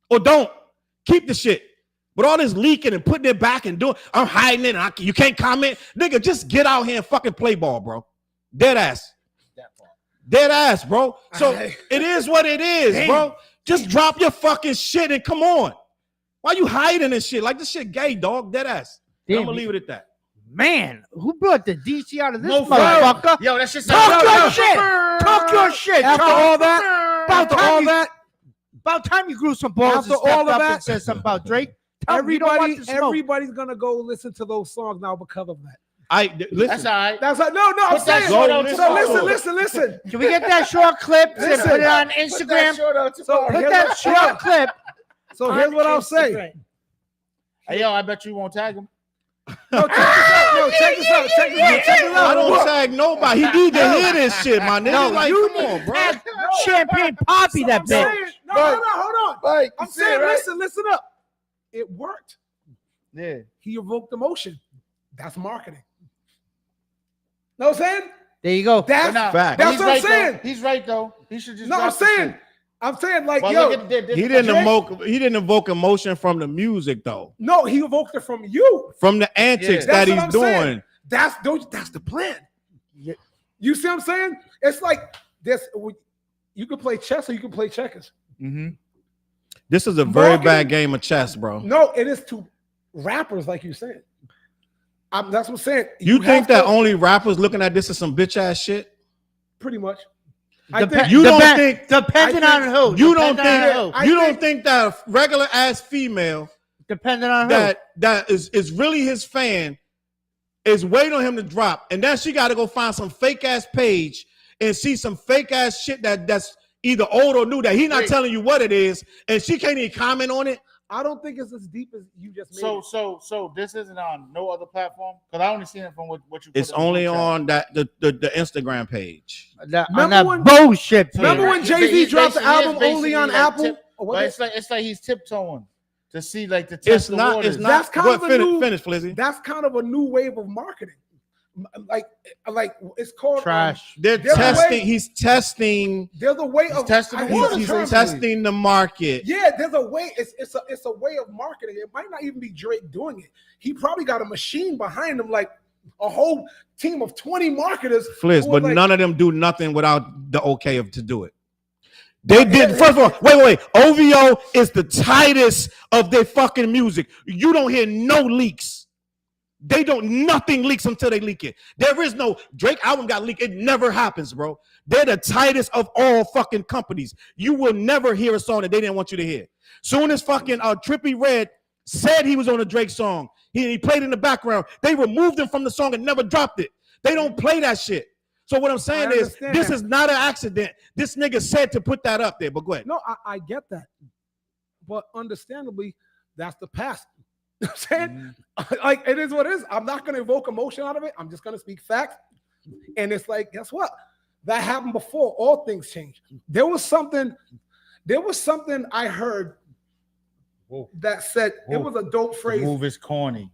Or don't. Keep the shit. But all this leaking and putting it back and doing, I'm hiding it and you can't comment. Nigga, just get out here and fucking play ball, bro. Dead ass. Dead ass, bro. So it is what it is, bro. Just drop your fucking shit and come on. Why you hiding this shit? Like, this shit gay, dog. Dead ass. I'm gonna leave it at that. Man, who brought the DC out of this motherfucker? Yo, that shit. Talk your shit. Talk your shit. After all that, about time you grew some balls and stepped up and said something about Drake. Everybody's gonna go listen to those songs now because of that. Listen. That's all right. That's like, no, I'm saying. So listen. Can we get that short clip and put it on Instagram? Put that short clip. So here's what I'll say. Hey, yo, I bet you won't tag him. No, check this out. I don't tag nobody. He need to hear this shit, my nigga. No, like, you come on, bro. Champagne Poppy, that bitch. Hold on. Right, I'm saying, listen up. It worked. Yeah. He evoked emotion. That's marketing. Know what I'm saying? There you go. That's fact. That's what I'm saying. He's right though. He should just. No, I'm saying like, well, yo, he didn't evoke emotion from the music though. No, he evoked it from you. From the antics that he's doing. That's the plan. You see what I'm saying? It's like this. You can play chess or you can play checkers. Mm-hmm. This is a very bad game of chess, bro. No, it is to rappers, like you said. That's what I'm saying. You think that only rappers looking at this as some bitch ass shit? Pretty much. Depending on who. You don't think that a regular ass female, depending on that is really his fan, is waiting on him to drop, and then she got to go find some fake ass page and see some fake ass shit that's either old or new that he's not telling you what it is, and she can't even comment on it. I don't think it's as deep as you just made it. So this isn't on no other platform, because I only seen it from what you. It's only on the Instagram page. Bullshit. Remember when Jay-Z dropped the album only on Apple? It's like he's tiptoeing to see like the test. It's not. That's kind of a new finish, Flizzy. That's kind of a new wave of marketing. Like it's called trash. They're testing. He's testing. There's a way of testing. He's testing the market. Yeah, there's a way. It's a way of marketing. It might not even be Drake doing it. He probably got a machine behind him, like a whole team of 20 marketers. Flizz, but none of them do nothing without the okay to do it. They did. First of all, wait. OVO is the tightest of their fucking music. You don't hear no leaks. They don't. Nothing leaks until they leak it. There is no Drake album got leaked. It never happens, bro. They're the tightest of all fucking companies. You will never hear a song that they didn't want you to hear. Soon as fucking Trippie Redd said he was on a Drake song, he played in the background. They removed him from the song and never dropped it. They don't play that shit. So what I'm saying is, this is not an accident. This nigga said to put that up there, but go ahead. No, I get that. But understandably, that's the past. You know what I'm saying? Like, it is what it is. I'm not going to evoke emotion out of it. I'm just going to speak facts. And it's like, guess what? That happened before. All things change. There was something I heard that said, it was a dope phrase. The move is corny.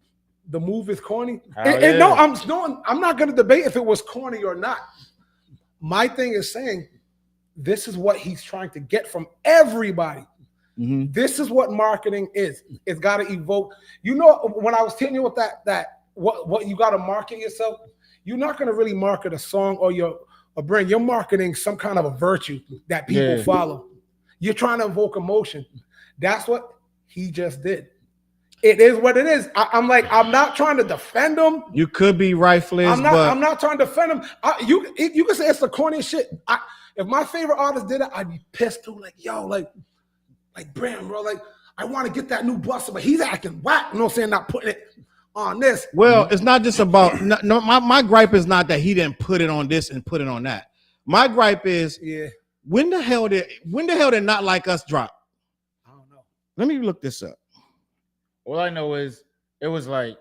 The move is corny. Yeah. No, I'm not going to debate if it was corny or not. My thing is saying this is what he's trying to get from everybody. Mm-hmm. This is what marketing is. It's got to evoke. You know, when I was telling you with that what you got to market yourself, you're not going to really market a song or a brand. You're marketing some kind of a virtue that people follow. You're trying to evoke emotion. That's what he just did. It is what it is. I'm not trying to defend him. You could be right, Flizz, I'm not trying to defend him. You can say it's the corniest shit. If my favorite artist did it, I'd be pissed too. Like, yo, like Bram, bro, like, I want to get that new Buster, but he's acting whack. You know what I'm saying? Not putting it on this. Well, it's not just about no. My gripe is not that he didn't put it on this and put it on that. My gripe is, when the hell did Not Like Us drop? I don't know. Let me look this up. All I know is it was like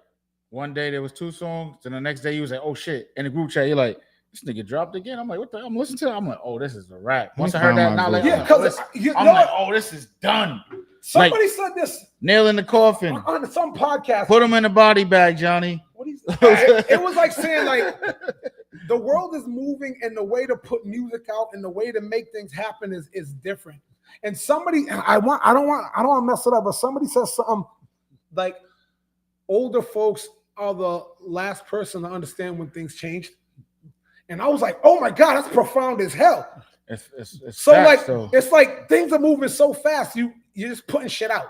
one day there was 2 songs, and the next day you was like, oh shit. In the group chat, you're like, this nigga dropped again. I'm like, what the? I'm listening to it. I'm like, oh, this is a rap. Once I heard that, not like, I'm like, oh, this is done. Somebody said this. Nail in the coffin. On some podcast. Put him in the body bag, Johnny. It was like saying, like, the world is moving, and the way to put music out and the way to make things happen is different. And somebody, I don't want to mess it up, but somebody says something like, older folks are the last person to understand when things changed. And I was like, oh my God, that's profound as hell. It's so facts, like, though. it's like things are moving so fast. You're just putting shit out.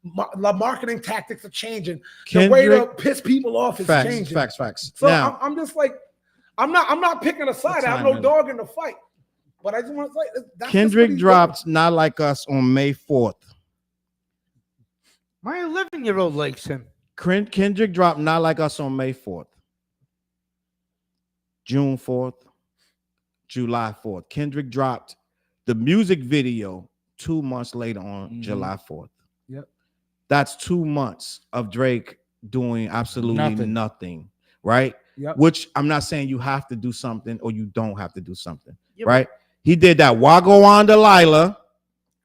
The marketing tactics are changing. The way to piss people off is changing. Facts. So now, I'm just like, I'm not picking a side. I have no dog in the fight. But I just want to say, that's Kendrick dropped Not Like Us on May 4th. My 11-year-old likes him. Kendrick dropped Not Like Us on May 4th. June 4th, July 4th. Kendrick dropped the music video 2 months later on July 4th. Yep. That's 2 months of Drake doing absolutely nothing, right? Yep. Which I'm not saying you have to do something or you don't have to do something, right? He did that Wagwan Delilah.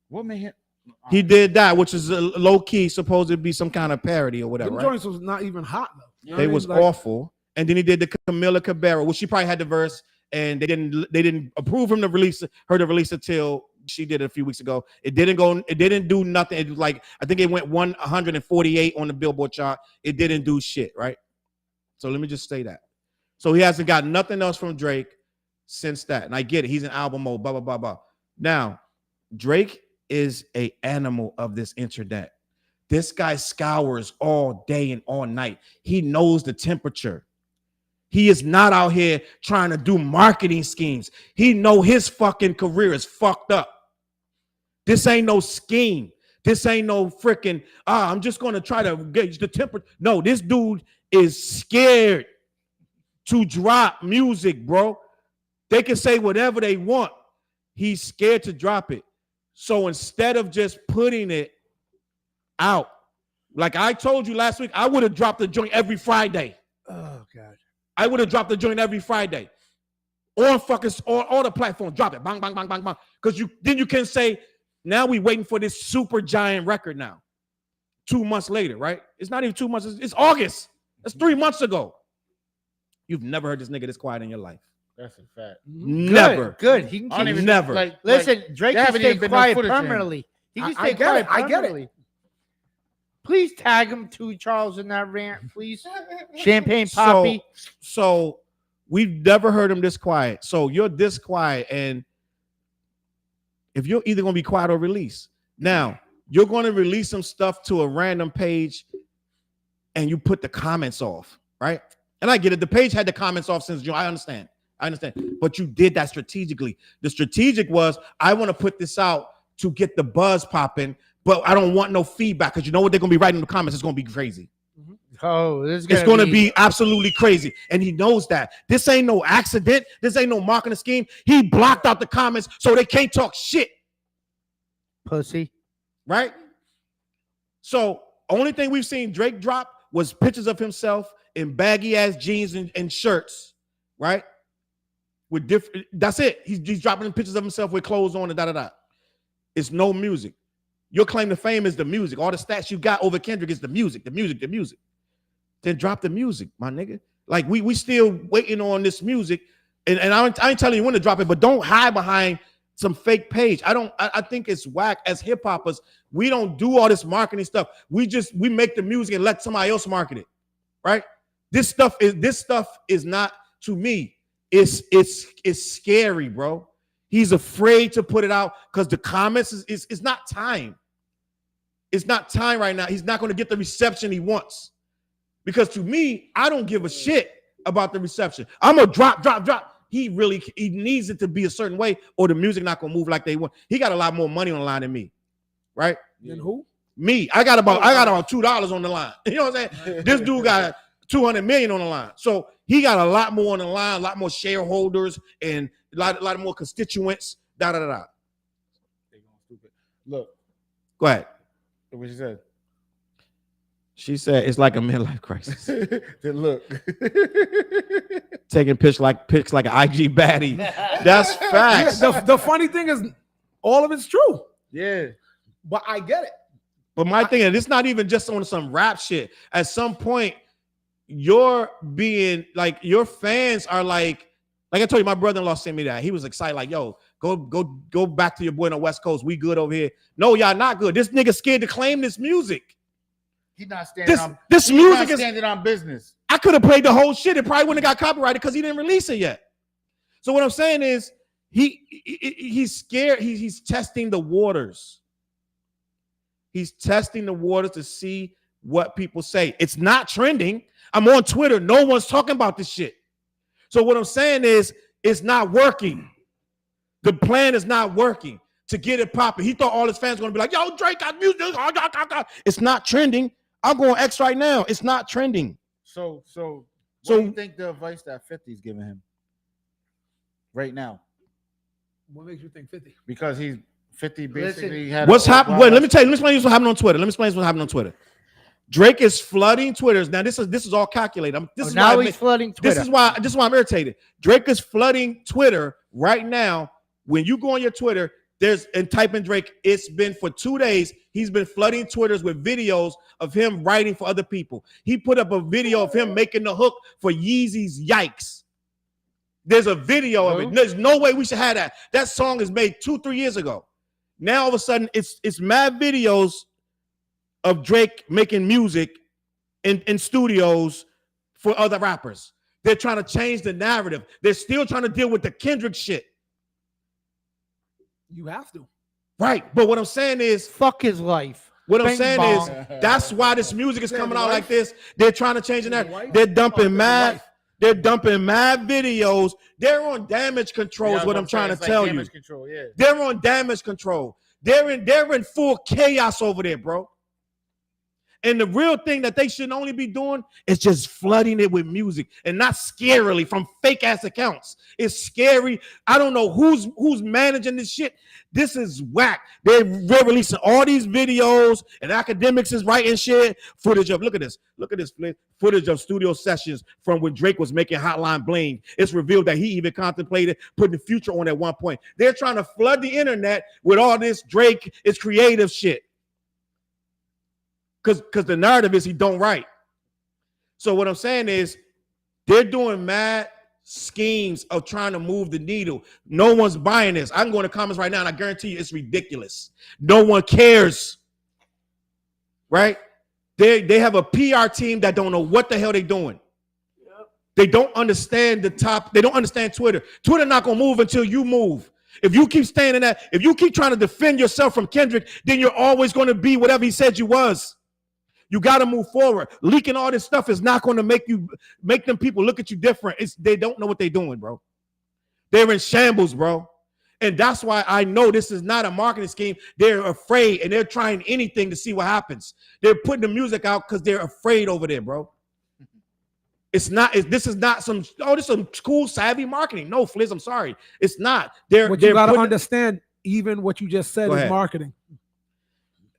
What made him? He did that, which is low key, supposed to be some kind of parody or whatever. Them right? joints was not even hot though. They was awful. And then he did the Camila Cabello, which she probably had the verse, and they didn't approve him to release it till she did it a few weeks ago. It didn't do nothing. It was like, I think it went 148 on the Billboard chart. It didn't do shit, right? So let me just say that. So he hasn't got nothing else from Drake since that. And I get it. He's in album mode, blah, blah, blah, blah. Now, Drake is an animal of this internet. This guy scours all day and all night. He knows the temperature. He is not out here trying to do marketing schemes. He know his fucking career is fucked up. This ain't no scheme. This ain't no freaking, I'm just going to try to gauge the temperature. No, this dude is scared to drop music, bro. They can say whatever they want. He's scared to drop it. So instead of just putting it out, like I told you last week, I would have dropped the joint every Friday. Oh, God. I would have dropped the joint every Friday. On fucking all the platforms. Drop it. Bang, bang, bang, bang, bang. Because then you can say, now we waiting for this super giant record now. 2 months later, right? It's not even 2 months. It's August. That's 3 months ago. You've never heard this nigga this quiet in your life. That's a fact. Never. Good. He can keep never. Listen, Drake can stay quiet permanently. He can stay quiet permanently. Please tag him to Challz in that rant, please. Champagne Poppy. So we've never heard him this quiet. So you're this quiet, and if you're either gonna be quiet or release. Now you're gonna release some stuff to a random page, and you put the comments off, right? And I get it. The page had the comments off since June. I understand. But you did that strategically. The strategic was, I want to put this out to get the buzz popping, but I don't want no feedback because you know what they're gonna be writing in the comments. It's gonna be crazy. Oh, It's going to be absolutely crazy. And he knows that. This ain't no accident. This ain't no marketing scheme. He blocked out the comments so they can't talk shit. Pussy. Right? So only thing we've seen Drake drop was pictures of himself in baggy ass jeans and shirts, right? With different, that's it. He's dropping pictures of himself with clothes on and da-da-da. It's no music. Your claim to fame is the music. All the stats you got over Kendrick is the music. Then drop the music, my nigga. Like we still waiting on this music, and I ain't telling you when to drop it, but don't hide behind some fake page. I think it's whack. As hip hoppers, we don't do all this marketing stuff. We make the music and let somebody else market it, right? This stuff is not, to me. It's scary, bro. He's afraid to put it out because the comments is not time. It's not time right now. He's not going to get the reception he wants. Because to me, I don't give a shit about the reception. I'm gonna drop. He needs it to be a certain way, or the music not gonna move like they want. He got a lot more money on the line than me, right? Than who? Me. I got about $2 on the line. You know what I'm saying? This dude got 200 million on the line, so he got a lot more on the line, a lot more shareholders, and a lot more constituents. Da da da da. They going stupid. Look, go ahead. What she said? She said it's like a midlife crisis. Then look. Taking pics like an IG baddie. That's facts. Yeah, the funny thing is, all of it's true. Yeah. But I get it. But my thing is, it's not even just on some rap shit. At some point, you're being like, your fans are like I told you, my brother-in-law sent me that. He was excited, like, yo, go back to your boy on the West Coast. We good over here. No, y'all not good. This nigga scared to claim this music. He's not standing on business. I could have played the whole shit. It probably wouldn't have got copyrighted because he didn't release it yet. So what I'm saying is he's scared. He's testing the waters. He's testing the waters to see what people say. It's not trending. I'm on Twitter. No one's talking about this shit. So what I'm saying is it's not working. The plan is not working to get it popping. He thought all his fans were going to be like, yo, Drake got music. It's not trending. I'm going X right now. It's not trending. So what do you think the advice that 50's giving him right now? What makes you think 50? Because he's 50 basically had what's happening. Wait, let me explain what's happening on Twitter. Drake is flooding Twitters. Now this is all calculated. He's flooding Twitter. This is why I'm irritated. Drake is flooding Twitter right now. When you go on your Twitter, and type in Drake, it's been for 2 days. He's been flooding Twitters with videos of him writing for other people. He put up a video of him making the hook for Yeezy's Yikes. There's a video of it. There's no way we should have that. That song is made 2-3 years ago. Now all of a sudden it's mad videos of Drake making music in studios for other rappers. They're trying to change the narrative. They're still trying to deal with the Kendrick shit. You have to. Right. But what I'm saying is, fuck his life. What I'm saying is, that's why this music is coming out like this. They're trying to change the narrative. They're dumping mad videos. They're on damage control is what I'm trying to tell you. They're on damage control. They're in full chaos over there, bro. And the real thing that they should only be doing is just flooding it with music, and not scarily from fake ass accounts. It's scary. I don't know who's managing this shit. This is whack. They're releasing all these videos, and academics is writing shit. Footage of, look at this, footage of studio sessions from when Drake was making Hotline Bling. It's revealed that he even contemplated putting Future on at one point. They're trying to flood the internet with all this Drake is creative shit. Because the narrative is he don't write. So what I'm saying is they're doing mad schemes of trying to move the needle. No one's buying this. I can go in the comments right now and I guarantee you it's ridiculous. No one cares. Right? They have a PR team that don't know what the hell they're doing. Yep. They don't understand they don't understand Twitter. Twitter not gonna move until you move. If you keep staying in that, if you keep trying to defend yourself from Kendrick, then you're always going to be whatever he said you was. You got to move forward. Leaking all this stuff is not going to make them people look at you different. They don't know what they're doing, bro. They're in shambles, bro. And that's why I know this is not a marketing scheme. They're afraid, and they're trying anything to see what happens. They're putting the music out because they're afraid over there, bro. This is not some, this is some cool, savvy marketing. No, Flizz, I'm sorry. It's not. What you got to understand, even what you just said is marketing.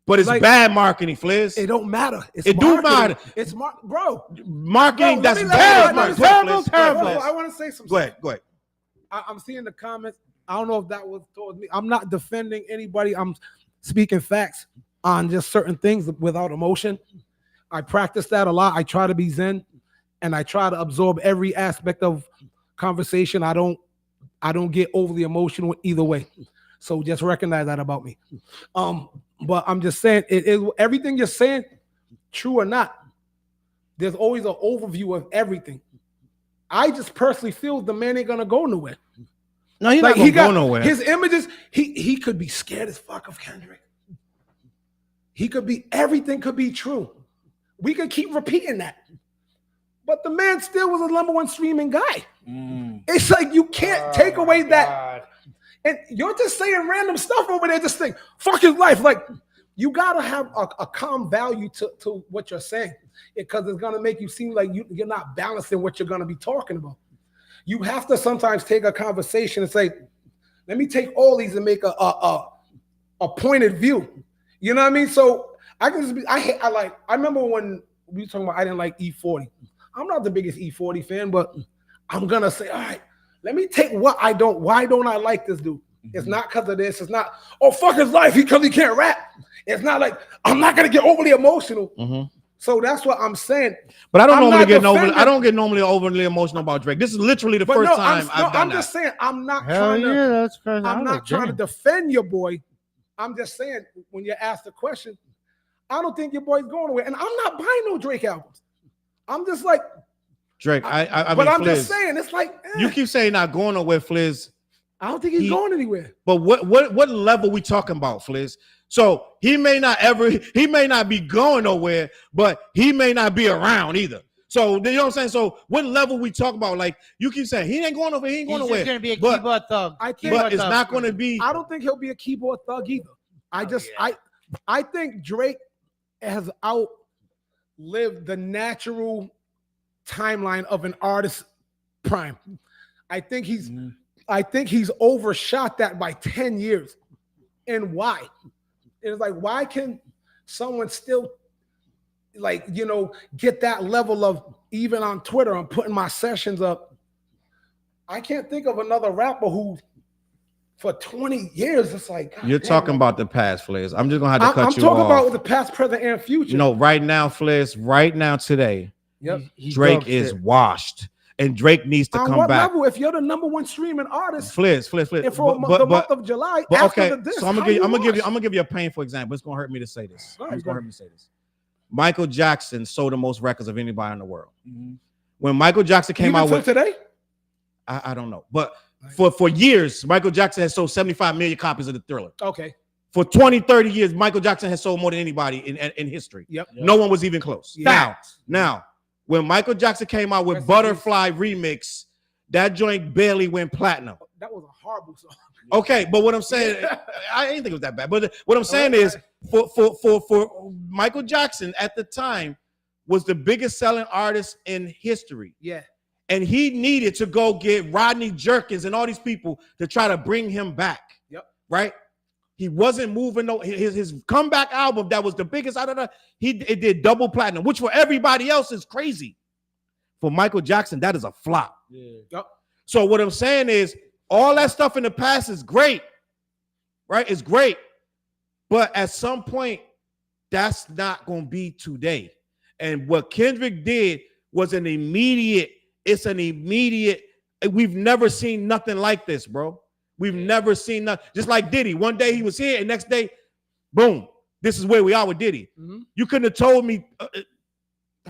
But it's like, bad marketing, Flizz. It don't matter. It do matter. It's bro. Marketing, that's bad. I want to say something. Go ahead. I'm seeing the comments. I don't know if that was towards me. I'm not defending anybody. I'm speaking facts on just certain things without emotion. I practice that a lot. I try to be zen, and I try to absorb every aspect of conversation. I don't get overly emotional either way. So just recognize that about me. But I'm just saying, it is everything you're saying, true or not. There's always an overview of everything. I just personally feel the man ain't gonna go nowhere. No, he's not gonna go nowhere. His images, he could be scared as fuck of Kendrick. He could be, everything could be true. We could keep repeating that. But the man still was a #1 streaming guy. It's like you can't take away that. And you're just saying random stuff over there, just think, fuck his life. Like, you gotta have a calm value to what you're saying, because it's gonna make you seem like you're not balancing what you're gonna be talking about. You have to sometimes take a conversation and say, let me take all these and make a pointed view. You know what I mean? So I can just be, I remember when we were talking about I didn't like E40. I'm not the biggest E40 fan, but I'm gonna say, all right, let me take why don't I like this dude? It's not because of this. It's not, oh, fuck his life because he can't rap. It's not like, I'm not gonna get overly emotional. So that's what I'm saying. But I don't get normally overly emotional about Drake. This is literally the first time I've done I'm just saying, I'm not trying to defend your boy. I'm just saying, when you ask the question, I don't think your boy's going away. And I'm not buying no Drake albums. I'm just like, Drake, but mean, I'm Flizz, just saying, it's like, you keep saying not going nowhere, Flizz. I don't think he's going anywhere. But what level we talking about, Flizz? So he may not be going nowhere, but he may not be around either. So you know what I'm saying? So what level we talk about? Like, you keep saying he ain't going over, he ain't going nowhere. He's gonna be a keyboard thug. But it's not going to be. I don't think he'll be a keyboard thug either. I think Drake has outlived the natural timeline of an artist's prime. I think he's overshot that by 10 years. And why? It's like, why can someone still, like, you know, get that level of, even on Twitter, I'm putting my sessions up. I can't think of another rapper who for 20 years, it's like, God, you're talking about the past, Flizz. I'm just gonna have to cut you off. I'm talking about the past, present, and future. No, right now, Flizz, right now, today, Drake is washed. And Drake needs to come back. On what level? If you're the #1 streaming artist, Flizz. And for the month of July, but after okay, the disc, so I'm gonna give you a painful example. It's gonna hurt me to say this. It's gonna hurt me to say this. Michael Jackson sold the most records of anybody in the world. When Michael Jackson came out with today, I don't know, but for years, Michael Jackson has sold 75 million copies of the Thriller. Okay. For 20, 30 years, Michael Jackson has sold more than anybody in history. Yep. No one was even close. Now, when Michael Jackson came out with Butterfly Remix, that joint barely went platinum. That was a horrible song. Okay, but what I'm saying, I didn't think it was that bad. But what I'm saying is, for Michael Jackson at the time was the biggest selling artist in history. Yeah. And he needed to go get Rodney Jerkins and all these people to try to bring him back. Yep. Right? He wasn't moving. His comeback album that was the biggest out of that, it did double platinum, which for everybody else is crazy. For Michael Jackson, that is a flop. Yeah. Yep. So what I'm saying is, all that stuff in the past is great, right? It's great, but at some point, that's not going to be today. And what Kendrick did was an immediate. It's an immediate. We've never seen nothing like this, bro. We've never seen nothing. Just like Diddy. One day he was here, and next day, boom. This is where we are with Diddy. You couldn't have told me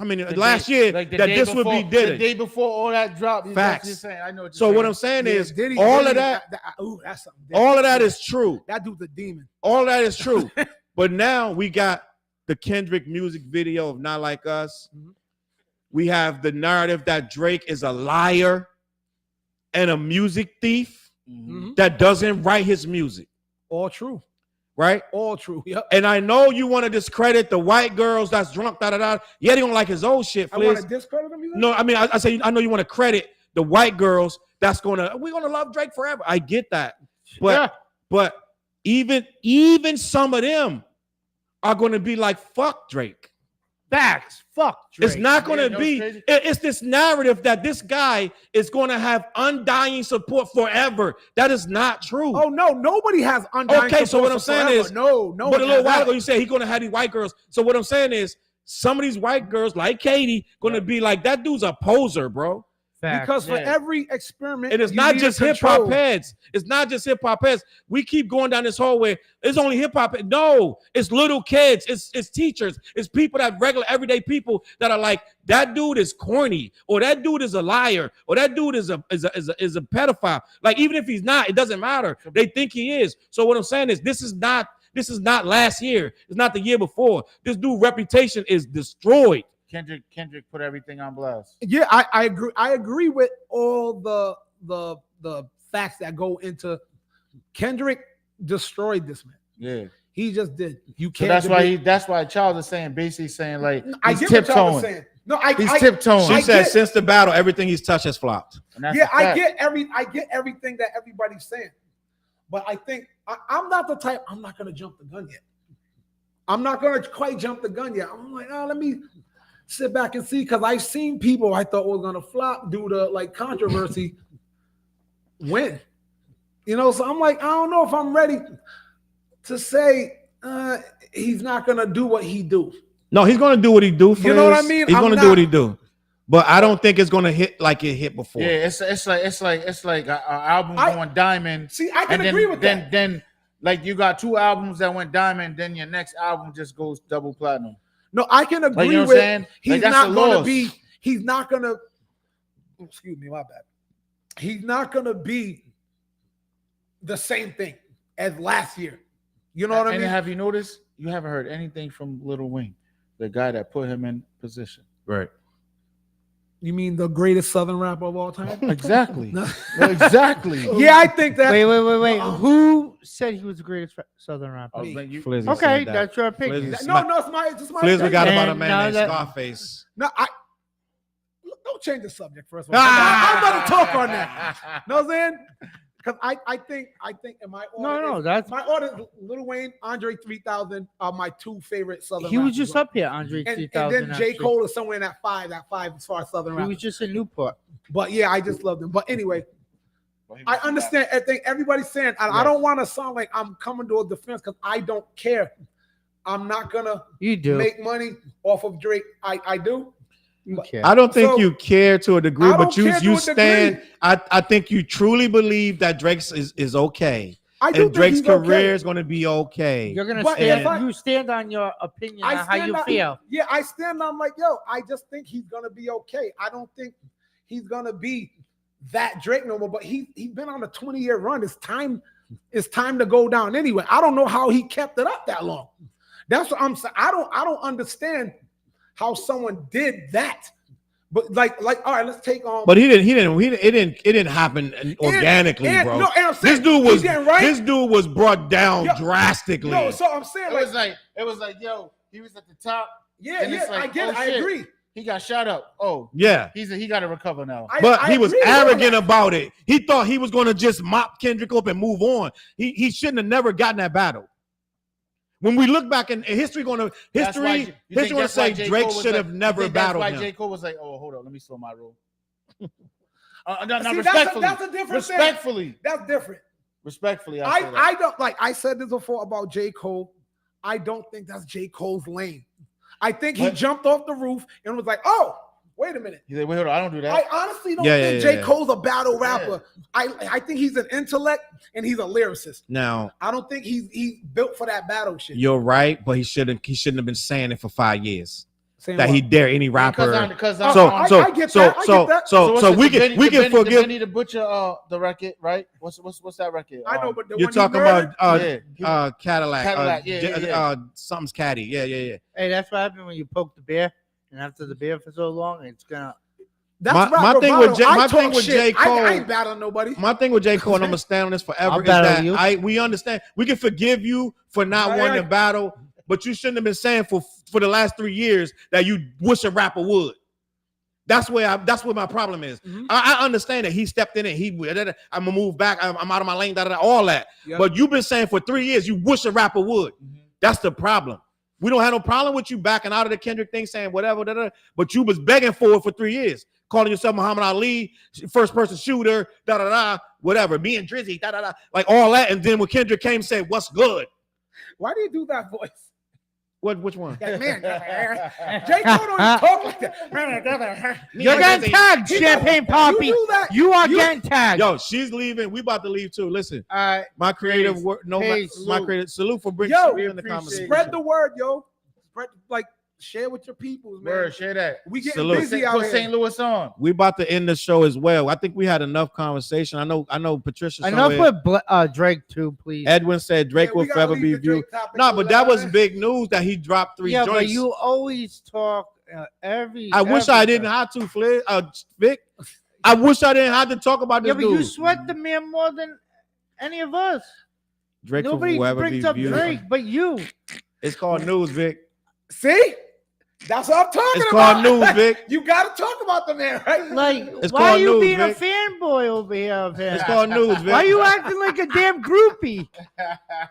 I mean, The last day- year like the that day this would before- be Diddy. The day before all that dropped. That's Facts. what you're saying. I know what you're So saying. what I'm saying Yeah, is, Diddy- all Diddy, of that, ooh, that's something. all of that is true. That dude's a demon. All of that is true. But now we got the Kendrick music video of Not Like Us. Mhm. We have the narrative that Drake is a liar and a music thief Mhm. that doesn't write his music, All true. right? All true. Yep. And I know you want to discredit the white girls that's drunk, da-da-da. Yeah, they don't like his old shit, I want Flizz. to discredit him. No, I mean, I say, I know you want to credit the white girls that's we're gonna love Drake forever. I get that. But even some of them are gonna be like, fuck Drake. Facts. Fuck Drake. It's not going Yeah, to be. crazy. It's this narrative that this guy is going to have undying support forever. That is not true. Oh no, nobody has undying Okay, so what I'm support saying forever. is, no. but a little while ago you said he's going to have these white girls. So what I'm saying is, some of these white girls, like Katie, going to be like, that dude's a poser, bro. Facts. because for Yeah. every experiment, It is you not need just a hip hop control. heads. It's not just hip hop heads. We keep going down this hallway. It's only hip hop. No, it's little kids. It's teachers. It's people that regular everyday people that are like, that dude is corny, or that dude is a liar, or that dude is a pedophile. Like, even if he's not, it doesn't matter. They think he is. So what I'm saying is, this is not last year. It's not the year before. This dude's reputation is destroyed. Kendrick put everything on blast. Yeah, I agree. I agree with all the facts that go into Kendrick destroyed this man. Yeah. He just did. You So can't. that's why Challz is saying, basically saying, like, I he's get what y'all was tiptoeing. saying. No, He's I tiptoeing. She I said get- since the battle, everything he's touched has flopped. And that's yeah, a I fact. get everything that everybody's saying, but I think I'm not the type. I'm not gonna jump the gun yet. I'm not gonna quite jump the gun yet. I'm like, oh, let me sit back and see, because I've seen people I thought was gonna flop due to like controversy win. You know, so I'm like, I don't know if I'm ready to say he's not gonna do what he do. No, he's gonna do what he do. You know what I Flizz. mean? He's I'm gonna do not- what he do. But I don't think it's gonna hit like it hit before. Yeah, it's like an album going diamond. See, I can And agree with that. then like you got 2 albums that went diamond, then your next album just goes double platinum. No, I can agree Like, you know what I'm with saying? he's Like, that's not a going to loss. be, he's not going to, excuse me, my bad. He's not going to be the same thing as last year. You know what I And mean? have you noticed? You haven't heard anything from Lil Wayne, the guy that put him in position. Right. You mean the greatest Southern rapper of all time? Exactly. No. Exactly. Yeah, I think that. Wait. Who said he was the greatest Southern rapper? Oh, like you- Flizz Okay, said that. that's your opinion. Flizz- No, it's my Flizz opinion. forgot about a And man now named that- Scarface. No, don't change the subject first of all. I'm going to talk on that. Know what I'm saying? Because I think in my order, No, that's my order, Lil Wayne, Andre 3000 are my 2 favorite Southern he was rappers, just bro. up here, Andre And 3000. then J. actually. Cole is somewhere in that five as far as Southern He rap. was just in Newport. But yeah, I just love them. But anyway, Well, he I was understand. I think everybody's saying, and I Yes. don't want to sound like I'm coming to a defense because I don't care. I'm not gonna You do. make money off of Drake. I do. You care. I don't think So, you care to a degree, I but don't you care to you a stand. degree. I think you truly believe that Drake's is okay, I do and Drake's think he's okay. career is going to be okay. You're gonna But stand. if I- You stand on your opinion I on how you on- feel. Yeah, I stand on like, yo, I just think he's gonna be okay. I don't think he's gonna be that Drake no more. But he's been on a 20-year run. It's time to go down anyway. I don't know how he kept it up that long. That's what I'm saying. I don't understand how someone did that. But like, all right, let's take on. But it didn't happen organically, bro. No, and I'm saying, This dude he was didn't, right? this dude was brought down Yo, drastically. No, so I'm saying It was like, yo, he was at the top. yeah, and it's like, I get it. oh, I shit. agree. He got shot up. Oh, Yeah. he got to recover now. But I he was agree with all arrogant that. about it. He thought he was going to just mop Kendrick up and move on. He shouldn't have never gotten that battle. When we look back in history, That's why- you think history going to that's why say J. Drake Cole was should like- have you never think that's battled why him. J. Cole was like, oh, hold on, let me slow my roll. No, See, respectfully. that's a different thing. Respectfully. That's different. Respectfully. I say that. I don't like I said this before about J. Cole. I don't think that's J. Cole's lane. I think he What? jumped off the roof and was like, oh, wait a minute. He's like, wait, hold on, I don't do that. I honestly don't Yeah, think yeah, J. yeah. Cole's a battle rapper. I think he's an intellect and he's a lyricist. Now, I don't think he's built for that battle shit. you're right, but he shouldn't have been saying it for 5 years. that he dare any rapper. I get that. I get that. So we can forgive. Benny the Butcher, the record, right? What's that record? I know, but the You're one talking about Cadillac. Cadillac, Something's caddy. Yeah. Hey, that's what happens when you poke the bear, and after the bear for so long, it's gonna. That's my thing with J. Cole. I ain't battling nobody. My thing with J. Cole, and I'm gonna stand on this forever, is that we understand. We can forgive you for not wanting to battle, but you shouldn't have been saying for the last 3 years that you wish a rapper would. That's where my problem is. Mm-hmm. I understand that he stepped in and I'm gonna move back. I'm out of my lane. All that. Yep. But you've been saying for 3 years you wish a rapper would. Mm-hmm. That's the problem. We don't have no problem with you backing out of the Kendrick thing, saying whatever, but you was begging for it for 3 years. Calling yourself Muhammad Ali, first person shooter, whatever. Me and Drizzy, like all that. And then when Kendrick came, said, "What's good?" Why do you do that voice? Which one? That man, J. Cole don't talk like that. You're getting tagged, Champagne Poppy. You are getting tagged. Yo, she's leaving. We about to leave too. Listen, my creative work. My creative salute for bringing in the conversation. Spread the word, yo. Spread share with your peoples, man. Word, share that. We getting busy out here. Put St. Louis on. We about to end the show as well. I think we had enough conversation. I know Patricia. Enough with Drake too, please. Edwin said Drake will forever be viewed. No, but that was big news that he dropped 3 joints. Yeah, but you always talk I wish I didn't have to, Flizz. Vic. I wish I didn't have to talk about this. Yeah, but you sweat the man more than any of us. Drake Nobody will forever brings be up viewed. Drake, but you. It's called news, Vic. See? That's what I'm talking it's about. It's called news, Vic. You got to talk about the man, right? Like, it's why are you news, being Vic. a fanboy over here of him? It's called news, Vic. Why are you acting like a damn groupie?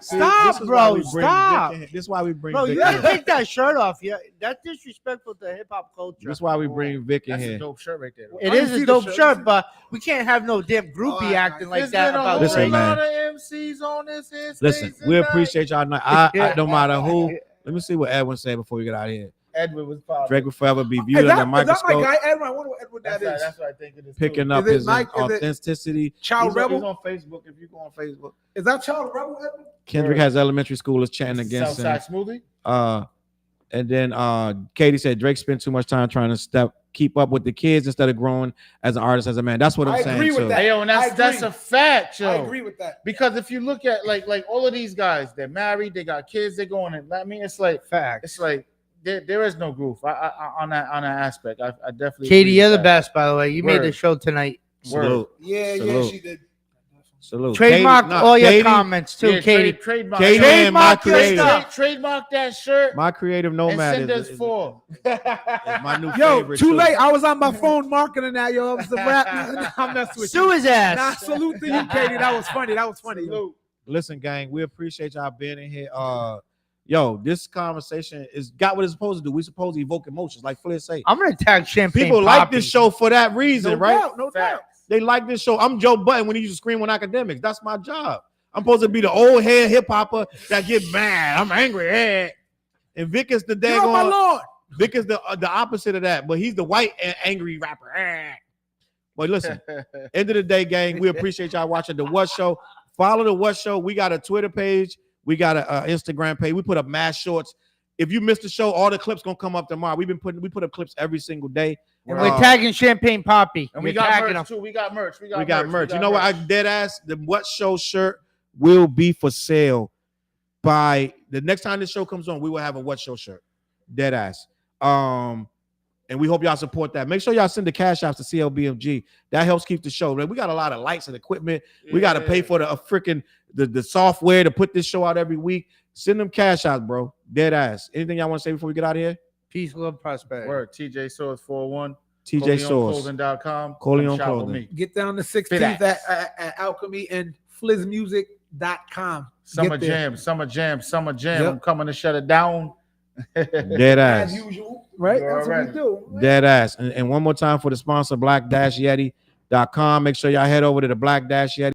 Stop, bro. Stop. This is why we bring Bro, Vic you gotta take that shirt off. Yeah, that's disrespectful to hip hop culture. That's why we bring Vic in That's here. a dope shirt right there. It is a dope shirt, but we can't have no damn groupie acting like that about Listen, Drake. man. MCs on this. Listen, we appreciate y'all. I no matter who. Let me see what Edwin said before we get out of here. Edwin was probably. Drake will forever be viewed under a microscope. Is that my guy, Edwin? I wonder what Edwin that is. That's what I think it is. Picking up his authenticity. Child Rebel? He's on Facebook. If you go on Facebook. Is that Child Rebel, Edwin? Kendrick has elementary schoolers chanting against him. Southside Smoothie. And then Katie said Drake spent too much time trying to keep up with the kids instead of growing as an artist, as a man. That's what I'm saying. I agree with that. Hey, yo, and that's a fact, yo. I agree with that. Because if you look at like all of these guys, they're married, they got kids, they're going in. I mean, it's like fact. It's like there is no groove on that aspect. I definitely. Katie, you're the best, by the way. You made the show tonight. Salute. Yeah, she did. Salute. Trademark all your comments too, yeah, Katie. Trademark that shirt. My creative nomad is for my new yo, favorite. Too late. I was on my phone marketing that, yo. It was a rap. I'm messing with Sue his ass. Nah, salute to you, Katie. That was funny. Salute. Listen, gang, we appreciate y'all being in here. Yo, this conversation is got what it's supposed to do. We supposed to evoke emotions, like Flizz say. I'm gonna tag Champagne. People like this show for that reason, right? No doubt. They like this show. I'm Joe Button when he used to scream on academics. That's my job. I'm supposed to be the old head hip hopper that get mad. I'm angry. And Vic is the daggone. My Lord. Vic is the opposite of that, but he's the white and angry rapper. But listen, end of the day, gang, we appreciate y'all watching the What Show. Follow the What Show. We got a Twitter page. We got an Instagram page. We put up mass shorts. If you missed the show, all the clips gonna come up tomorrow. We put up clips every single day. And we're tagging Champagne Poppy. And we got merch too. We got merch. We got merch. You know what? I dead ass. The What Show shirt will be for sale by the next time this show comes on. We will have a What Show shirt. Dead ass. And we hope y'all support that. Make sure y'all send the cash outs to CLBMG. That helps keep the show. We got a lot of lights and equipment. Yeah. We got to pay for the software to put this show out every week. Send them cash outs, bro. Dead ass. Anything y'all want to say before we get out of here? Peace, love, prosperity. Word. TJ Soares 401. TJ Soares. Clothing.com. Coleon Clothing. Get down the 16th at Alchemy and FlizzMusic.com. Summer Jam. Yep. I'm coming to shut it down. Dead ass. As usual, right? That's what we do. Right? Dead ass. And one more time for the sponsor, black-yeti.com. Make sure y'all head over to the Black-Yeti.